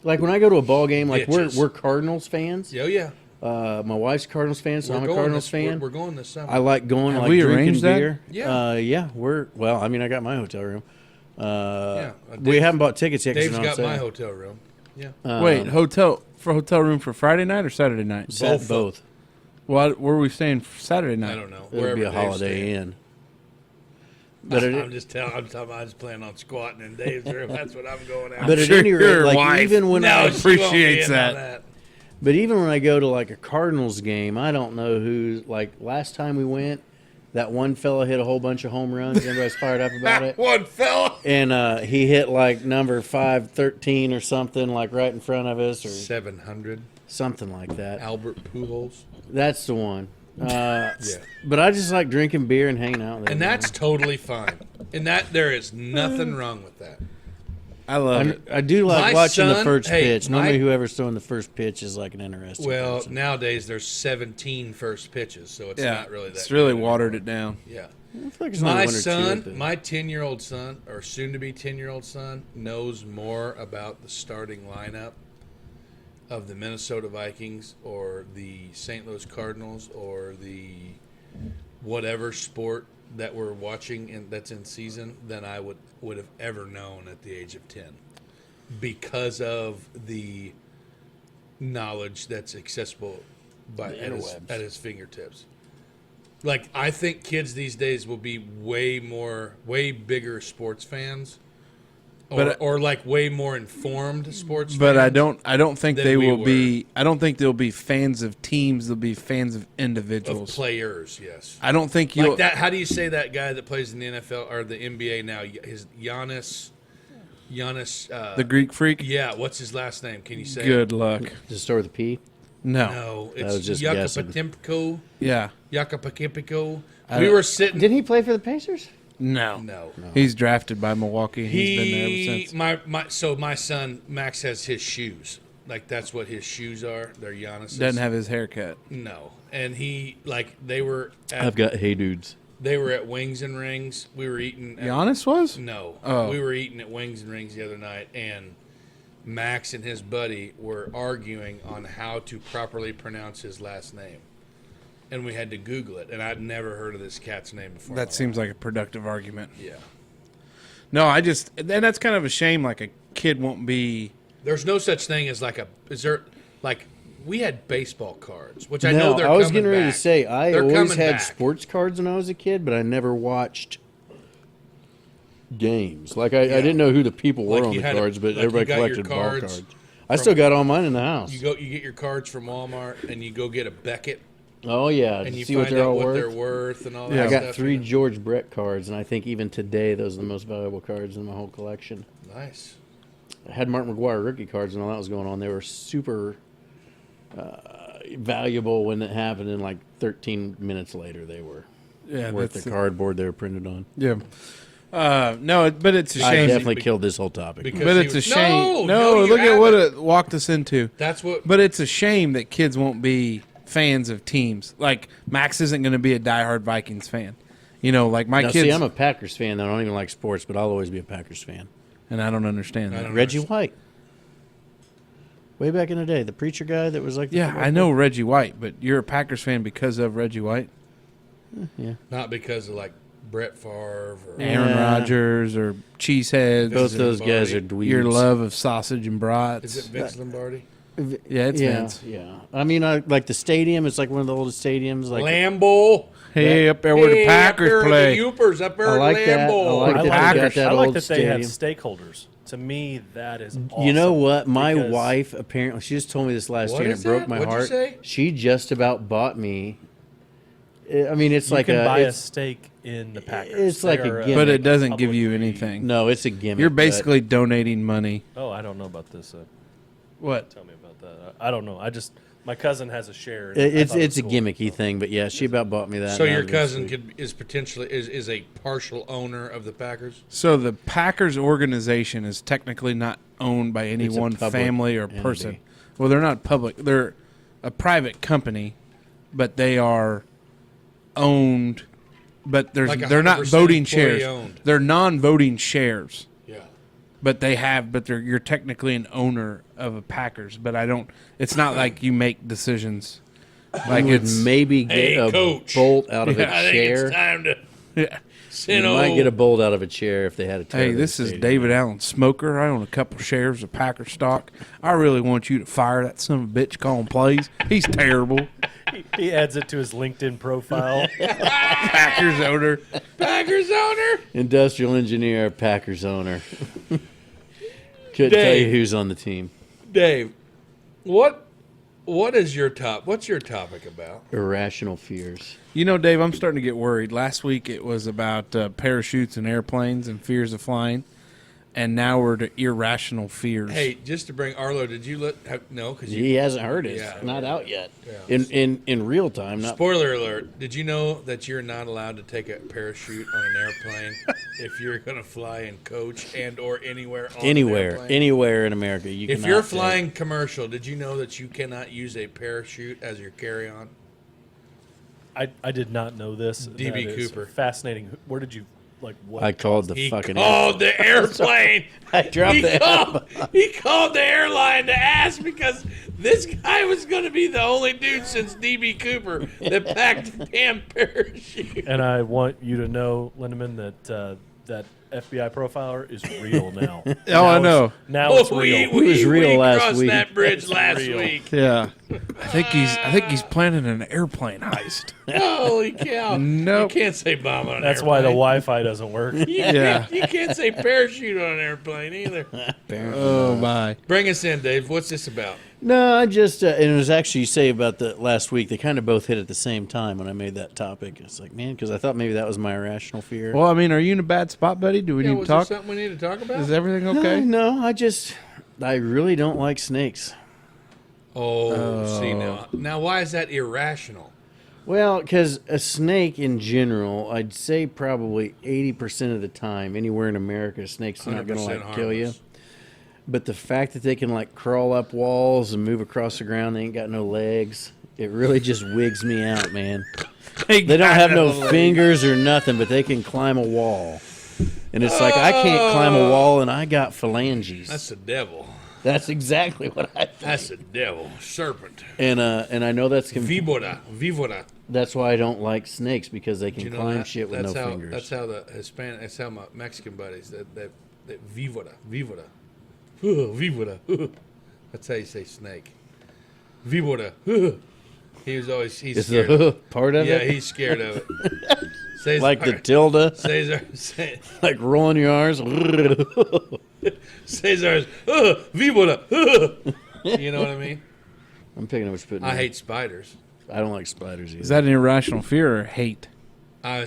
Like when I go to a ball game, like Bitches. we're Cardinals fans. Oh yeah. My wife's Cardinals fan, so We're I'm a going Cardinals this- fan. We're going this summer. I like going, Have like we drinking arranged that? beer. Yeah. Yeah. Well, I mean, I got my hotel room. We Dave- haven't bought tickets yet. 'cause Dave's they're on got sale. my hotel room. Yeah. Wait, hotel room for Friday night or Saturday night? Both. Where were we staying for Saturday night? I don't know. It would Wherever be a Dave's Holiday staying. Inn. But I'm just telling. I'm talking. I was planning on squatting in Dave's room. That's what I'm going at. But at sure any rate, your like wife- even when no, I she won't be appreciates in on that. but even when I go to like a Cardinals game, I don't know who. Like last time we went, that one fella hit a whole bunch of home runs. Everybody's fired up about it. One fella. And he hit like number 513 or something, like right in front of us, or 700. something like that. Albert Pujols. That's the one. Yeah. But I just like drinking beer and hanging out there. And that's totally fine. And that there is nothing wrong with that. I love it. I do like My watching the son- first hey, pitch. Normally, my- whoever's throwing the first pitch is like an interesting. Well, person. nowadays there's 17 first pitches, so it's Yeah, not really that. it's really good watered anymore. it down. Yeah. I feel like there's only My one or two son, at the- my 10-year-old son, or soon-to-be 10-year-old son, knows more about the starting lineup of the Minnesota Vikings or the St. Louis Cardinals or the whatever sport that we're watching and that's in season than I would have ever known at the age of 10, because of the knowledge that's accessible at his fingertips. Like, I think kids these days will be way bigger sports fans, or like way more informed sports. But fans. I don't think than they we will were. be. I don't think they'll be fans of teams. They'll be fans of Of individuals. players, yes. I don't think you'll. Like that. How do you say that guy that plays in the NFL or the NBA now? His Giannis. The Greek freak. Yeah. What's his last name? Can you say? Good luck. Does it start with a P? No. No, was it's just guessing. Yakapatempko. Yeah. Yakapakipiko. We were sitting. Didn't he play for the Pacers? No. No. He's drafted by Milwaukee. He's been there ever since. So my son Max has his shoes. Like that's what his shoes are. They're Giannis's. Doesn't have his haircut. No, and he they were. I've got Hey Dudes. They were at Wings and Rings. We were eating. Giannis was? No. Oh. We were eating at Wings and Rings the other night, and Max and his buddy were arguing on how to properly pronounce his last name. And we had to Google it, and I'd never heard of this cat's name before. in That my seems like a productive argument. life. Yeah. No, and that's kind of a shame. Like a kid won't be. There's no such thing as we had baseball cards, which I know they're I was coming getting ready back. to say I They're always coming had back. sports cards when I was a kid, but I never watched games. Like I didn't know who the people were Like on you the had cards, but like you everybody got your collected ball cards cards. I still got all mine in the house. You get your cards from Walmart, and you go get a Beckett, Oh yeah, and to you see find what they're out all what worth. they're worth and all that Yeah. I stuff. got 3 George Brett cards, and I think even today those are the most valuable cards in my whole collection. Nice. I had Mark McGuire rookie cards and all that was going on. They were super valuable when it happened, and like 13 minutes later, they were Yeah, worth that's the cardboard they were printed on. Yeah. No, but it's a I shame. definitely killed this whole topic. Because But he it's a was- shame. No, you look at what haven't. it walked us into. That's what. But it's a shame that kids won't be fans of teams. Like Max isn't going to be a diehard Vikings fan. Like my Now, kids. see, I'm a Packers fan. Though. I don't even like sports, but I'll always be a Packers fan. and I don't understand that. don't Reggie White. Way back in the day, the preacher guy that was like... the Yeah, football I know player. Reggie White, but you're a Packers fan because of Reggie White, Not because of like Brett Favre or Aaron Yeah. Rodgers, or Cheeseheads. Both Is it those guys are Lombardi? dweebs. Your love of sausage and brats. is it Vince Lombardi? Yeah, it's yeah, Vince. yeah. I mean, like the stadium. It's like one of the oldest stadiums. Like Lambeau. Hey, up there where the Hey, Packers up there play. The Youpers up there I like at that. Lambeau. I like I that like, they got that I like old that they have stadium. stakeholders. To me, that is awesome. You know what? My because- wife apparently she just told me this last What year, and is it broke that? my What'd you heart. say? She just about bought me. I mean, it's You like can buy a it's, stake in the Packers. it's like They a are gimmick. But it doesn't give publicly- you anything. no, it's a gimmick. You're but- basically donating money. Oh, I don't know about this. What? Tell me about that. I don't know. My cousin has a share. It's a gimmicky thing, but yeah, she about bought me that. So and your that was cousin sweet. is potentially is a partial owner of the Packers. So the Packers organization is technically not owned by any It's a one public family or entity. person. Well, they're not public. They're a private company, but they are owned. But Like they're not 100% voting employee shares. owned. They're non-voting shares. Yeah. But you're technically an owner of a Packers. But I don't. It's not like you make decisions. Like You would it's maybe get Hey, a coach. bolt out of Yeah. a I think chair. it's time to yeah. send You might get a bolt out of a chair if they had a. Hey, this is David Allen Smoker. I own a couple shares of Packer stock. I really want you to fire that son of a bitch calling plays. He's terrible. He adds it to his LinkedIn profile. Packers owner. Packers owner. Industrial engineer, Packers owner. Couldn't tell you Dave. who's on the team. Dave, what's your topic about? Irrational fears. You know, Dave, I'm starting to get worried. Last week it was about parachutes and airplanes and fears of flying. And now we're to irrational fears. Hey, just to bring Arlo, did you no? Because He hasn't heard it. Yeah. It's not out yet. Yeah. In real time. Not spoiler alert. Did you know that you're not allowed to take a parachute on an airplane if you're going to fly in coach and or anywhere on an airplane? anywhere in America. You If cannot you're take- flying commercial, did you know that you cannot use a parachute as your carry-on? I did not know this. D.B. That is Cooper. Fascinating. Where did you what? I called the He fucking. called the airplane. I dropped he, the called the airline to ask because this guy was going to be the only dude since D.B. Cooper that packed the damn parachute. And I want you to know, Lindemann, that that FBI profiler is real now. Oh, I know. Now it's real. It was real last crossed week. that bridge It's last real. week. Yeah. I think he's planning an airplane heist. Holy cow. Nope. You can't say bomb on an That's why the airplane. Wi-Fi doesn't work. Yeah. You can't say parachute on an airplane either. Oh, my. Bring us in, Dave. What's this about? No, I just and it was actually you say about the last week. They kind of both hit at the same time when I made that topic. It's like, man, because I thought maybe that was my irrational fear. Well, I mean, are you in a bad spot, buddy? Do we need to Was there talk? something we need to talk about? Is everything okay? No, I really don't like snakes. See now why is that irrational? Well, because a snake in general, I'd say probably 80% of the time, anywhere in America, a snake's not going to 100% kill you. harmless. But the fact that they can crawl up walls and move across the ground, they ain't got no legs. It really just wigs me out, man. They don't have no fingers or nothing, but they can climb a wall. And it's like I can't climb a wall, and I got phalanges. That's the devil. That's exactly what I think. That's the devil. Serpent. And I know that's Vibora. that's why I don't like snakes because they can You know climb that? shit with that's no how, fingers. That's how the Hispanic. That's how my Mexican buddies. That Vibora. Vibora. That's how you say snake. Vibora. He's Is scared. the part of Yeah, it he's scared of it. Cesar, like the tilde, Cesar, like rolling your R's? Cesar's Vibora. You know what I mean? I'm picking up what you're putting. I down. hate spiders. I don't like spiders either. Is that an irrational fear or hate? I'm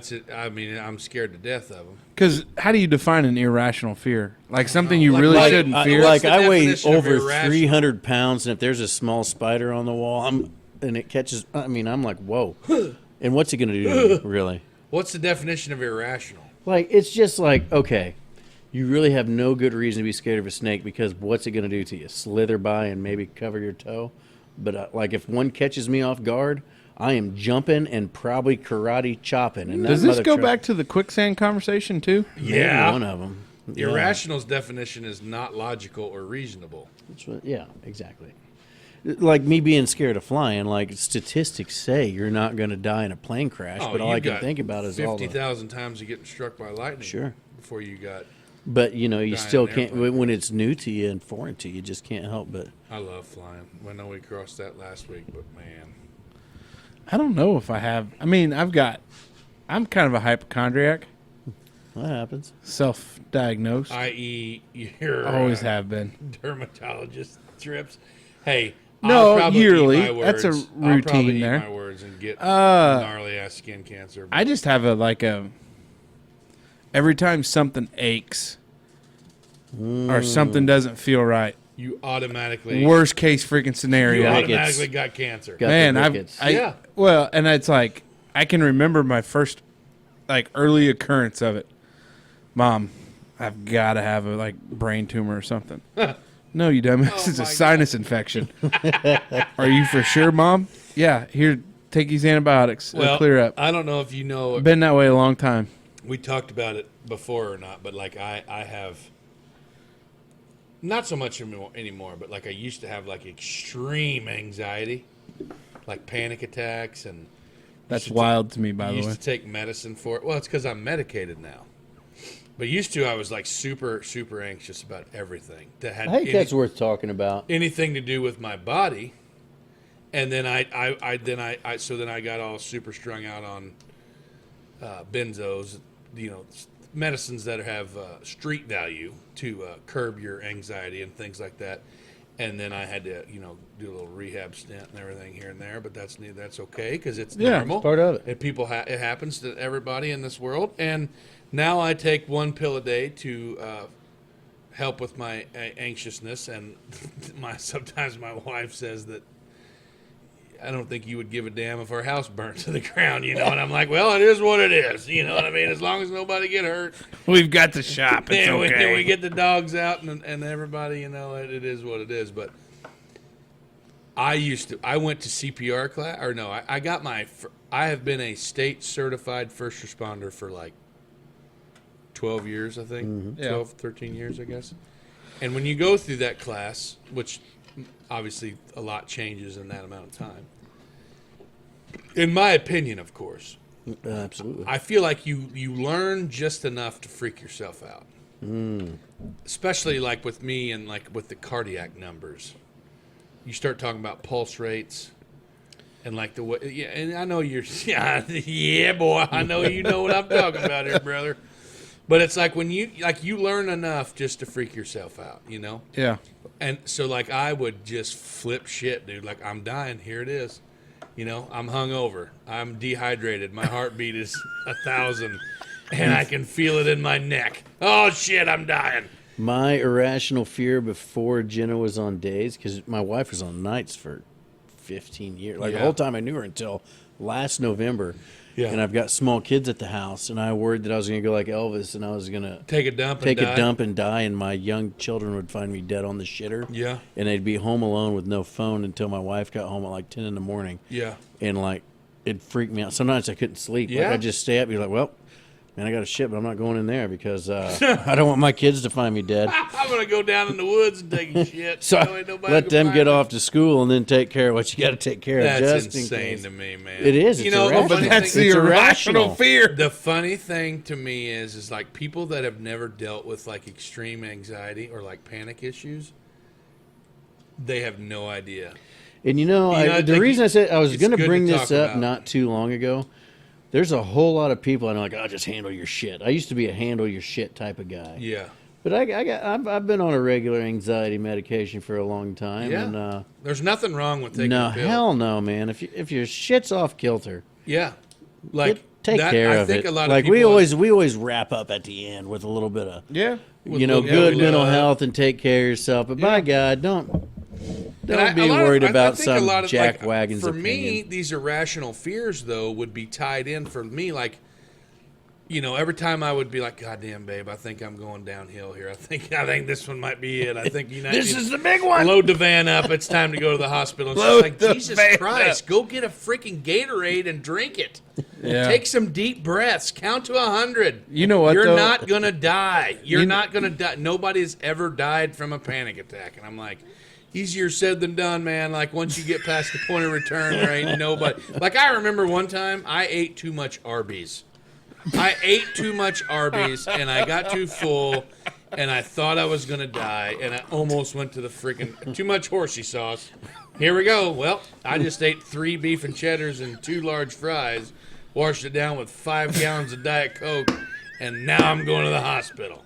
scared to death of them. Because how do you define an irrational fear? Like something you Like- really like- shouldn't I, fear? like the I weigh definition of over irrational? 300 pounds, and if there's a small spider on the wall, and it catches. I'm like, whoa. And what's it gonna do to me, really? What's the definition of irrational? Like, it's just like, okay, you really have no good reason to be scared of a snake because what's it gonna do to you? Slither by and maybe cover your toe. But like, if one catches me off guard, I am jumping and probably karate chopping. And that Does this mother go truck- back to the quicksand conversation too? Maybe one of them. Yeah. Irrational's definition is not logical or reasonable. Yeah, exactly. Like me being scared of flying, like statistics say you're not going to die in a plane crash, but all you I can got think about is all the 50,000 times of getting struck by lightning. Sure. Before you got But you know, you Dying still in can't airplane. when it's new to you and foreign to you. You just can't help but. I love flying. I know we crossed that last week, but man, I don't know if I have. I mean, I'm kind of a hypochondriac, That happens. self-diagnosed. i.e., your Always have been. dermatologist trips. Hey, No, I'll probably yearly. Eat my words. That's a I'll probably routine eat there. my words and get gnarly ass skin cancer. I just have every time something aches or something doesn't feel right. you automatically Worst case freaking you scenario. Rickets. automatically got cancer. Got Man, the I've rickets. Yeah. well, and it's like I can remember my first early occurrence of it. Mom, I've got to have a brain tumor or something. No, you dumbass. It's a my sinus infection. Are you for sure, Mom? Yeah. Here, take these antibiotics. It'll Well, clear up. I don't know if you know. Been that way a long time. We talked about it before or not, but I have not so much anymore, but I used to have extreme anxiety, like panic attacks, and That's wild to me, by the used way. to take medicine for it. Well, it's because I'm medicated now. But used to, I was super, super anxious about everything that had I think that's worth talking about. anything to do with my body. And then I got all super strung out on benzos, medicines that have street value to curb your anxiety and things like that. And then I had to, do a little rehab stint and everything here and there. But that's okay because it's normal. Part of it. And it happens to everybody in this world. And now I take one pill a day to help with my anxiousness. And sometimes my wife says that I don't think you would give a damn if our house burnt to the ground, And I'm like, well, it is what it is. You know what I mean? As long as nobody get hurt. We've got the shop. It's Then okay. we get the dogs out and everybody, it is what it is. But I went to CPR class, or no, I have been a state certified first responder for 12 years, I think. Mm-hmm. 12, 13 years, I guess. And when you go through that class, which obviously a lot changes in that amount of time, in my opinion, of course, Absolutely. I feel like you learn just enough to freak yourself out. Especially with me and with the cardiac numbers. You start talking about pulse rates and the way, yeah, and I know you're, yeah, boy, I know you know what I'm talking about here, brother. But it's when you learn enough just to freak yourself out, Yeah. And so I would just flip shit, dude. I'm dying. Here it is. I'm hungover. I'm dehydrated. My heartbeat is 1,000, and I can feel it in my neck. Oh shit, I'm dying. My irrational fear before Jenna was on days, because my wife was on nights for 15 years. The Yeah. whole time I knew her until last November. Yeah. And I've got small kids at the house, and I worried that I was going to go like Elvis, and I was going to Take a dump. take and a die. dump and die, and my young children would find me dead on the shitter. Yeah. And they'd be home alone with no phone until my wife got home at 10 in the morning. Yeah. And it freaked me out. Sometimes I couldn't sleep. Yeah. I'd just stay up and be like, well, man, I got a shit, but I'm not going in there because I don't want my kids to find me dead. I'm gonna go down in the woods and take a shit. So ain't nobody let can them find get me. off to school and then take care of what you got to take care of. That's just in insane case. to me, man. It is. It's the irrational. funny That's thing- the It's irrational irrational. fear. The funny thing to me is people that have never dealt with extreme anxiety or panic issues, they have no idea. And You know, I the think reason I said I was it's going to good bring to this talk up about. not too long ago. There's a whole lot of people I know oh, just handle your shit. I used to be a handle your shit type of guy. Yeah. But I've been on a regular anxiety medication for a long time. Yeah. And There's nothing wrong with taking no, a pill. hell no, man. If your shit's off kilter, Yeah. take that, care I of think it. a lot of people we always wrap up at the end with a little bit of Yeah. with good little mental bit of- health and take care of yourself. But by God, don't And I- be a lot of- worried I about think a some lot of, jackwagon's For opinion. me, these irrational fears, though, would be tied in for me, every time I would be like, God damn, babe, I think I'm going downhill here. I think this one might be it. I think This is the big one. Load the van up. It's time to go to the hospital. And she's Load like, the Jesus van Christ, go get a freaking Gatorade and drink it. Yeah. Take some deep breaths. Count to 100. You know what, You're though? not going to die. You're You- not going to die. Nobody's ever died from a panic attack. And I'm like, easier said than done, man. Once you get past the point of return, there ain't nobody. I remember one time I ate too much Arby's. I ate too much Arby's, and I got too full, and I thought I was gonna die, and I almost went to the freaking too much horsey sauce. Here we go. Well, I just ate 3 beef and cheddars and 2 large fries, washed it down with 5 gallons of Diet Coke, and now I'm going to the hospital.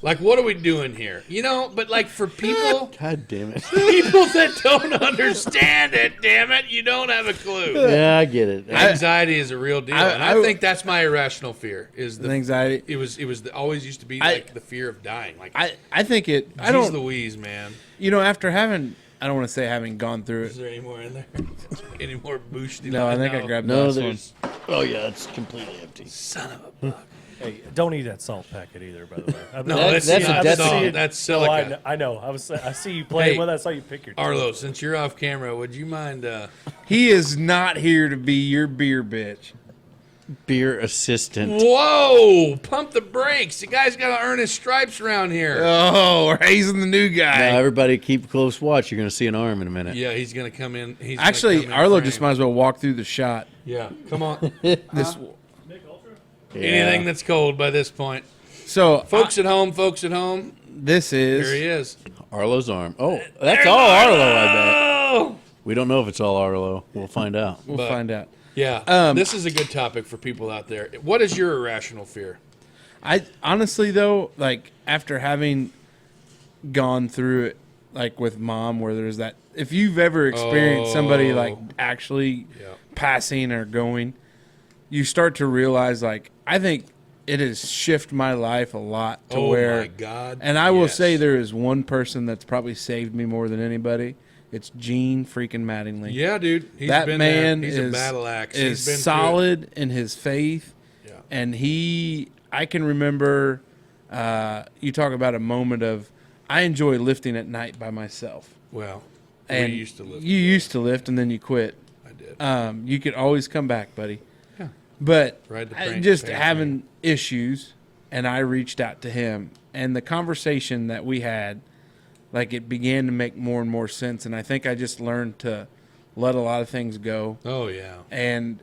Like, what are we doing here? You know, but like for people, God damn it. people that don't understand it, damn it, you don't have a clue. Yeah, I get it. Anxiety is a real deal, and I think that's my irrational fear. Is the Anxiety. It was always used to be like the fear of dying. Like, I think it. I geez don't. Louise, man. You know, after having, I don't want to say having gone through Is it. there any more in there? Any more boosty? No, I think I grabbed the No, last one. there's. Oh, yeah, it's completely empty. Son of a buck. Hey, don't eat that salt packet either, by the way. No, That's that's a not death salt. sentence. That's Oh, silica. I know. I see you playing Hey, with that. I saw you pick your teeth. Arlo, since you're off camera, would you mind? He is not here to be your beer bitch. Beer assistant. Whoa! Pump the brakes. The guy's got to earn his stripes around here. Oh, we're hazing the new guy. Now, everybody keep close watch. You're going to see an arm in a minute. Yeah, he's gonna come in. He's gonna Actually, come in Arlo frame. just might as well walk through the shot. Yeah, come on. This, Yeah. Anything that's cold by this point. so, Folks at home, this here is. he is. Arlo's arm. Oh, that's all Arlo, I bet. Oh! We don't know if it's all Arlo. We'll find out. We'll But- find out. Yeah, this is a good topic for people out there. What is your irrational fear? I honestly though, like after having gone through it, like with mom, where there's that. If you've ever experienced somebody like actually Yeah. passing or going, you start to realize like I think it has shifted my life a lot to Oh where. my God! And I will yes. say there is one person that's probably saved me more than anybody. It's Gene freaking Mattingly. Yeah, dude. He's That been man there. He's is a battle axe. is He's been through it. solid in his faith, Yeah. and I can remember. You talk about a moment of I enjoy lifting at night by myself. Well, And we used to live. you used to lift and then you quit. I did. You could always come back, buddy. Yeah. But Ride the I train- just train having issues, and I reached out to him, and the conversation that we had, like it began to make more and more sense, and I think I just learned to let a lot of things go Oh yeah. and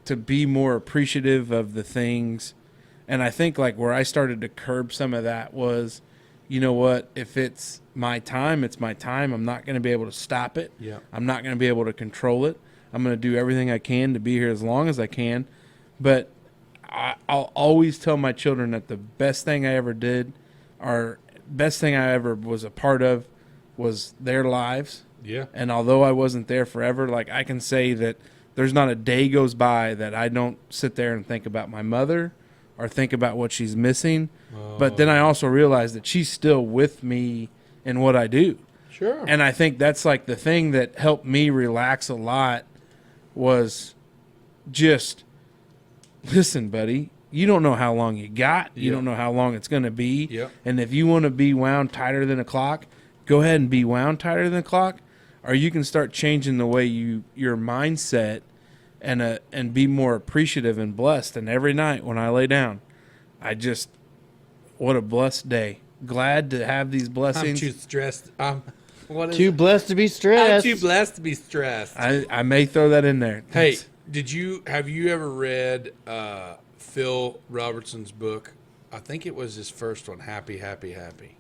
to be more appreciative of the things. And I think like where I started to curb some of that was, you know what, if it's my time, it's my time. I'm not going to be able to stop it. Yeah. I'm not going to be able to control it. I'm going to do everything I can to be here as long as I can. But I'll always tell my children that the best thing I ever did, or best thing I ever was a part of, was their lives. Yeah. And although I wasn't there forever, like I can say that there's not a day goes by that I don't sit there and think about my mother or think about what she's missing. But then I also realize that she's still with me in what I do. Sure. And I think that's like the thing that helped me relax a lot was just listen, buddy. You don't know how long you got. You Yeah. don't know how long it's going to be. Yeah. And if you want to be wound tighter than a clock, go ahead and be wound tighter than a clock. Or you can start changing the way your mindset and be more appreciative and blessed. And every night when I lay down, what a blessed day. Glad to have these I'm blessings. too stressed. What is Too it? blessed to be I'm stressed. too blessed to be stressed. I may throw that in there. Hey, have you ever read Phil Robertson's book? I think it was his first one, Happy, Happy, Happy.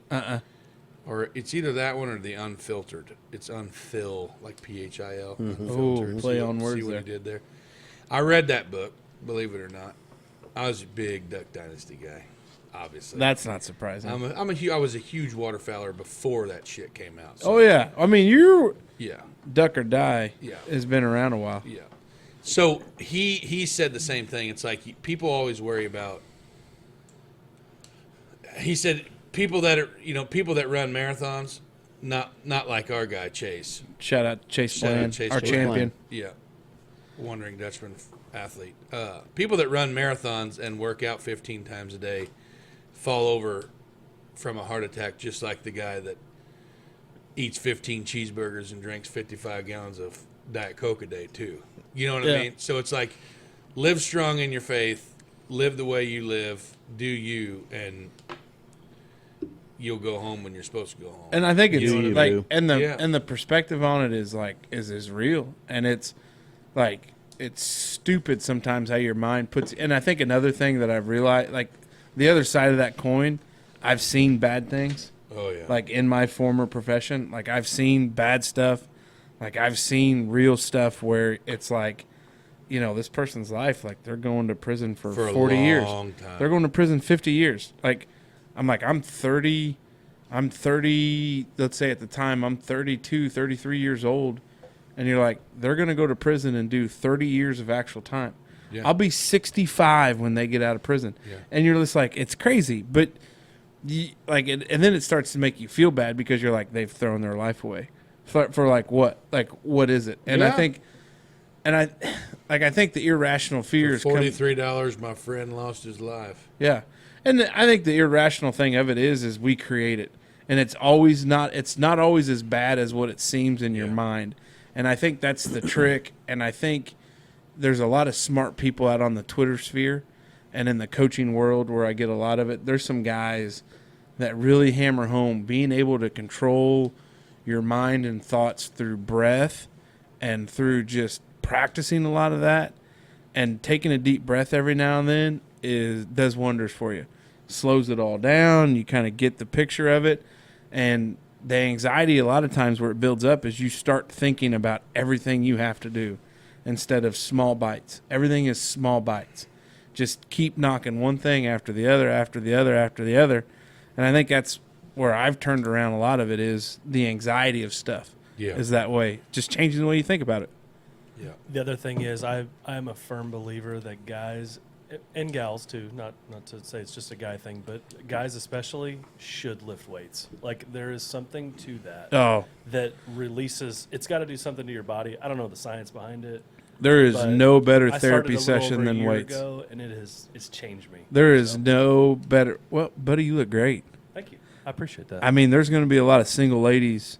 Or it's either that one or The Unfiltered. It's Unfill, like Phil. Unfiltered. Ooh, play See on what- words See what there. he did there. I read that book, believe it or not. I was a big Duck Dynasty guy, obviously. That's not surprising. I was a huge waterfowler before that shit came out. So, Oh yeah, I mean you yeah, Duck or Die Yeah. has been around a while. yeah. So he said the same thing. It's like people always worry about. He said people that run marathons, not like our guy Chase. Shout out Chase Shout out Bland, Chase our Bland. champion. Yeah, Wondering Dutchman athlete. People that run marathons and work out 15 times a day fall over from a heart attack, just like the guy that eats 15 cheeseburgers and drinks 55 gallons of Diet Coke a day too. You know what Yeah. I mean? So it's like, live strong in your faith, live the way you live, do you, and you'll go home when you're supposed to go home. And I think it's You know what I like, mean? and the perspective on it is real, and it's like it's stupid sometimes how your mind puts. And I think another thing that I've realized, like the other side of that coin, I've seen bad things. Oh yeah. Like in my former profession, like I've seen bad stuff. Like I've seen real stuff where it's like, you know, this person's life, like they're going to prison for a 40 years. long time. They're going to prison 50 years. Like, I'm 30, let's say at the time, I'm 32, 33 years old. And you're like, they're going to go to prison and do 30 years of actual time. Yeah. I'll be 65 when they get out of prison. Yeah. And you're just like, it's crazy. But, and then it starts to make you feel bad because you're like, they've thrown their life away. For like what? Like, what is it? And Yeah. I think the irrational fears For $43, my friend lost his life. yeah. And I think the irrational thing of it is we create it. And it's not always as bad as what it seems in your mind. And I think that's the trick. And I think there's a lot of smart people out on the Twitter sphere and in the coaching world where I get a lot of it. There's some guys that really hammer home being able to control your mind and thoughts through breath and through just practicing a lot of that and taking a deep breath every now and then does wonders for you. Slows it all down. You kind of get the picture of it. And the anxiety, a lot of times where it builds up is you start thinking about everything you have to do instead of small bites. Everything is small bites. Just keep knocking one thing after the other, after the other, after the other. And I think that's where I've turned around a lot of it is the anxiety of stuff. Yeah. Is that way. Just changing the way you think about it. Yeah. The other thing is I'm a firm believer that guys and gals too, not to say it's just a guy thing, but guys especially should lift weights. Like there is something to that that releases. It's got to do something to your body. I don't know the science behind it. There is But no better I started therapy a little session over a than year weights. ago, and it's changed me. There is So, no better. Well, buddy, you look great. Thank you. I appreciate that. I mean, there's going to be a lot of single ladies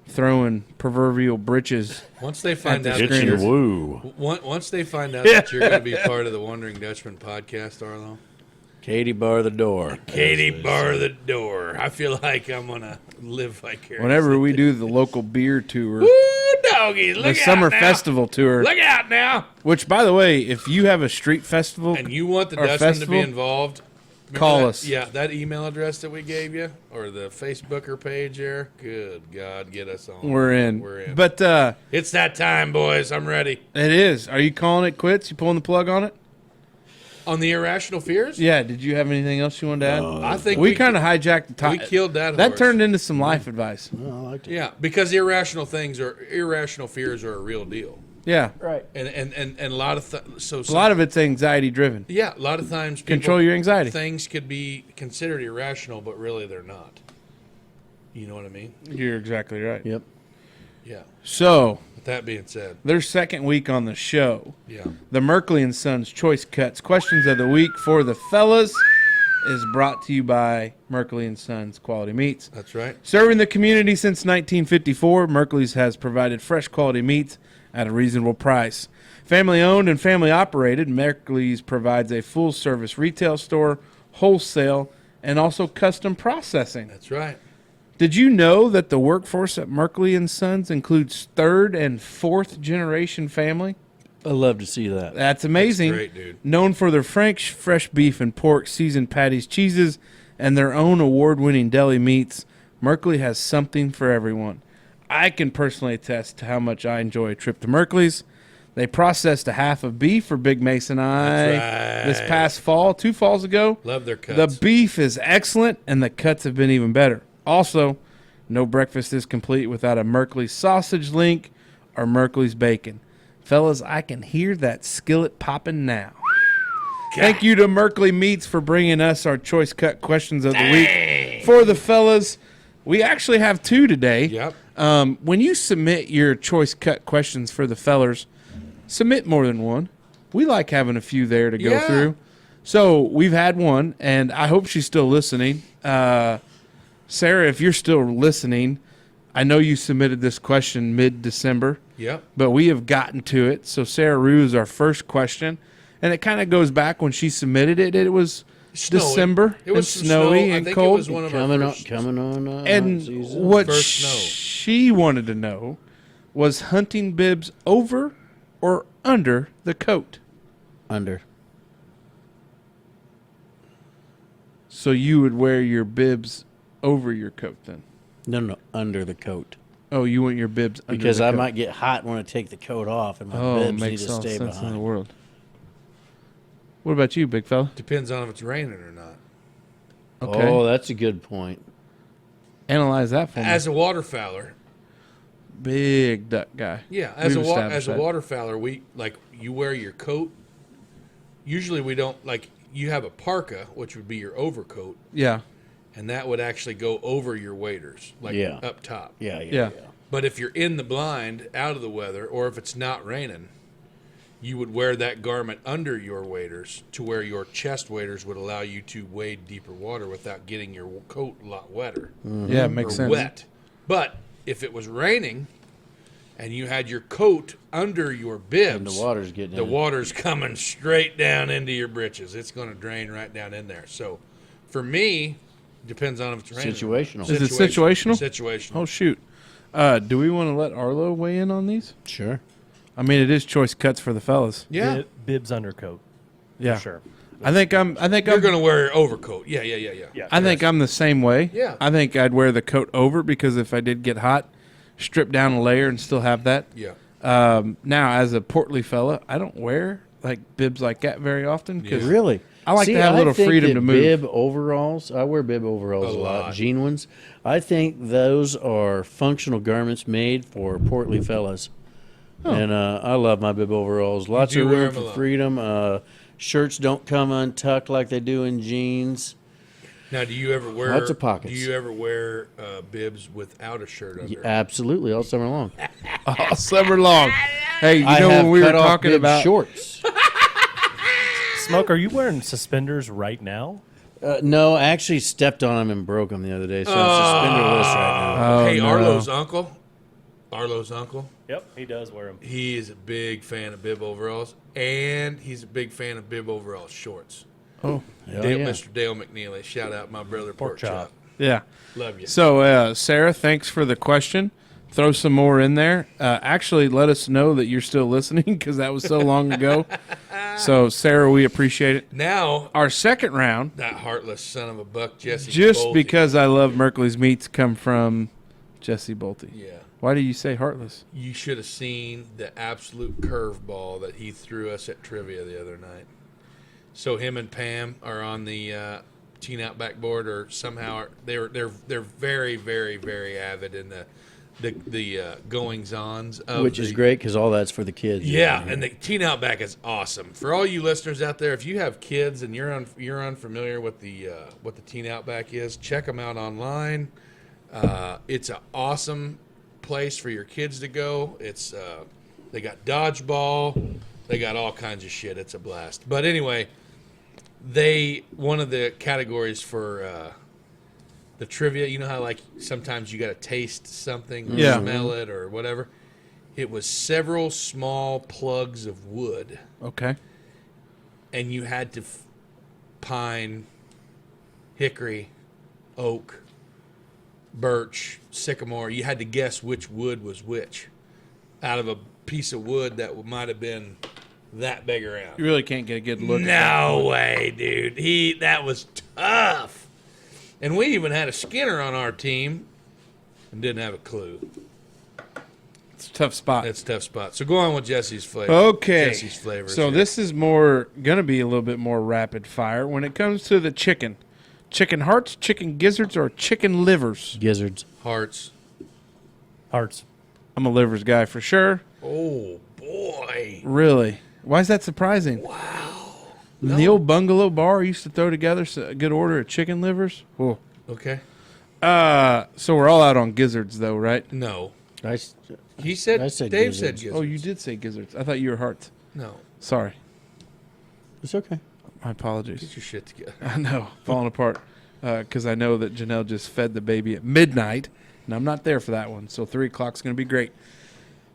throwing proverbial britches. Once they find the out It's that screen. your you're, woo. once they find out that you're going to be part of the Wondering Dutchmen podcast, Arlo, Katie, bar the door. Katie, bar the door. I feel like I'm going to live vicariously. Whenever we do the local beer tour, Woo, doggies, look the out summer now. festival tour, Look out now. which, by the way, if you have a street festival, And you want the Our Dutchman to festival? be involved, remember Call that- us. Yeah, that email address that we gave you or the Facebooker page there. Good God, get us on. we're in. We're in. But It's that time, boys. I'm ready. it is. Are you calling it quits? You pulling the plug on it? On the irrational fears? Yeah. Did you have anything else you wanted to add? I think we kind of hijacked the we topic. killed that. That horse. turned into some life advice. Oh, I liked it. Yeah, because irrational fears are a real deal, Yeah. right. and a lot of A lot of it's anxiety driven. yeah, a lot of times people, Control your anxiety. Things could be considered irrational, but really they're not. You know what I mean? You're exactly right. Yep. Yeah. So, With that being said, their second week on the show, yeah, the Merkley and Sons Choice Cuts Questions of the Week for the fellas is brought to you by Merkley and Sons Quality Meats. that's right. Serving the community since 1954, Merkley's has provided fresh quality meats at a reasonable price. Family owned and family operated, Merkley's provides a full service retail store, wholesale, and also custom processing. That's right. Did you know that the workforce at Merkley and Sons includes third and fourth generation family? I love to see that. That's amazing. Great, dude. Known for their fresh beef and pork, seasoned patties, cheeses, and their own award-winning deli meats, Merkley has something for everyone. I can personally attest to how much I enjoy a trip to Merkley's. They processed a half of beef for Big Mason and I That's right. this past fall, 2 falls ago. Love their cuts. The beef is excellent, and the cuts have been even better. Also, no breakfast is complete without a Merkley sausage link or Merkley's bacon. Fellas, I can hear that skillet popping now. Thank you to Merkley Meats for bringing us our choice cut questions of the week. For the fellas, we actually have 2 today. Yep. When you submit your choice cut questions for the fellers, submit more than one. We like having a few there to go Yeah. through. So we've had one, and I hope she's still listening. Sarah, if you're still listening, I know you submitted this question mid-December, Yep. but we have gotten to it. So Sarah Rue is our first question, and it kind of goes back when she submitted it. It was Snowy. December. It was and some snowy snow. I and think cold. It was one of Coming our on, first, coming on. And season. what First snow. she wanted to know was hunting bibs over or under the coat. Under. So you would wear your bibs over your coat then? No, under the coat. Oh, you want your bibs under Because the I coat. might get hot when I take the coat off, and my Oh, bibs need makes to all stay sense in the behind. world. What about you, big fella? Depends on if it's raining or not. Okay. Oh, that's a good point. Analyze that for me. As a waterfowler, Big duck guy. yeah, as We've a established that. waterfowler, we like you wear your coat. Usually, we don't like you have a parka, which would be your overcoat, Yeah. and that would actually go over your waders, like Yeah. up top. Yeah. Yeah. But if you're in the blind, out of the weather, or if it's not raining, you would wear that garment under your waders to where your chest waders would allow you to wade deeper water without getting your coat a lot wetter Yeah, it makes or sense. wet. But if it was raining and you had your coat under your bibs, And the water's getting the in. water's coming straight down into your britches. It's going to drain right down in there. So for me, depends on if it's raining. Situational. Is it situational? Situational. Oh, shoot. Do we want to let Arlo weigh in on these? Sure. I mean, it is choice cuts for the fellas. Yeah. Bibs undercoat. Yeah. For sure. I think I'm You're going to wear your overcoat. Yeah. Yeah. I think I'm the same way. Yeah. I think I'd wear the coat over because if I did get hot, strip down a layer and still have that. Yeah. Now, as a portly fella, I don't wear like bibs like that very often because Really? I like to have a little think freedom that to move. Bib overalls. I wear bib overalls A a lot. lot. Jean ones. I think those are functional garments made for portly fellas. And I love my bib overalls. Lots do of wear room 'em a for lot. freedom. Shirts don't come untucked like they do in jeans. Now, do you ever wear Lots of pockets. Do you ever wear bibs without a shirt under? Absolutely, all summer long. all summer long. Hey, you I know have when we were cut off talking bib about shorts. Smoke, are you wearing suspenders right now? No, I actually stepped on them and broke them the other day, so I'm suspenderless right now. Oh, Hey, no. Arlo's uncle, Yep, he does wear them. he is a big fan of bib overalls, and he's a big fan of bib overall shorts. Oh, Hell Dale, yeah. Mr. Dale McNeely, shout out my brother Pork Chop. yeah. Love you. So, Sarah, thanks for the question. Throw some more in there. Actually, let us know that you're still listening because that was so long ago. So, Sarah, we appreciate it. Now, Our second round, that heartless son of a buck, Jesse. just Bolte. because I love Merkley's meats, come from Jesse Bolte. Yeah. Why do you say heartless? You should have seen the absolute curveball that he threw us at trivia the other night. So him and Pam are on the Teen Outback board, or somehow they're very, very, very avid in the goings-ons of Which is great because all that's for the kids. Yeah, and the Teen Outback is awesome. For all you listeners out there, if you have kids and you're unfamiliar with what the Teen Outback is, check them out online. It's an awesome place for your kids to go. It's they got dodgeball, they got all kinds of shit. It's a blast. But anyway, one of the categories for the trivia, you know how like sometimes you got to taste something, or Yeah. smell it, or whatever. It was several small plugs of wood, Okay. and you had to pine, hickory, oak, birch, sycamore. You had to guess which wood was which out of a piece of wood that might have been that big around. You really can't get a good look. No way, dude. That was tough. And we even had a Skinner on our team and didn't have a clue. It's a tough spot. That's a tough spot. So go on with Jesse's flavor. Okay. Jesse's flavors. So here. this is more going to be a little bit more rapid fire when it comes to the chicken. Chicken hearts, chicken gizzards, or chicken livers? Gizzards. Hearts. Hearts. I'm a livers guy for sure. Oh boy. Really? Why is that surprising? Wow. In the old bungalow bar, I used to throw together a good order of chicken livers. Whoa. Okay. So we're all out on gizzards, though, right? No. I Dave said said gizzards. gizzards. Oh, you did say gizzards. I thought you were hearts. No. Sorry. It's okay. My apologies. Get your shit together. I know, falling apart. Because I know that Janelle just fed the baby at midnight, and I'm not there for that one. So 3 o'clock's going to be great.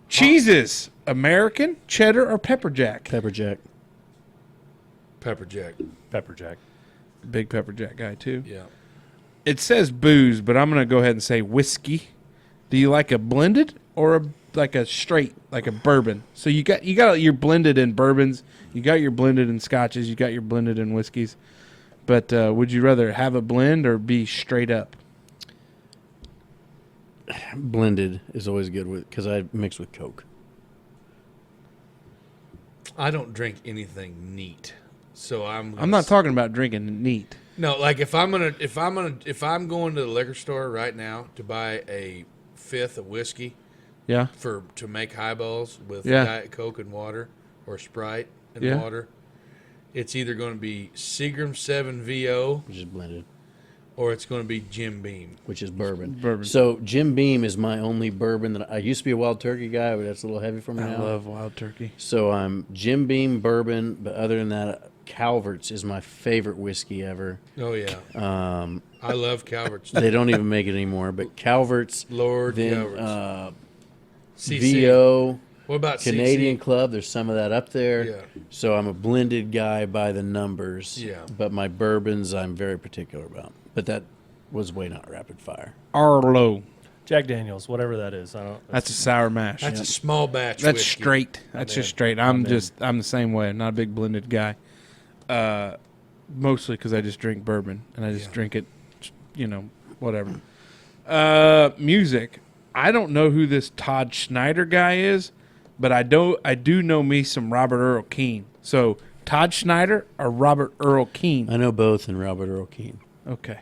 Cheeses, American, cheddar, or pepper jack? Pepper jack. Pepper jack. Pepper jack. Big pepper jack guy too. Yeah. It says booze, but I'm going to go ahead and say whiskey. Do you like a blended or like a straight, like a bourbon? So you got your blended in bourbons, you got your blended in scotches, you got your blended in whiskeys. But would you rather have a blend or be straight up? Blended is always good with because I mix with Coke. I don't drink anything neat, so I'm not talking about drinking neat. No, like if I'm going to the liquor store right now to buy a fifth of whiskey Yeah. to make highballs with Yeah. Diet Coke and water or Sprite and Yeah. water, it's either going to be Seagram 7 VO Which is blended, or it's going to be Jim Beam. which is bourbon. Bourbon. So Jim Beam is my only bourbon that I used to be a Wild Turkey guy, but that's a little heavy for me I now. love Wild Turkey. So I'm Jim Beam bourbon, but other than that, Calvert's is my favorite whiskey ever. Oh yeah, Um, I love Calvert's. they don't even make it anymore, but Calvert's, Lord then Calvert's. CC. VO, What about Canadian CC? Club. There's some of that up there. Yeah. So I'm a blended guy by the numbers. Yeah. But my bourbons I'm very particular about. But that was way not rapid fire. Arlo. Jack Daniels, whatever that is. I don't. That's a sour mash. That's a small batch. That's whiskey. straight. That's in. just straight. I'm the same way. I'm not a big blended guy. Mostly because I just drink bourbon and I just drink it, whatever. Music. I don't know who this Todd Schneider guy is, but I do know me some Robert Earl Keen. So Todd Schneider or Robert Earl Keen? I know both and Robert Earl Keen. Okay.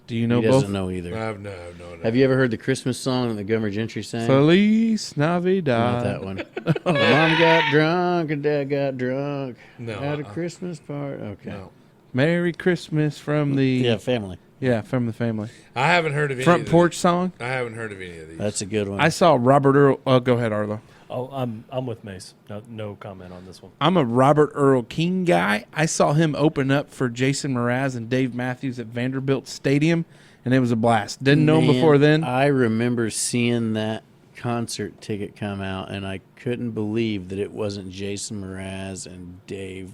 Do you know He both? doesn't know either. No. Have you ever heard the Christmas song that Gomer Gentry sang? Feliz Navidad. Not that one. Mom got drunk and Dad got drunk No, at a Christmas party. Okay. No. Merry Christmas from the Yeah, family. from the family. I haven't heard of any Front of porch song. I haven't heard of any of these. That's a good one. I saw Robert Earl. Oh, go ahead, Arlo. Oh, I'm with Mace. No comment on this one. I'm a Robert Earl King guy. I saw him open up for Jason Mraz and Dave Matthews at Vanderbilt Stadium, and it was a blast. Didn't know him Man, before then. I remember seeing that concert ticket come out, and I couldn't believe that it wasn't Jason Mraz and Dave,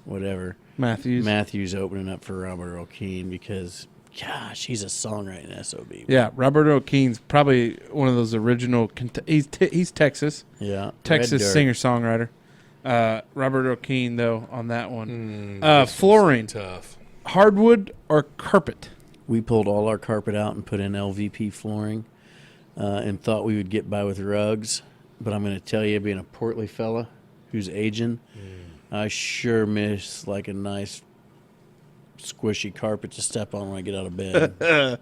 whatever, Matthews. opening up for Robert Earl Keen because, gosh, he's a songwriting SOB. Yeah, Robert Earl Keen's probably one of those original. He's Texas, Yeah. Texas Red Dirt. singer-songwriter. Robert Earl Keen, though, on that one. This Flooring, one's tough. hardwood or carpet? We pulled all our carpet out and put in LVP flooring and thought we would get by with rugs. But I'm going to tell you, being a portly fella who's aging, I sure miss like a nice squishy carpet to step on when I get out of bed.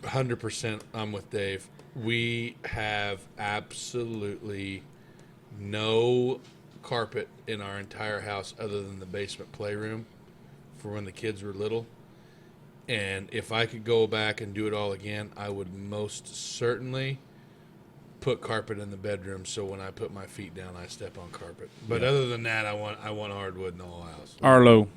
100%. I'm with Dave. We have absolutely no carpet in our entire house other than the basement playroom for when the kids were little. And if I could go back and do it all again, I would most certainly put carpet in the bedroom so when I put my feet down, I step on carpet. But other than that, I want hardwood in the whole house. Arlo.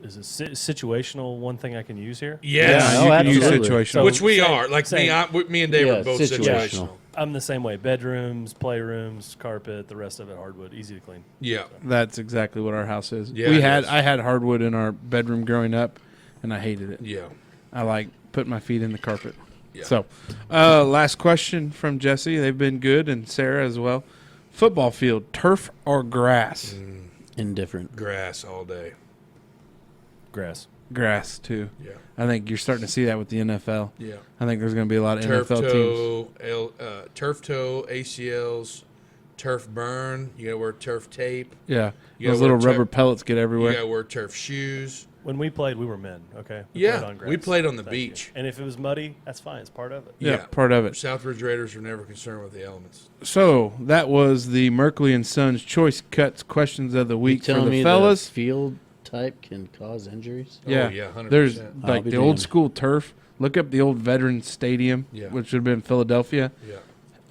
Is it situational one thing I can use here? Yes. Yeah, you can use absolutely. situational. So- Which we Same- are. Like same. me and Dave Yeah, are both situational. situational. I'm the same way. Bedrooms, playrooms, carpet, the rest of it hardwood, easy to clean. Yeah. That's exactly what our house is. Yeah, it is. I had hardwood in our bedroom growing up, and I hated it. Yeah. I like putting my feet in the carpet. Yeah. So, last question from Jesse. They've been good, and Sarah as well. Football field, turf or grass? Indifferent. Grass all day. Grass. Grass too. Yeah. I think you're starting to see that with the NFL. Yeah. I think there's going to be a lot of Turf NFL teams. toe, turf toe, ACLs, turf burn. You gotta wear turf tape. Yeah, You those gotta little wear rubber pellets get You everywhere. gotta wear turf shoes. When we played, we were men, okay? Yeah, played on grass. we played on the Thank you. beach. And if it was muddy, that's fine. It's part of it. Yeah, part of it. Southridge Raiders are never concerned with the elements. So that was the Merkley and Sons Choice Cuts questions of the You week for telling the me fellas. the field type can cause injuries? Yeah, Oh, yeah, 100%. there's I'll like be the old damned. school turf. Look up the old Veterans Stadium, Yeah. which would have been Philadelphia. Yeah.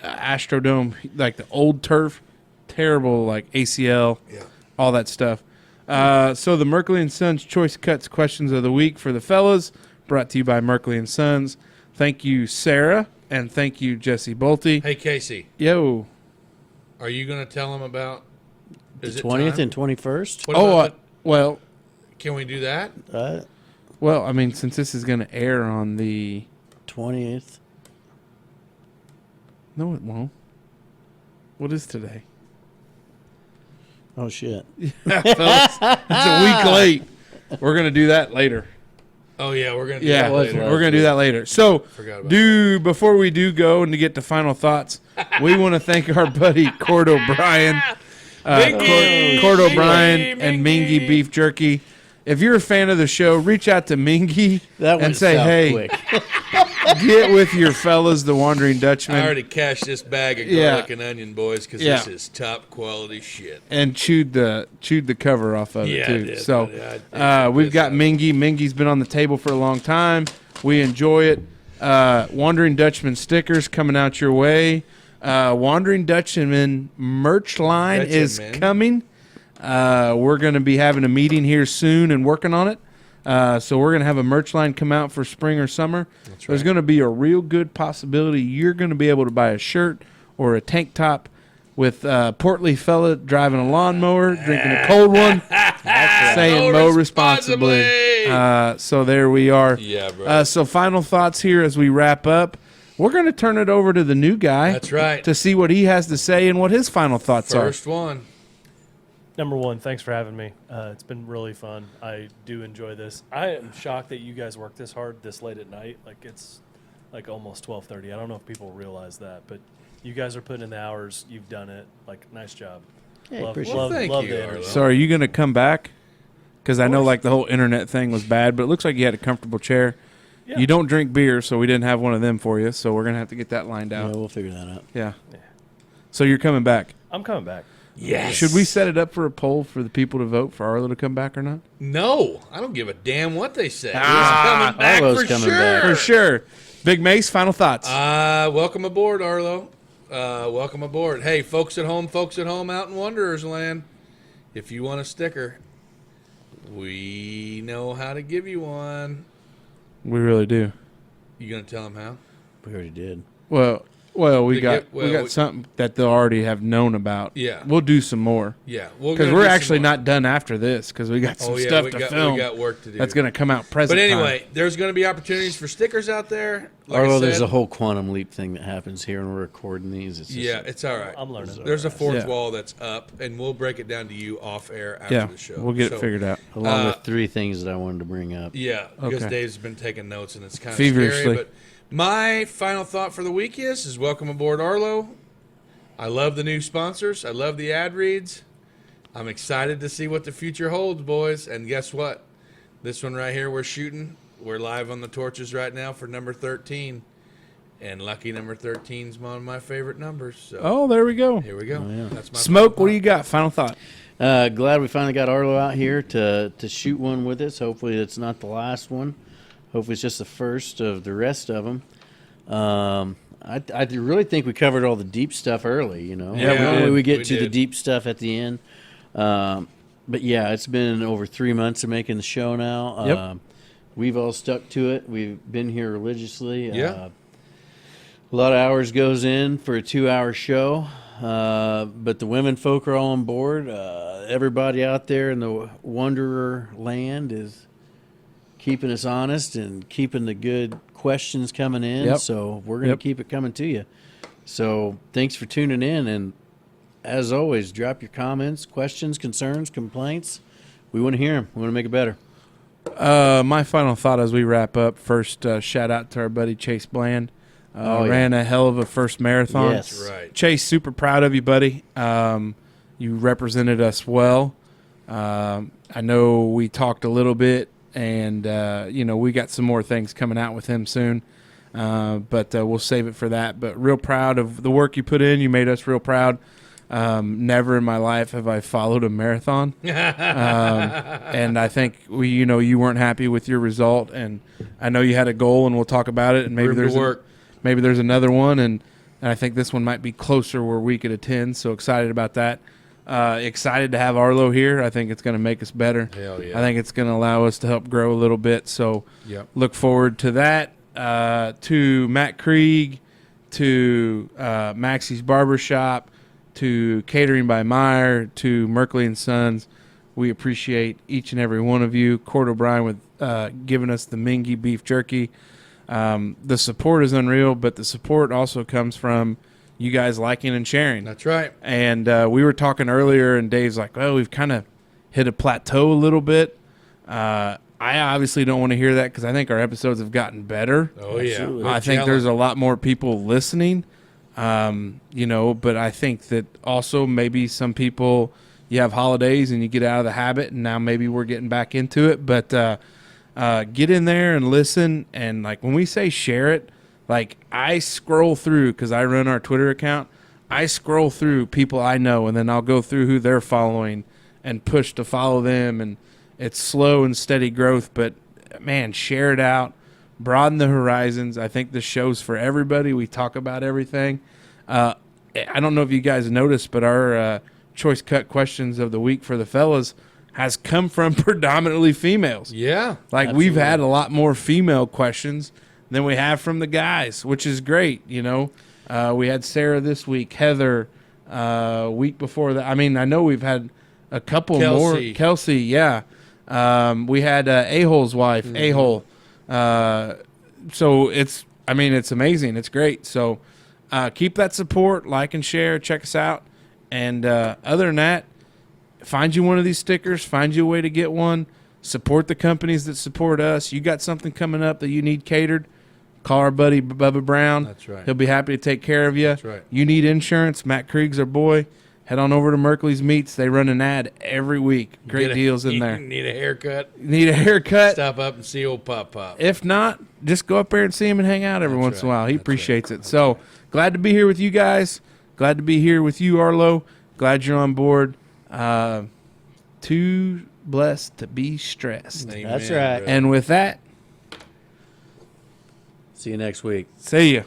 Astrodome, like the old turf, terrible, like ACL, Yeah. all that stuff. So the Merkley and Sons Choice Cuts questions of the week for the fellas, brought to you by Merkley and Sons. Thank you, Sarah, and thank you, Jesse Bolte. Hey, Casey, Yo. are you gonna tell them about The is it 20th time? and 21st? What about Well, can we do that? I mean, since this is going to air on the 20th. no, it won't. What is today? Oh, shit. Fellas, it's a week late. We're gonna do that later. Oh yeah, we're gonna do Yeah, that later. we're gonna do that later. So, Forgot about before we do go and to get to final thoughts, we want to thank our buddy Cord O'Brien, Mingy! Cord O'Brien, Mingy! and Mingy Beef Jerky. If you're a fan of the show, reach out to Mingy That and went say, south "Hey, quick. get with your fellas, the Wandering I Dutchmen," already cashed this bag of Yeah. garlic and onion, boys, because Yeah. this is top quality shit. and chewed the cover off of Yeah, it I too. did, So buddy. I did we've this got out. Mingy. Mingy's been on the table for a long time. We enjoy it. Wandering Dutchman stickers coming out your way. Wandering Dutchman merch line is Dutchman. coming. We're going to be having a meeting here soon and working on it. So we're going to have a merch line come out for spring or summer. There's going to be a real good possibility you're going to be able to buy a shirt or a tank top with a portly fella driving a lawnmower, drinking a cold one, saying mow responsibly. So there we are. Yeah, bro. So final thoughts here as we wrap up. We're going to turn it over to the new guy. That's right. To see what he has to say and what his final thoughts First one. Number one, thanks for having me. It's been really fun. I do enjoy this. I am shocked that you guys work this hard this late at night. Like it's like almost 12:30. I don't know if people realize that, but you guys are putting in the hours. You've done it. Like nice job. Hey, love, appreciate love, it. Thank love you, the Arlo. energy. are. So are you going to come back? Because I know like the whole internet thing was bad, but it looks like you had a comfortable chair. Yeah. You don't drink beer, so we didn't have one of them for you. So we're going to have to get that lined Yeah, out. we'll figure that out. Yeah. So you're coming back. I'm coming back. Yes. Should we set it up for a poll for the people to vote for Arlo to come back or not? No, I don't give a damn what they say. Ah, He's coming back Arlo's for coming sure. back. For sure. Big Mace, final thoughts. Welcome aboard, Arlo. Welcome aboard. Hey, folks at home out in Wanderers Land, if you want a sticker, we know how to give you one. We really do. You gonna tell them how? We already did. Well, we They got get- well, we got we- something that they'll already have known about. Yeah. We'll do some more Yeah, because we're actually not done after this because we got some Oh yeah, stuff we to got, film we got work to do. that's going to come out present. But time. anyway, there's going to be opportunities for stickers out there. Like Arlo, I said, there's a whole quantum leap thing that happens here, and we're recording these. It's just yeah, it's all right. I'm learning. There's a fourth Yeah. wall that's up, and we'll break it down to you off air after yeah, the show. we'll get So, it figured out. along with three things that I wanted to bring up. Yeah, because Okay. Dave's been taking notes, and it's kind of Feverishly. scary. But my final thought for the week is welcome aboard, Arlo. I love the new sponsors. I love the ad reads. I'm excited to see what the future holds, boys. And guess what? This one right here we're shooting. We're live on the torches right now for number 13. And lucky number 13 is one of my favorite numbers. So Oh, there we go. here we go. yeah. That's my Smoke, final what do you got? Final thought. Glad we finally got Arlo out here to shoot one with us. Hopefully, it's not the last one. Hopefully, it's just the first of the rest of them. I really think we covered all the deep stuff early. You know, Yeah, we normally did. we get We to the did. deep stuff at the end. But yeah, it's been over 3 months of making the show now. Yep. We've all stuck to it. We've been here religiously. Yeah. A lot of hours goes in for a 2-hour show, but the women folk are all on board. Everybody out there in the Wanderer land is keeping us honest and keeping the good questions coming in. Yep. So we're going to Yep. keep it coming to you. So thanks for tuning in. And as always, drop your comments, questions, concerns, complaints. We want to hear them. We want to make it better. My final thought as we wrap up. First, shout out to our buddy Chase Bland. Oh, yeah. Ran a hell of a first marathon. Yes. Right. Chase, super proud of you, buddy. You represented us well. I know we talked a little bit, and we got some more things coming out with him soon. But we'll save it for that. But real proud of the work you put in. You made us real proud. Never in my life have I followed a marathon, and I think you weren't happy with your result, and I know you had a goal, and we'll talk about it. And maybe Room to there's work. maybe there's another one, and I think this one might be closer where we could attend. So excited about that. Excited to have Arlo here. I think it's going to make us better. Hell yeah. I think it's going to allow us to help grow a little bit. So Yep. look forward to that. To Matt Krieg, to Maxie's Barbershop, to Catering by Meyer, to Merkley and Sons. We appreciate each and every one of you. Cord O'Brien with giving us the Mingy beef jerky. The support is unreal, but the support also comes from you guys liking and sharing. That's right. And we were talking earlier, and Dave's like, well, we've kind of hit a plateau a little bit. I obviously don't want to hear that because I think our episodes have gotten better. Oh, yeah. Absolutely. I think there's a lot more people listening, but I think that also maybe some people, you have holidays and you get out of the habit, and now maybe we're getting back into it. But get in there and listen. And like when we say share it, like I scroll through because I run our Twitter account. I scroll through people I know, and then I'll go through who they're following and push to follow them. And it's slow and steady growth, but man, share it out, broaden the horizons. I think this show's for everybody. We talk about everything. I don't know if you guys noticed, but our choice cut questions of the week for the fellas has come from predominantly females. Yeah. Like we've had a lot more female questions than we have from the guys, which is great. We had Sarah this week, Heather week before that. I mean, I know we've had a couple more. Kelsey, yeah. We had A-Hole's wife, A-Hole. So it's amazing. It's great. So keep that support, like and share, check us out. And other than that, find you one of these stickers, find you a way to get one, support the companies that support us. You got something coming up that you need catered, call our buddy Bubba Brown. That's right. He'll be happy to take care of you. That's right. You need insurance, Matt Krieg's our boy. Head on over to Merkley's Meats. They run an ad every week. Great deals in there. Need a haircut? Need a haircut? Stop up and see old Pop Pop. If not, just go up there and see him and hang out every once in a while. He That's appreciates right. it. So glad to be here with you guys. Glad to be here with you, Arlo. Glad you're on board. Too blessed to be stressed. Amen, That's right. brother. And with that, See you next week. see ya.